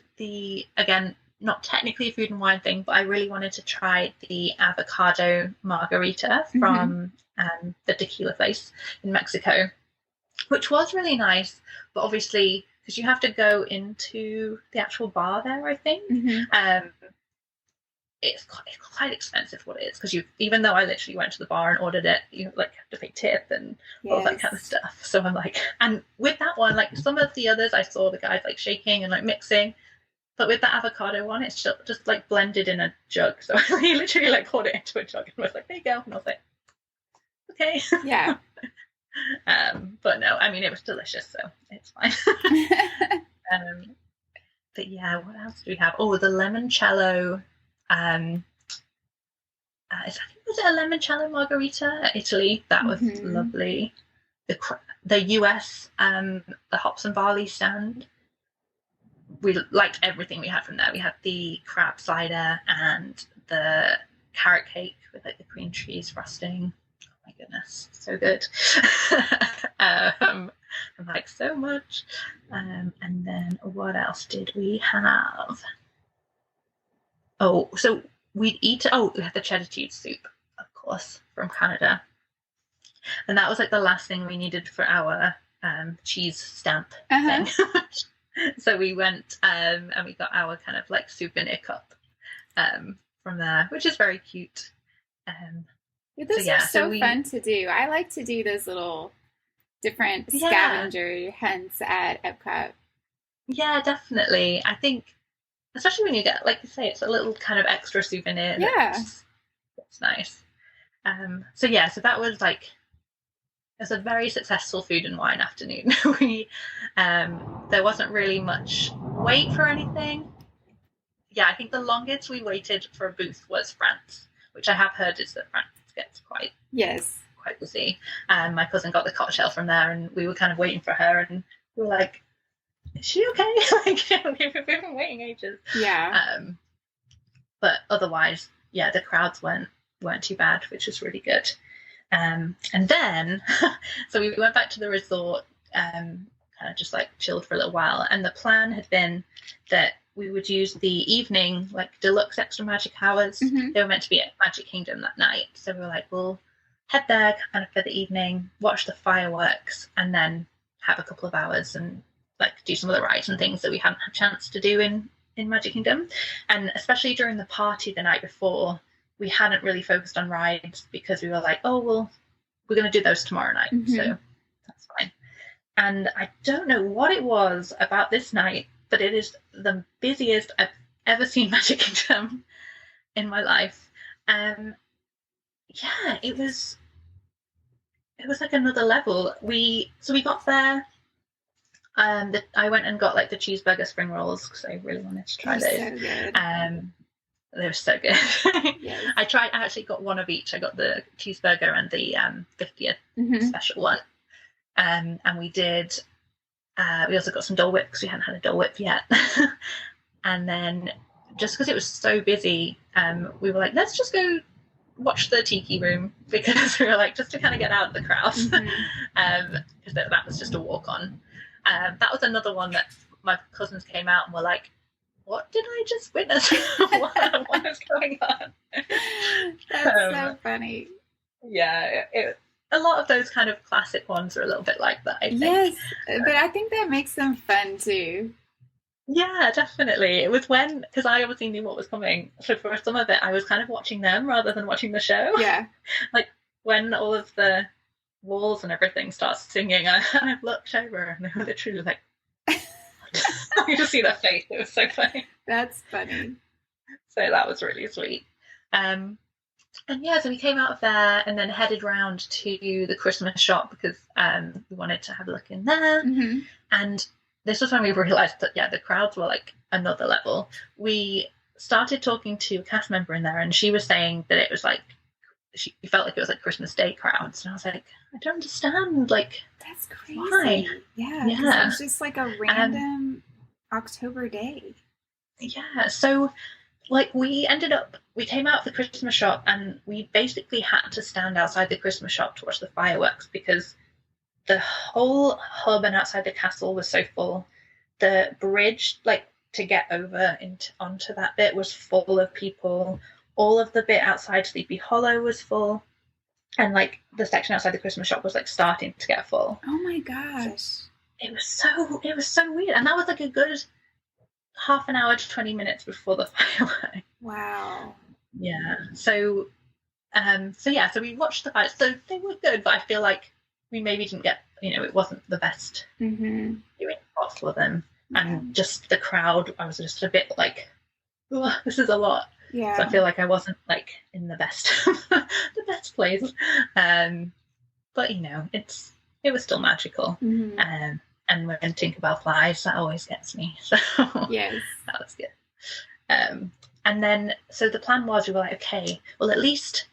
again, not technically a food and wine thing, but I really wanted to try the avocado margarita from the tequila place in Mexico, which was really nice. But obviously, because you have to go into the actual bar there, I think, it's quite expensive what it is, because even though I literally went to the bar and ordered it, you like have to pay tip and all that kind of stuff. So I'm like, and with that one, like some of the others I saw the guys like shaking and like mixing, but with that avocado one, it's just like blended in a jug. So he literally like poured it into a jug and was like, there you go. And I was like, okay. Yeah. But no, I mean, it was delicious, so it's fine. But yeah, what else do we have? Oh, the limoncello. Was it a limoncello margarita at Italy? That was lovely. the US the hops and barley stand. We liked everything we had from there. We had the crab cider and the carrot cake with like the cream cheese frosting. Oh my goodness, so good. I'm like so much. And then what else did we have? Oh, so we had the cheddar cheese soup, of course, from Canada. And that was like the last thing we needed for our cheese stamp thing. So we went and we got our kind of like souvenir cup from there, which is very cute. Those are so fun to do. I like to do those little different scavenger hunts at Epcot. Yeah, definitely. I think, especially when you get, like you say, it's a little kind of extra souvenir. Yeah. It's nice. So that was like, it was a very successful food and wine afternoon. There wasn't really much wait for anything. Yeah, I think the longest we waited for a booth was France, which I have heard is that France gets quite busy. My cousin got the cocktail from there, and we were kind of waiting for her, and we were like, "Is she okay?" Like we've been waiting ages. Yeah. But otherwise, the crowds weren't too bad, which was really good. And then, so we went back to the resort, kind of just like chilled for a little while. And the plan had been that we would use the evening, like deluxe extra magic hours. Mm-hmm. They were meant to be at Magic Kingdom that night. So we were like, we'll head there kind of for the evening, watch the fireworks, and then have a couple of hours and like do some of the rides and things that we hadn't had a chance to do in Magic Kingdom. And especially during the party the night before, we hadn't really focused on rides because we were like, oh, well, we're going to do those tomorrow night. Mm-hmm. So that's fine. And I don't know what it was about this night, but it is the busiest I've ever seen Magic Kingdom in my life. It was like another level. We got there. I went and got like the cheeseburger spring rolls because I really wanted to try those. So good. They were so good. Yes. I actually got one of each. I got the cheeseburger and the 50th special one. And we did, we also got some Dole Whip because we hadn't had a Dole Whip yet. And then just because it was so busy, we were like, let's just go watch the Tiki Room because we were like, just to kind of get out of the crowd. Because that was just a walk on. That was another one that my cousins came out and were like, what did I just witness? what is going on? That's so funny. Yeah, a lot of those kind of classic ones are a little bit like that, I think. Yes, but I think that makes them fun too. Yeah, definitely. It was because I obviously knew what was coming. So for some of it, I was kind of watching them rather than watching the show. Yeah. Like when all of the walls and everything starts singing, I looked over and they were literally like, you just see their face. It was so funny. That's funny. So that was really sweet. And so we came out of there and then headed round to the Christmas shop because we wanted to have a look in there. Mm-hmm. And this was when we realised that, the crowds were like another level. We started talking to a cast member in there and she was saying that it was like, she felt like it was like Christmas Day crowds. And I was like, I don't understand. Like, that's crazy. Why? Yeah. It's just like a random October day. Yeah. So like we came out of the Christmas shop and we basically had to stand outside the Christmas shop to watch the fireworks because the whole hub and outside the castle was so full. The bridge, like to get over onto that bit, was full of people. All of the bit outside Sleepy Hollow was full. And like the section outside the Christmas shop was like starting to get full. Oh my gosh. It was so weird. And that was like a good half an hour to 20 minutes before the fireworks. Wow. Yeah. So we watched the fireworks. So they were good, but I feel like we maybe didn't get, it wasn't the best viewing spot for them. And just the crowd, I was just a bit like, oh, this is a lot. Yeah. So I feel like I wasn't like in the best place. But it was still magical. Mm-hmm. And when Tinkerbell flies, that always gets me. So yes, that was good. And then so the plan was we were like, okay, well at least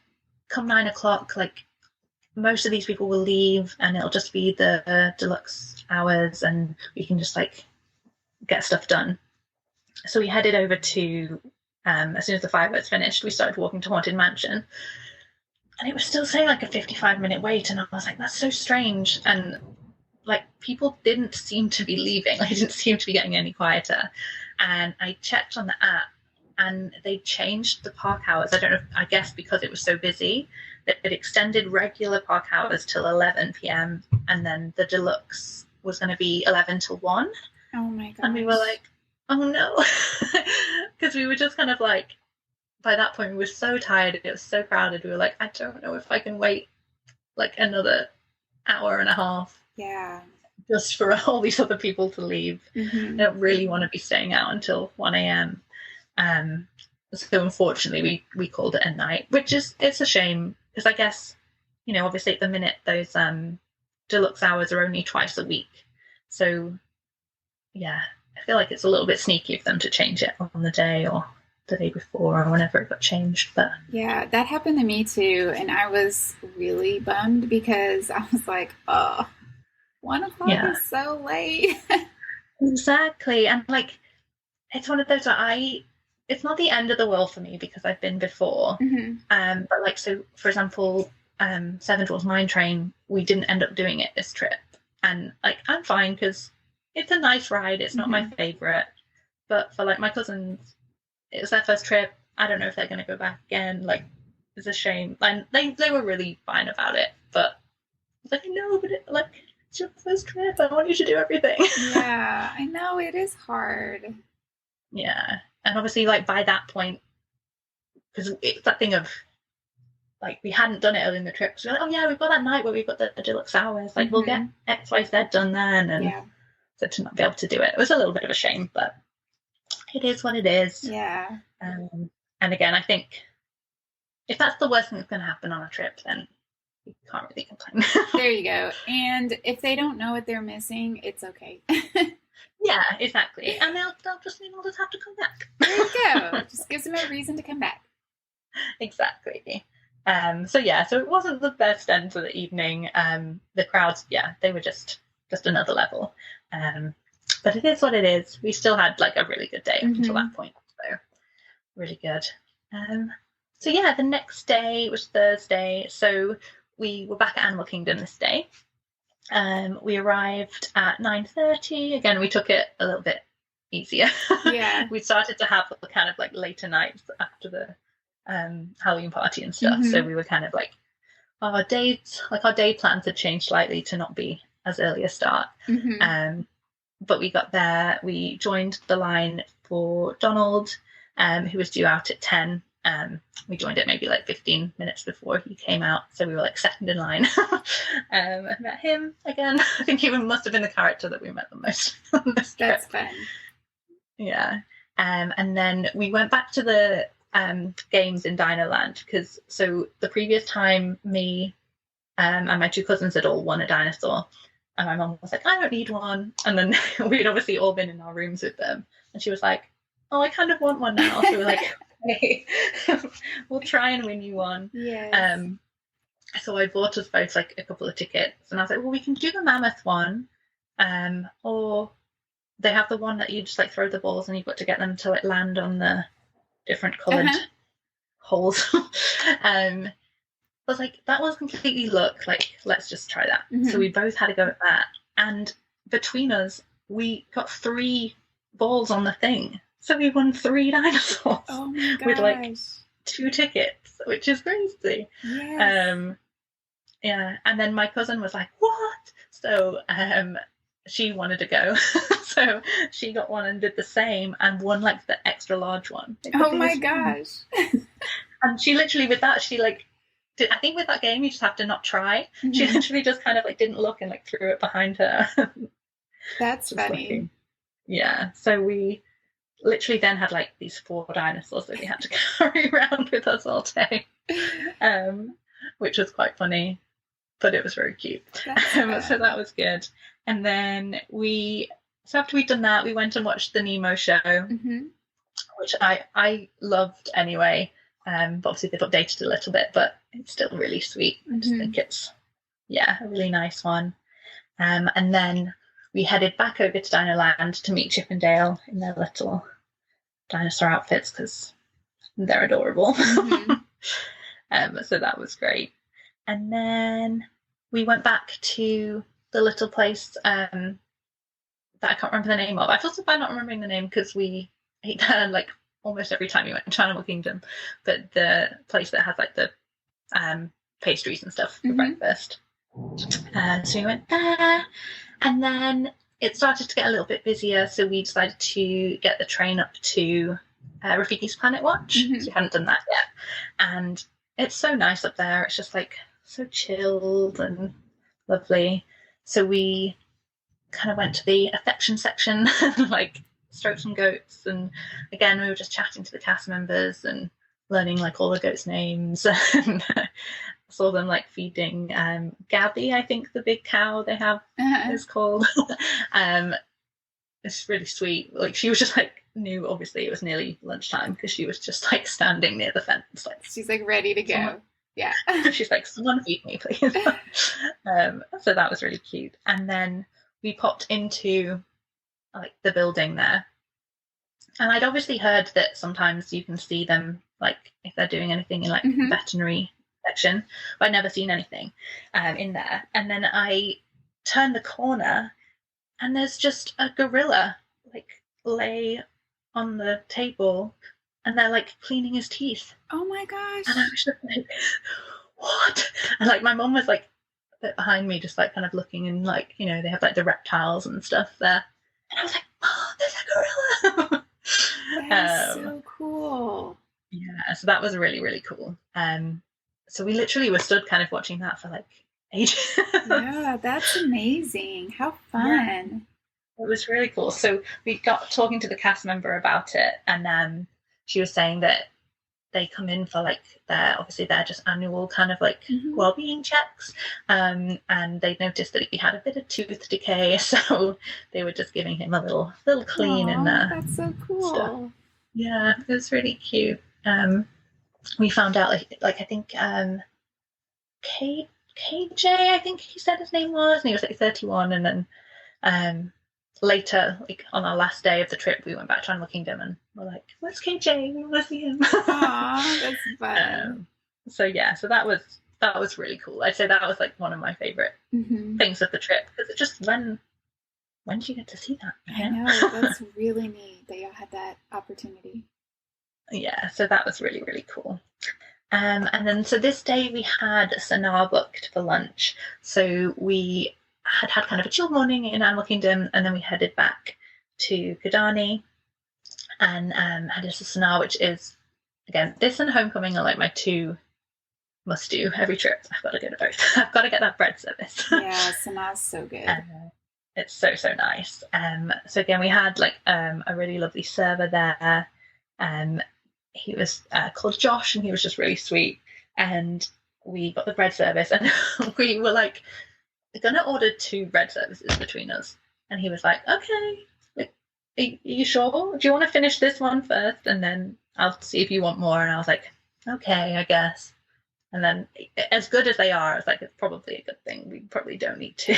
come 9:00, like most of these people will leave and it'll just be the deluxe hours and we can just like get stuff done. So we headed over to, as soon as the fireworks finished, we started walking to Haunted Mansion. And it was still saying like a 55-minute wait. And I was like, that's so strange. And like people didn't seem to be leaving. Like, it didn't seem to be getting any quieter. And I checked on the app and they changed the park hours. I don't know, I guess because it was so busy, that it extended regular park hours till 11 p.m. And then the deluxe was going to be 11 till 1. Oh my god. And we were like, oh no. Because we were just kind of like, by that point we were so tired, it was so crowded, we were like, I don't know if I can wait like another hour and a half just for all these other people to leave. I don't really want to be staying out until 1 a.m. So unfortunately we called it a night, which is, it's a shame because I guess, you know, obviously at the minute those deluxe hours are only twice a week, so yeah, I feel like it's a little bit sneaky of them to change it on the day or the day before or whenever it got changed. But yeah, that happened to me too, and I was really bummed because I was like, oh, 1 o'clock is so late. Exactly. And like, it's one of those that it's not the end of the world for me because I've been before. But like, so for example, Seven Dwarfs Mine Train, we didn't end up doing it this trip, and like I'm fine because it's a nice ride, it's not my favorite. But for like my cousins, it was their first trip. I don't know if they're going to go back again. Like, it's a shame. And they were really fine about it. But I was like, no, but it's your first trip. I want you to do everything. Yeah, I know. It is hard. Yeah. And obviously, like, by that point, because it's that thing of, like, we hadn't done it early in the trip. So we're like, oh, yeah, we've got that night where we've got the deluxe hours. Like, we'll get X, Y, Z done then. And so to not be able to do it was a little bit of a shame, but it is what it is. Yeah. And again, I think if that's the worst thing that's going to happen on a trip, then you can't really complain. There you go. And if they don't know what they're missing, it's okay. Yeah, exactly. And they'll just have to come back. There you go. Just gives them a reason to come back. Exactly. So it wasn't the best end to the evening. The crowds, they were just another level. But it is what it is. We still had like a really good day up until that point. So really good. So the next day was Thursday. So we were back at Animal Kingdom this day. We arrived at 9:30. Again, we took it a little bit easier. Yeah. We started to have kind of like later nights after the Halloween party and stuff. So we were kind of like, our day plans had changed slightly to not be as early a start. But we got there, we joined the line for Donald, who was due out at 10. We joined it maybe like 15 minutes before he came out, so we were like second in line. I met him again. I think he must have been the character that we met the most on this trip. That's fun. Yeah. And then we went back to the games in Dinoland, because so the previous time me and my two cousins had all won a dinosaur. And my mum was like, I don't need one. And then we'd obviously all been in our rooms with them. And she was like, oh, I kind of want one now. So we were like, okay, we'll try and win you one. Yes. So I bought us both like a couple of tickets. And I was like, well, we can do the mammoth one. Or they have the one that you just like throw the balls and you've got to get them to like land on the different coloured holes. I was like, that was completely luck. Like, let's just try that. So we both had a go at that. And between us, we got 3 balls on the thing. So we won 3 dinosaurs. Oh my gosh. With like 2 tickets, which is crazy. Yes. Yeah. And then my cousin was like, what? So she wanted to go. So she got one and did the same and won like the extra large one. Oh my gosh. And she literally, with that, she like, I think with that game you just have to not try. She literally just kind of like didn't look and like threw it behind her. That's funny. Yeah. So we literally then had like these 4 dinosaurs that we had to carry around with us all day, which was quite funny, but it was very cute. So that was good. And then so after we'd done that, we went and watched the Nemo show, which I loved anyway. But obviously they've updated a little bit, but it's still really sweet. I just think it's yeah, a really nice one. And then we headed back over to Dinoland to meet Chip and Dale in their little dinosaur outfits because they're adorable. Mm-hmm. So that was great. And then we went back to the little place that I can't remember the name of. I feel so bad not remembering the name because we ate there like almost every time we went to Animal Kingdom. But the place that has like the pastries and stuff for breakfast. So we went there, and then it started to get a little bit busier, so we decided to get the train up to Rafiki's Planet Watch. So we hadn't done that yet, and it's so nice up there. It's just like so chilled and lovely. So we kind of went to the affection section, like stroked some goats, and again we were just chatting to the cast members and learning like all the goats' names. And saw them like feeding Gabby, I think the big cow they have is called. It's really sweet. Like she was just like knew obviously it was nearly lunchtime because she was just like standing near the fence, like she's like ready to go. Yeah. She's like, someone feed me, please. So that was really cute. And then we popped into like the building there, and I'd obviously heard that sometimes you can see them like if they're doing anything in like veterinary section, but I'd never seen anything in there. And then I turned the corner, and there's just a gorilla like lay on the table, and they're like cleaning his teeth. Oh my gosh. And I was just like, what? And like my mom was like a bit behind me, just like kind of looking, and like, you know, they have like the reptiles and stuff there. And I was like, oh, there's a gorilla. That's so cool. Yeah, so that was really, really cool. So we literally were stood kind of watching that for like ages. Yeah, that's amazing. How fun. It was really cool. So we got talking to the cast member about it, and she was saying that they come in for like their just annual kind of like well-being checks, and they noticed that he had a bit of tooth decay, so they were just giving him a little clean. Aww, and that's so cool stuff. Yeah, it was really cute. We found out like I think KJ, I think he said his name was, and he was like 31. And then later, like on our last day of the trip, we went back to Animal Kingdom and we're like, where's KJ? We want to see him. Aww, that's fun. So that was really cool. I'd say that was like one of my favorite things of the trip, because it just when did you get to see that? I know, that's really neat that you had that opportunity. Yeah, so that was really, really cool. And then so this day we had Sanaa booked for lunch. So we had kind of a chill morning in Animal Kingdom, and then we headed back to Kidani and headed to Sanaa, which is, again, this and Homecoming are like my two must do every trip. I've got to go to both. I've got to get that bread service. Yeah, Sanaa's so good. It's so nice. So again, we had like a really lovely server there. He was called Josh, and he was just really sweet. And we got the bread service, and we were like, we're gonna order 2 bread services between us. And he was like, okay, like, are you sure? Do you want to finish this one first, and then I'll see if you want more? And I was like, okay, I guess. And then, as good as they are, I was like, it's probably a good thing. We probably don't need to.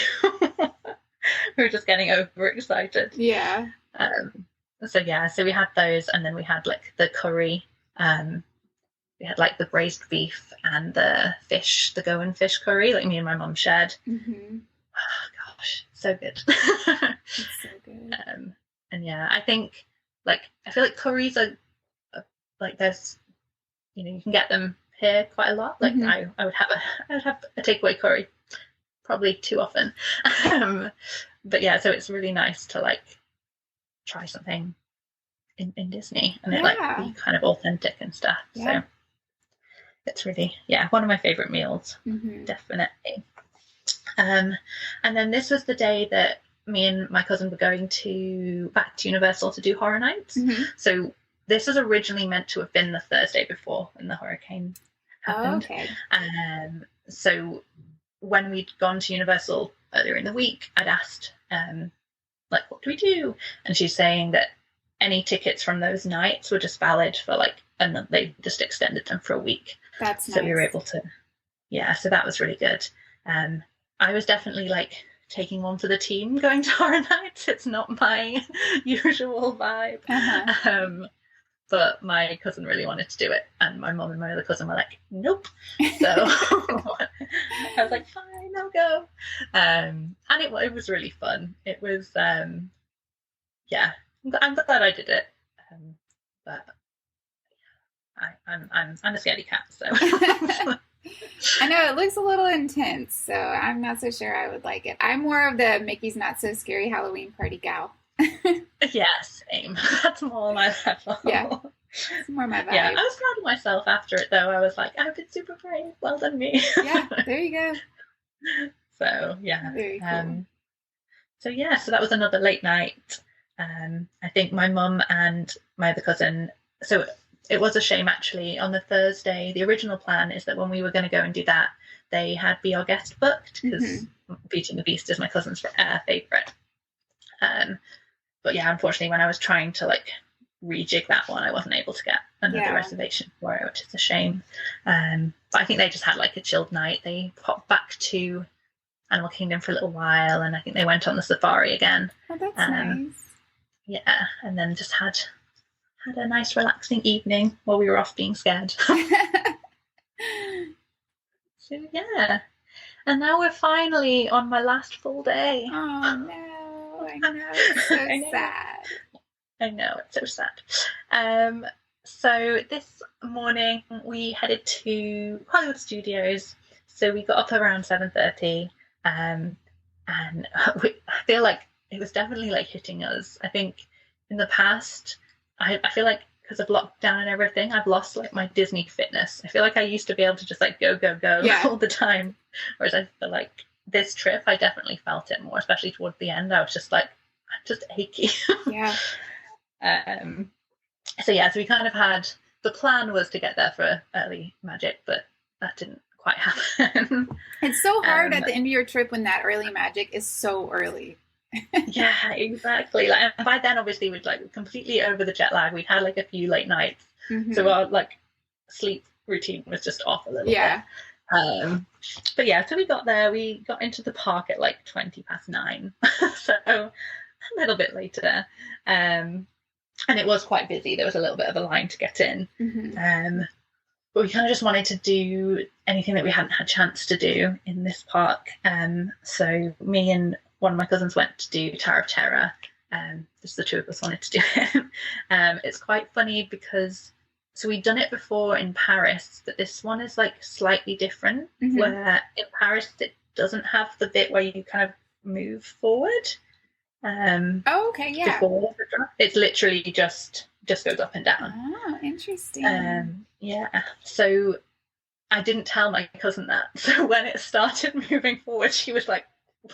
We were just getting overexcited. Yeah. So we had those, and then we had like the curry. We had like the braised beef and the fish, the Goan fish curry, like me and my mum shared. Oh gosh, so good. It's so good. And yeah, I think like I feel like curries are like there's, you know, you can get them here quite a lot. Like I would have a takeaway curry probably too often. But yeah, so it's really nice to like try something in Disney and it like be kind of authentic and stuff. So it's really one of my favorite meals, definitely. And then this was the day that me and my cousin were going back to Universal to do Horror Nights. So this was originally meant to have been the Thursday before when the hurricane happened. Oh, okay. So when we'd gone to Universal earlier in the week, I'd asked like, what do we do? And she's saying that any tickets from those nights were just valid for like, and they just extended them for a week. That's nice. So we were able to, so that was really good. I was definitely like taking one for the team going to horror nights. It's not my usual vibe. But my cousin really wanted to do it, and my mum and my other cousin were like, nope. So I was like, fine, I'll go. And it was really fun. It was, yeah, I'm glad I did it. But I'm a scaredy cat, so. I know it looks a little intense, so I'm not so sure I would like it. I'm more of the Mickey's Not So Scary Halloween party gal. Yeah, same. That's more my level. Yeah, it's more my vibe. Yeah, I was proud of myself after it, though. I was like, I did super brave. Well done, me. Yeah, there you go. So, yeah. Very cool. So that was another late night. I think my mum and my other cousin, so it was a shame actually. On the Thursday, the original plan is that when we were going to go and do that, they had Be Our Guest booked, because Beauty and the Beast is my cousin's favourite. But yeah, unfortunately, when I was trying to like rejig that one, I wasn't able to get another reservation for it, which is a shame. But I think they just had like a chilled night. They popped back to Animal Kingdom for a little while, and I think they went on the safari again. Oh, that's nice. Yeah, and then just had a nice relaxing evening while we were off being scared. So yeah, and now we're finally on my last full day. Oh no. I know, it's so sad. I know, it's so sad. So this morning we headed to Hollywood Studios. So we got up around 7:30, and I feel like it was definitely like hitting us. I think in the past, I feel like because of lockdown and everything, I've lost like my Disney fitness. I feel like I used to be able to just like go all the time, whereas I feel like this trip, I definitely felt it more, especially towards the end. I was just like, I'm just achy. Yeah. So we kind of had, the plan was to get there for early magic, but that didn't quite happen. It's so hard at the end of your trip when that early magic is so early. Yeah, exactly. Like, and by then, obviously, we'd like completely over the jet lag. We'd had like a few late nights, so our like sleep routine was just off a little bit. But yeah, so we got there. We got into the park at like 9:20, so a little bit later. And it was quite busy. There was a little bit of a line to get in. But we kind of just wanted to do anything that we hadn't had a chance to do in this park. So me and one of my cousins went to do Tower of Terror. Just the two of us wanted to do it. It's quite funny because so we'd done it before in Paris, but this one is like slightly different, where in Paris it doesn't have the bit where you kind of move forward. Okay, yeah. Before the drop. It's literally just goes up and down. Oh, interesting. Yeah. So I didn't tell my cousin that. So when it started moving forward, she was like,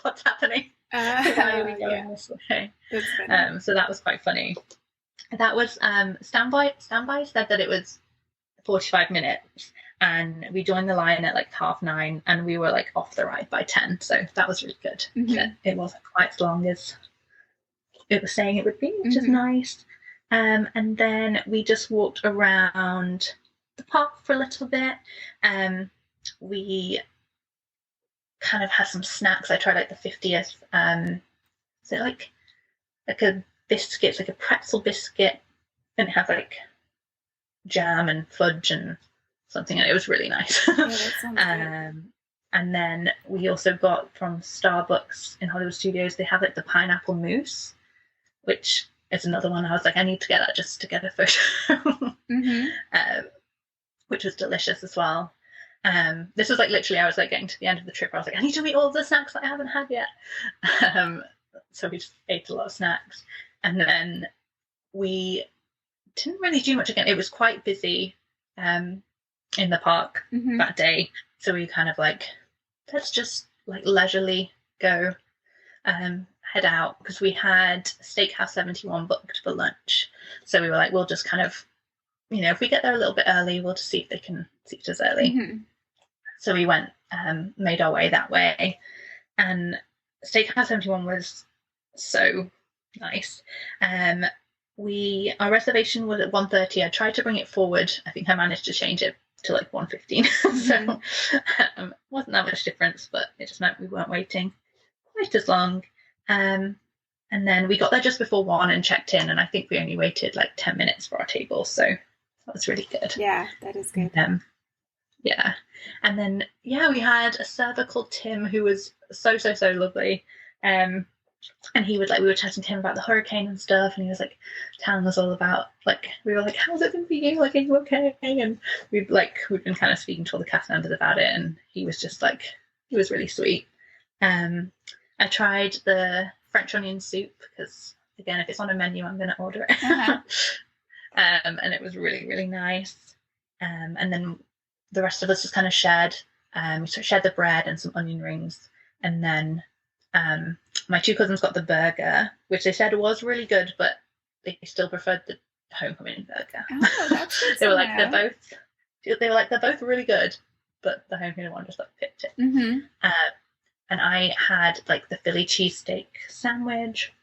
"What's happening? Why are we going this way?" So that was quite funny. That was Standby said that it was 45 minutes, and we joined the line at like 9:30, and we were like off the ride by 10, so that was really good. It wasn't quite as long as it was saying it would be, which is nice. And then we just walked around the park for a little bit. We kind of had some snacks. I tried like the 50th is it like a biscuit, it's like a pretzel biscuit, and it had like jam and fudge and something, and it was really nice. Yeah, that sounds good. And then we also got from Starbucks in Hollywood Studios, they have like the pineapple mousse, which is another one. I was like, I need to get that just to get a photo. Which was delicious as well. This was like literally, I was like getting to the end of the trip, I was like, I need to eat all the snacks that I haven't had yet. So we just ate a lot of snacks, and then we didn't really do much again. It was quite busy in the park that day, so we kind of like, let's just like leisurely go head out, because we had Steakhouse 71 booked for lunch, so we were like, we'll just kind of, if we get there a little bit early, we'll just see if they can seat us early. So we went, made our way that way, and Steakhouse 71 was so nice. Our reservation was at 1:30. I tried to bring it forward. I think I managed to change it to like 1:15. So wasn't that much difference, but it just meant we weren't waiting quite as long. And then we got there just before 1 and checked in, and I think we only waited like 10 minutes for our table, so that was really good. Yeah, that is good. Yeah. And then, we had a server called Tim who was so lovely. And he would we were chatting to him about the hurricane and stuff, and he was like telling us all about, like, we were like, how's it been for you? Like, are you okay? And we'd been kind of speaking to all the cast members about it, and he was just like, he was really sweet. I tried the French onion soup because, again, if it's on a menu, I'm going to order it. Uh-huh. And it was really, really nice. And then the rest of us just kind of shared the bread and some onion rings. And then my 2 cousins got the burger, which they said was really good, but they still preferred the homecoming burger. Oh, that's good. They were like, they're both really good, but the homecoming one just picked it. Mm-hmm. And I had like the Philly cheesesteak sandwich,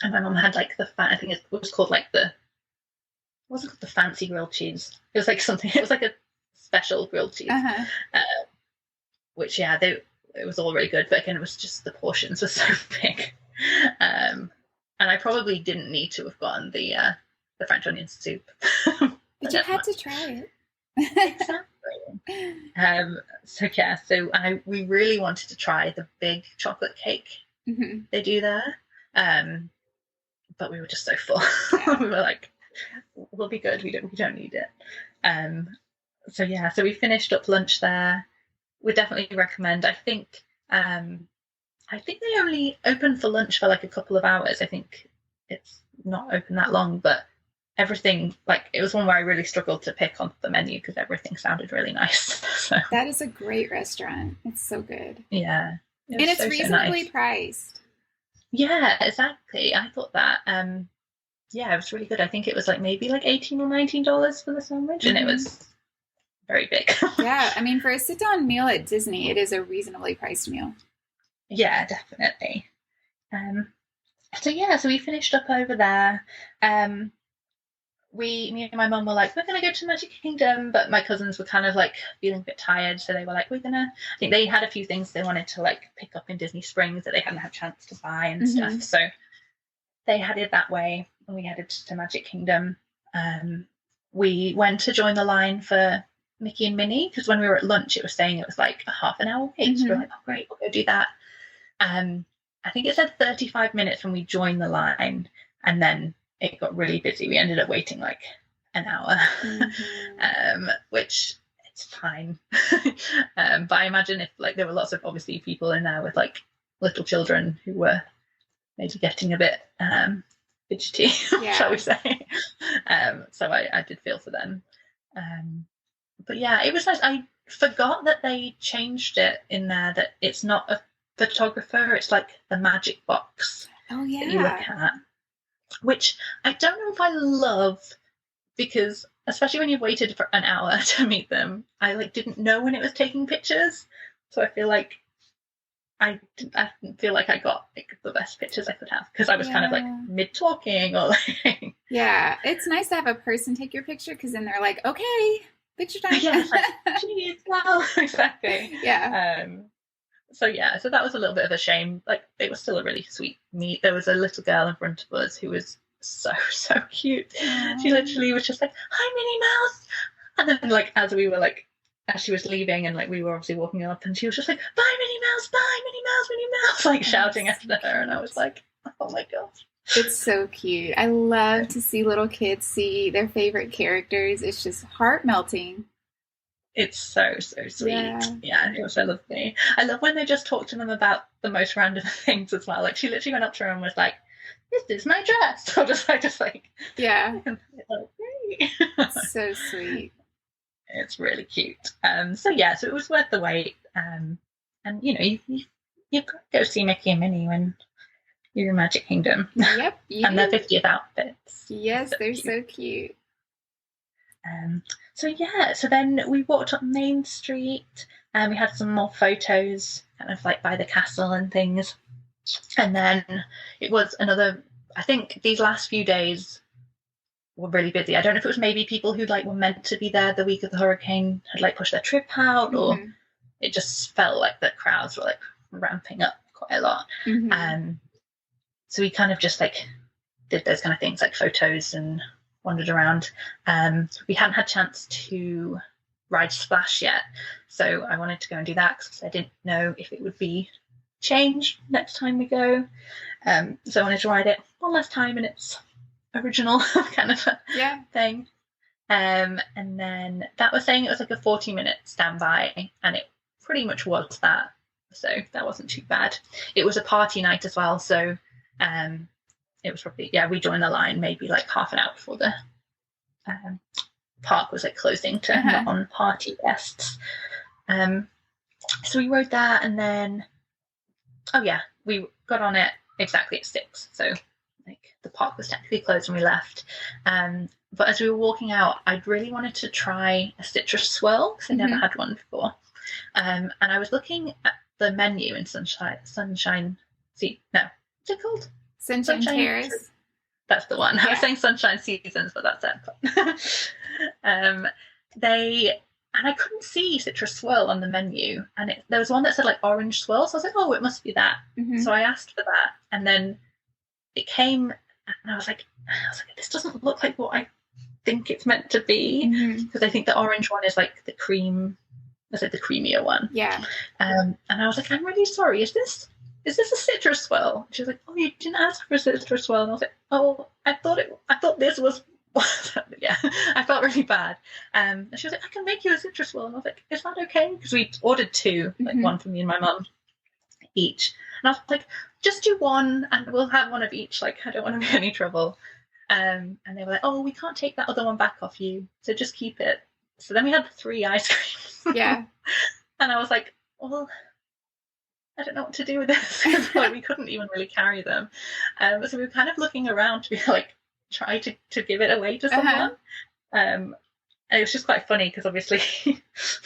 and my mum had like I think it was called like it wasn't called the fancy grilled cheese. It was like something. It was like a special grilled cheese, uh-huh. Which it was all really good. But again, it was just the portions were so big, and I probably didn't need to have gotten the French onion soup. But you had to try it. Exactly. So we really wanted to try the big chocolate cake they do there, but we were just so full. We were like, we'll be good, we don't need it. So we finished up lunch there. We definitely recommend. I think they only open for lunch for like a couple of hours. I think it's not open that long, but everything, like, it was one where I really struggled to pick on the menu because everything sounded really nice. So that is a great restaurant. It's so good. Yeah. And it's so reasonably nice. Priced. Yeah, exactly. I thought that. It was really good. I think it was like maybe like $18 or $19 for the sandwich, and it was very big. Yeah, I mean, for a sit-down meal at Disney, it is a reasonably priced meal. Yeah, definitely. So we finished up over there. Me and my mum were like, we're going to go to Magic Kingdom, but my cousins were kind of like feeling a bit tired, so they were like, I think they had a few things they wanted to like pick up in Disney Springs that they hadn't had a chance to buy and stuff, so they headed that way, and we headed to Magic Kingdom. We went to join the line for Mickey and Minnie, because when we were at lunch, it was saying it was like a half an hour wait, so we were like, oh great, we'll go do that. I think it said 35 minutes when we joined the line, and then it got really busy. We ended up waiting like an hour, which it's fine. But I imagine if like there were lots of obviously people in there with like little children who were maybe getting a bit fidgety, shall we say. So I did feel for them. But yeah, it was nice. I forgot that they changed it in there, that it's not a photographer, it's like the magic box that you look at. Which I don't know if I love, because especially when you've waited for an hour to meet them, I like didn't know when it was taking pictures, so I feel like I didn't feel like I got like the best pictures I could have, because I was kind of like mid talking or like. Yeah, it's nice to have a person take your picture, because then they're like, okay, picture time. Yeah, it's like, geez, well, exactly. Yeah. So that was a little bit of a shame. Like, it was still a really sweet meet. There was a little girl in front of us who was so cute. Aww. She literally was just like, hi, Minnie Mouse. And then like as she was leaving, and like we were obviously walking up, and she was just like, bye, Minnie Mouse, bye, Minnie Mouse, Minnie Mouse, like shouting after her. And I was like, oh my gosh. It's so cute. I love to see little kids see their favorite characters. It's just heart melting. It's so sweet. Yeah, it was so lovely. I love when they just talk to them about the most random things as well. Like, she literally went up to her and was like, this is my dress. Or just like yeah. Great. So sweet. It's really cute. So it was worth the wait. And you know, you've got to go see Mickey and Minnie when you're in Magic Kingdom. Yep. And their 50th outfits. Yes, they're so cute. So then we walked up Main Street, and we had some more photos kind of like by the castle and things. And then it was I think these last few days were really busy. I don't know if it was maybe people who like were meant to be there the week of the hurricane had like pushed their trip out, or it just felt like the crowds were like ramping up quite a lot. So we kind of just like did those kind of things, like photos, and wandered around. We hadn't had a chance to ride Splash yet, so I wanted to go and do that because I didn't know if it would be changed next time we go. So I wanted to ride it one last time in its original kind of thing. And then that was saying it was like a 40-minute standby, and it pretty much was that. So that wasn't too bad. It was a party night as well, so it was probably, we joined the line maybe like half an hour before the park was like closing to non-party guests. So we rode that, and then we got on it exactly at 6. So like the park was technically closed when we left. But as we were walking out, I really wanted to try a citrus swirl because I never had one before. And I was looking at the menu in Sunshine. See, no, what's it called? Sunshine Terrace. That's the one. I was saying Sunshine Seasons, but that's it. And I couldn't see citrus swirl on the menu, and there was one that said like orange swirl. So I was like, oh, it must be that. So I asked for that, and then it came, and I was like, this doesn't look like what I think it's meant to be, because I think the orange one is like the cream. Is like the creamier one. Yeah. And I was like, I'm really sorry. Is this a citrus swirl? She was like, oh, you didn't ask for a citrus swirl. And I was like, oh, I thought this was. Yeah, I felt really bad. And she was like, I can make you a citrus swirl. And I was like, is that okay? Because we ordered 2, like one for me and my mum each. And I was like, just do one, and we'll have one of each. Like, I don't want to be any trouble. And they were like, oh, we can't take that other one back off you, so just keep it. So then we had 3 ice creams. Yeah. And I was like, well, I don't know what to do with this. Like, we couldn't even really carry them. So we were kind of looking around to be like, try to give it away to someone. And it was just quite funny because obviously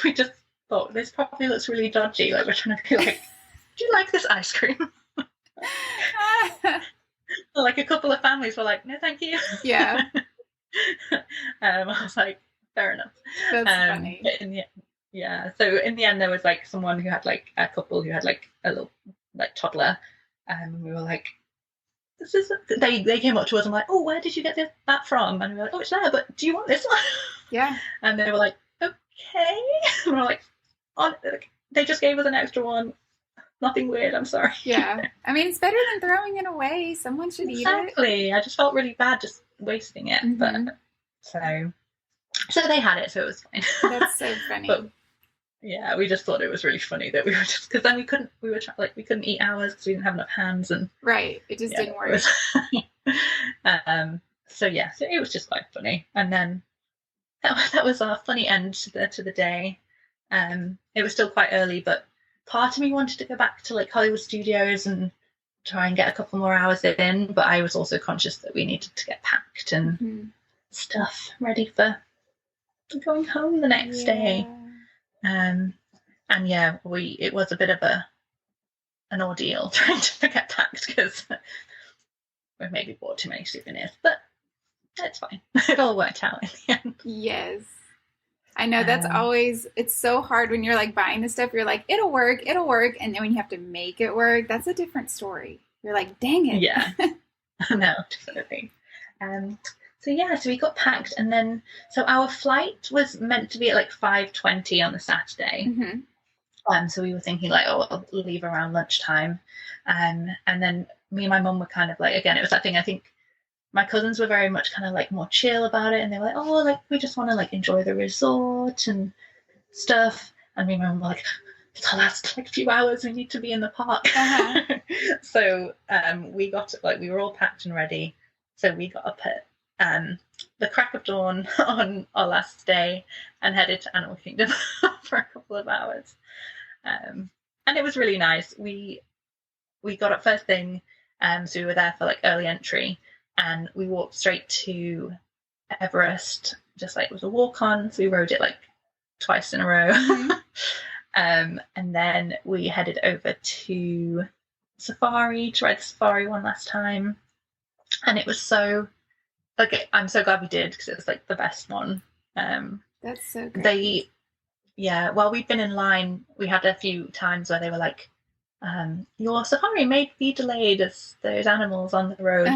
we just thought, this probably looks really dodgy. Like, we're trying to be like, do you like this ice cream? Like a couple of families were like, no, thank you. Yeah. I was like, fair enough. That's funny. So in the end, there was like someone who had like a couple who had like a little like toddler, and we were like, this is. They came up to us and were like, oh, where did you get that from? And we were like, oh, it's there, but do you want this one? Yeah. And they were like, okay. And we're like, oh, they just gave us an extra one. Nothing weird, I'm sorry. Yeah. I mean, it's better than throwing it away. Someone should eat it. Exactly. I just felt really bad just wasting it. But so they had it, so it was fine. That's so funny. But, yeah, we just thought it was really funny that we were just, because then we couldn't eat ours because we didn't have enough hands, and right, it just didn't work. So it was just quite funny, and then that was our funny end to the day. It was still quite early, but part of me wanted to go back to like Hollywood Studios and try and get a couple more hours in, but I was also conscious that we needed to get packed and stuff ready for going home the next day. And it was a bit of an ordeal trying to get packed because we maybe bought too many souvenirs, but it's fine. It all worked out in the end. Yes. I know that's always, it's so hard when you're like buying the stuff, you're like, it'll work. And then when you have to make it work, that's a different story. You're like, dang it. Yeah. No, definitely. So we got packed, and then, so our flight was meant to be at like 5:20 on the Saturday. So we were thinking like, oh, we'll leave around lunchtime. And then me and my mum were kind of like, again, it was that thing, I think my cousins were very much kind of like more chill about it, and they were like, oh, like we just want to like enjoy the resort and stuff. And me and my mum were like, it's our last like few hours, we need to be in the park. So we got like, we were all packed and ready. So we got up at the crack of dawn on our last day and headed to Animal Kingdom for a couple of hours. And it was really nice. We got up first thing, so we were there for like early entry, and we walked straight to Everest, just like it was a walk on. So we rode it like twice in a row. And then we headed over to Safari to ride the Safari one last time. And it was so, like, I'm so glad we did, because it was like the best one. That's so great. Yeah, while we'd been in line, we had a few times where they were like, your safari may be delayed as there's animals on the road.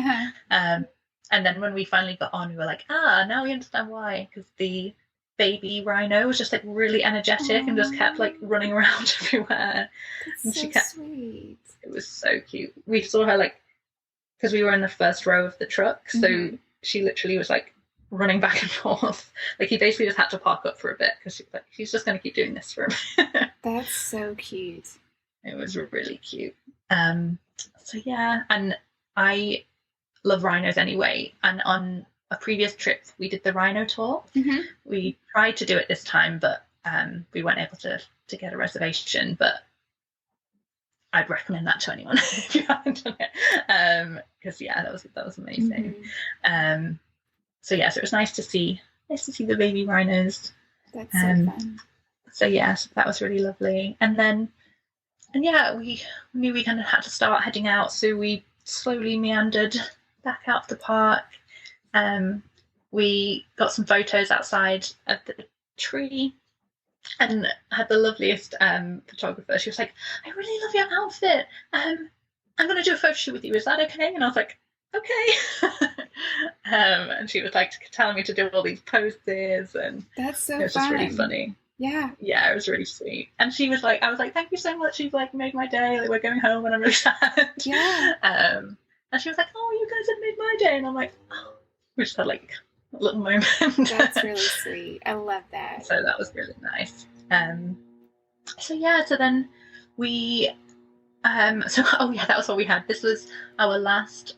And then when we finally got on, we were like, now we understand why, because the baby rhino was just like really energetic and just kept like running around everywhere. That's And so she kept, sweet. it was so cute. We saw her like, because we were in the first row of the truck, so she literally was like running back and forth. Like he basically just had to park up for a bit because like, he's just going to keep doing this for a bit. That's so cute. It was really cute. So yeah, and I love rhinos anyway. And on a previous trip, we did the rhino tour. We tried to do it this time, but we weren't able to get a reservation. But I'd recommend that to anyone if you haven't done it. Because yeah, that was amazing. So yeah, so it was nice to see the baby rhinos. That's so fun. So yeah, so that was really lovely. And yeah, we knew we kind of had to start heading out, so we slowly meandered back out of the park. We got some photos outside of the tree and had the loveliest photographer. She was like, I really love your outfit. I'm going to do a photo shoot with you. Is that okay? And I was like, okay. And she was like telling me to do all these poses, and that's so it was just really funny. Yeah, it was really sweet. And she was like, I was like, thank you so much. She's like made my day. Like we're going home, and I'm really sad. Yeah. And she was like, oh, you guys have made my day, and I'm like, oh, we just had like a little moment. That's really sweet. I love that. So that was really nice. So yeah, so then we that was all we had. This was our last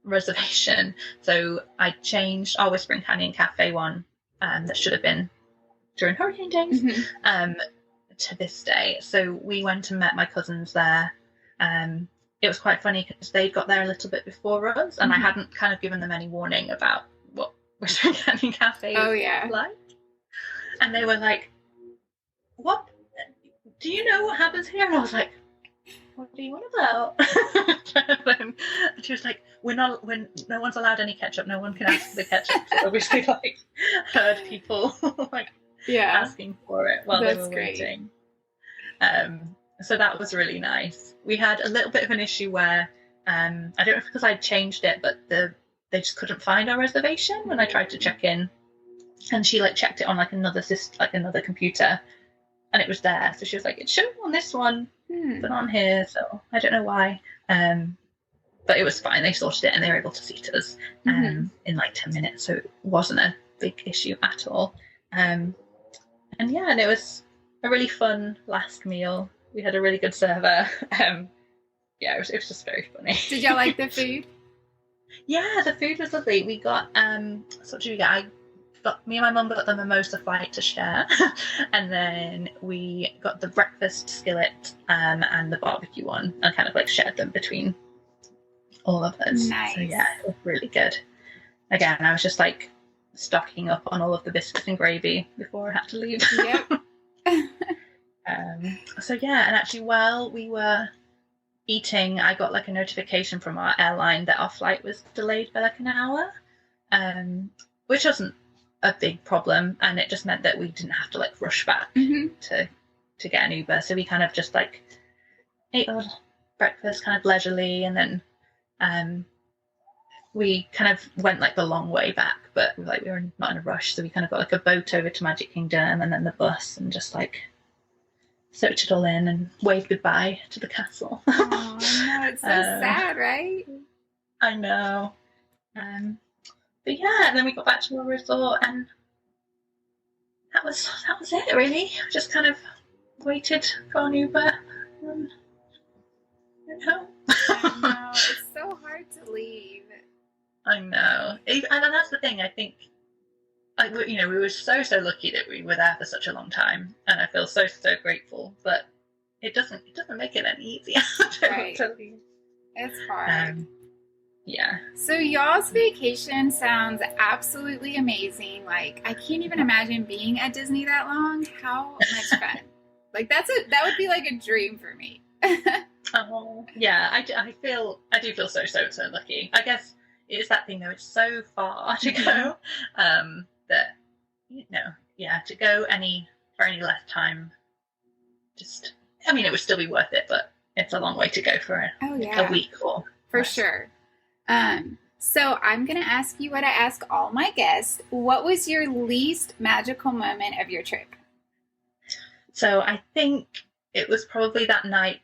reservation. So I changed our Whispering Canyon Cafe one that should have been during hurricane days to this day. So we went and met my cousins there. It was quite funny because they got there a little bit before us, and I hadn't kind of given them any warning about what Whispering Canyon Cafe is like. And they were like, what? Do you know what happens here? And I was like, what do you want about? And she was like, no one's allowed any ketchup. No one can ask for the ketchup. So obviously, like, heard people like asking for it while they were waiting. So that was really nice. We had a little bit of an issue where I don't know if because I'd changed it, but they just couldn't find our reservation when I tried to check in, and she like checked it on like another computer, and it was there. So she was like, it's showing on this one, but on here. So I don't know why. But it was fine. They sorted it, and they were able to seat us in like 10 minutes. So it wasn't a big issue at all. And it was a really fun last meal. We had a really good server. It was just very funny. Did y'all like the food? Yeah, the food was lovely. We got me and my mum got the mimosa flight to share, and then we got the breakfast skillet and the barbecue one, and kind of like shared them between all of us. Nice. So yeah, it was really good. Again, I was just like stocking up on all of the biscuits and gravy before I had to leave. Yep. So yeah, and actually while we were eating, I got like a notification from our airline that our flight was delayed by like an hour, which wasn't a big problem, and it just meant that we didn't have to like rush back to get an Uber. So we kind of just like ate our breakfast kind of leisurely, and then we kind of went like the long way back, but we were not in a rush, so we kind of got like a boat over to Magic Kingdom and then the bus, and just like soaked it all in and waved goodbye to the castle. Oh no, it's so sad, right? I know. But yeah, and then we got back to our resort, and that was it really. Just kind of waited for an Uber and went home. I know, it's so hard to leave. I know, and that's the thing. I think, we were so lucky that we were there for such a long time, and I feel so grateful. But it doesn't make it any easier to leave. It's hard. Yeah. So y'all's vacation sounds absolutely amazing. Like, I can't even imagine being at Disney that long. How much fun! Like that would be like a dream for me. Oh yeah, I do feel so lucky. I guess it's that thing though. It's so far to go that to go any for any less time, it would still be worth it, but it's a long way to go for a week or for less. Sure. So I'm going to ask you what I ask all my guests. What was your least magical moment of your trip? So I think it was probably that night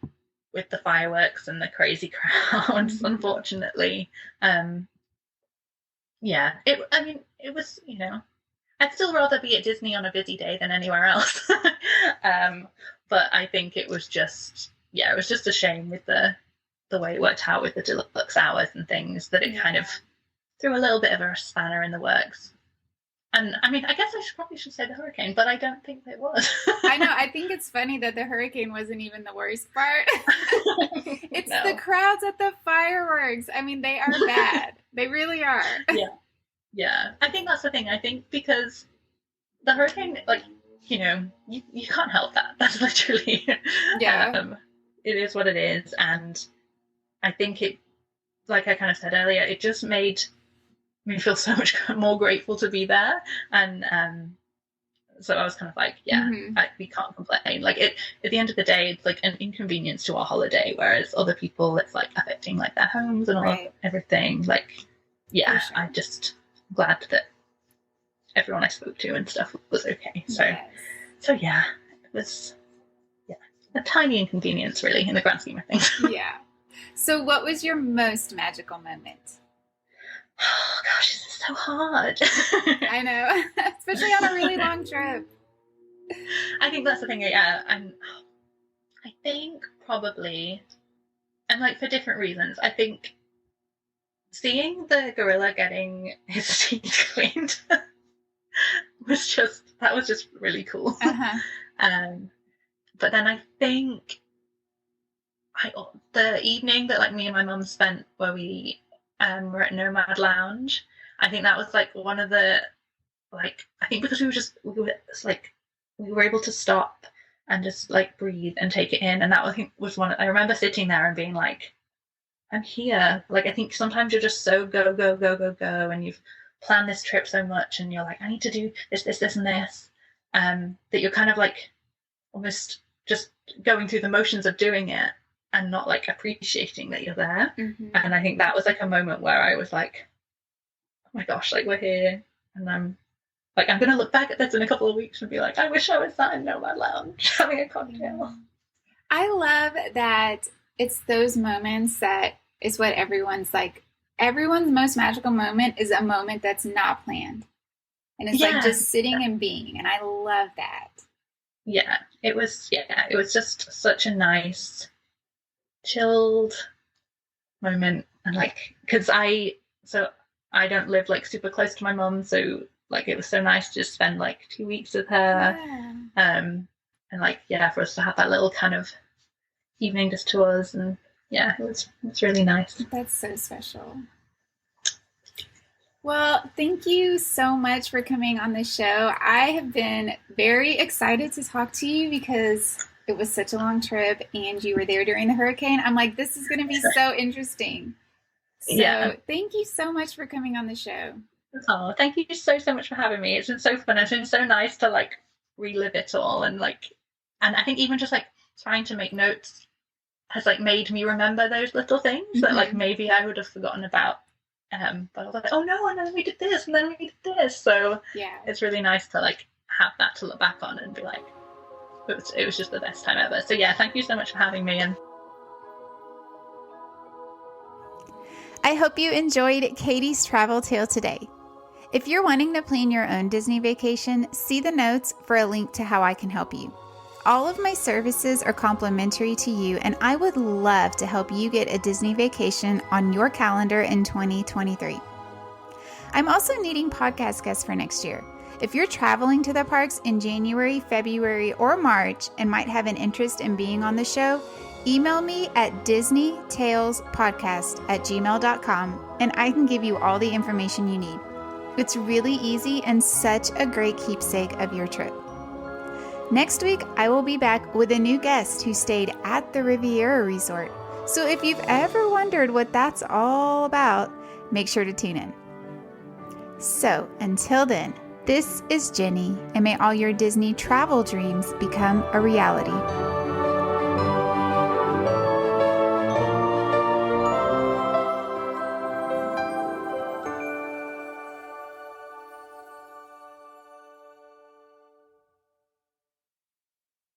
with the fireworks and the crazy crowds, unfortunately. It was, I'd still rather be at Disney on a busy day than anywhere else. But I think it was just a shame with the way it worked out with the deluxe hours and things, that it kind of threw a little bit of a spanner in the works. And I guess I probably should say the hurricane, but I don't think it was. I know. I think it's funny that the hurricane wasn't even the worst part. It's the crowds at the fireworks. They are bad. They really are. Yeah. I think that's the thing. I think because the hurricane, you can't help that. That's literally, it is what it is. And I think it, like I kind of said earlier, it just made me feel so much more grateful to be there. And so I was kind of like, we can't complain. Like, at the end of the day, it's like an inconvenience to our holiday, whereas other people, it's like affecting like their homes and all everything. Like, sure. I'm just glad that everyone I spoke to and stuff was okay. So it was a tiny inconvenience, really, in the grand scheme of things. Yeah. So what was your most magical moment? Oh gosh, this is so hard. I know, especially on a really long trip. I think that's the thing. I think probably, and like for different reasons. I think seeing the gorilla getting his teeth cleaned was just really cool. But then I think the evening that like me and my mum spent where we were at Nomad Lounge, I think that was like one of the, like, I think because we were able to stop and just like breathe and take it in, and that I think was one. I remember sitting there and being like, I'm here. Like, I think sometimes you're just so go, and you've planned this trip so much, and you're like, I need to do this, and this, that you're kind of like almost just going through the motions of doing it and not like appreciating that you're there. And I think that was like a moment where I was like, oh my gosh, like we're here, and I'm going to look back at this in a couple of weeks and be like, I wish I was sat in Nomad Lounge having a cocktail. I love that it's those moments that is what everyone's like. Everyone's most magical moment is a moment that's not planned. And it's like just sitting and being. And I love that. Yeah, it was just such a nice, chilled moment. And like, because I don't live like super close to my mum, so like it was so nice to just spend like 2 weeks with her. And like, for us to have that little kind of evening just to us, and it was really nice. That's so special. Well, thank you so much for coming on the show. I have been very excited to talk to you because it was such a long trip and you were there during the hurricane. I'm like, this is going to be so interesting. So thank you so much for coming on the show. Oh, thank you so much for having me. It's been so fun. It's been so nice to like relive it all, and I think even just like trying to make notes has like made me remember those little things that like maybe I would have forgotten about. But I was like, oh no, and then we did this, and then we did this. So it's really nice to like have that to look back on and be like, it was just the best time ever. So thank you so much for having me. And I hope you enjoyed Katie's travel tale today. If you're wanting to plan your own Disney vacation, see the notes for a link to how I can help you. All of my services are complimentary to you, and I would love to help you get a Disney vacation on your calendar in 2023. I'm also needing podcast guests for next year. If you're traveling to the parks in January, February, or March and might have an interest in being on the show, email me at disneytalespodcast@gmail.com and I can give you all the information you need. It's really easy and such a great keepsake of your trip. Next week, I will be back with a new guest who stayed at the Riviera Resort. So if you've ever wondered what that's all about, make sure to tune in. So until then, This is Jenny, and may all your Disney travel dreams become a reality.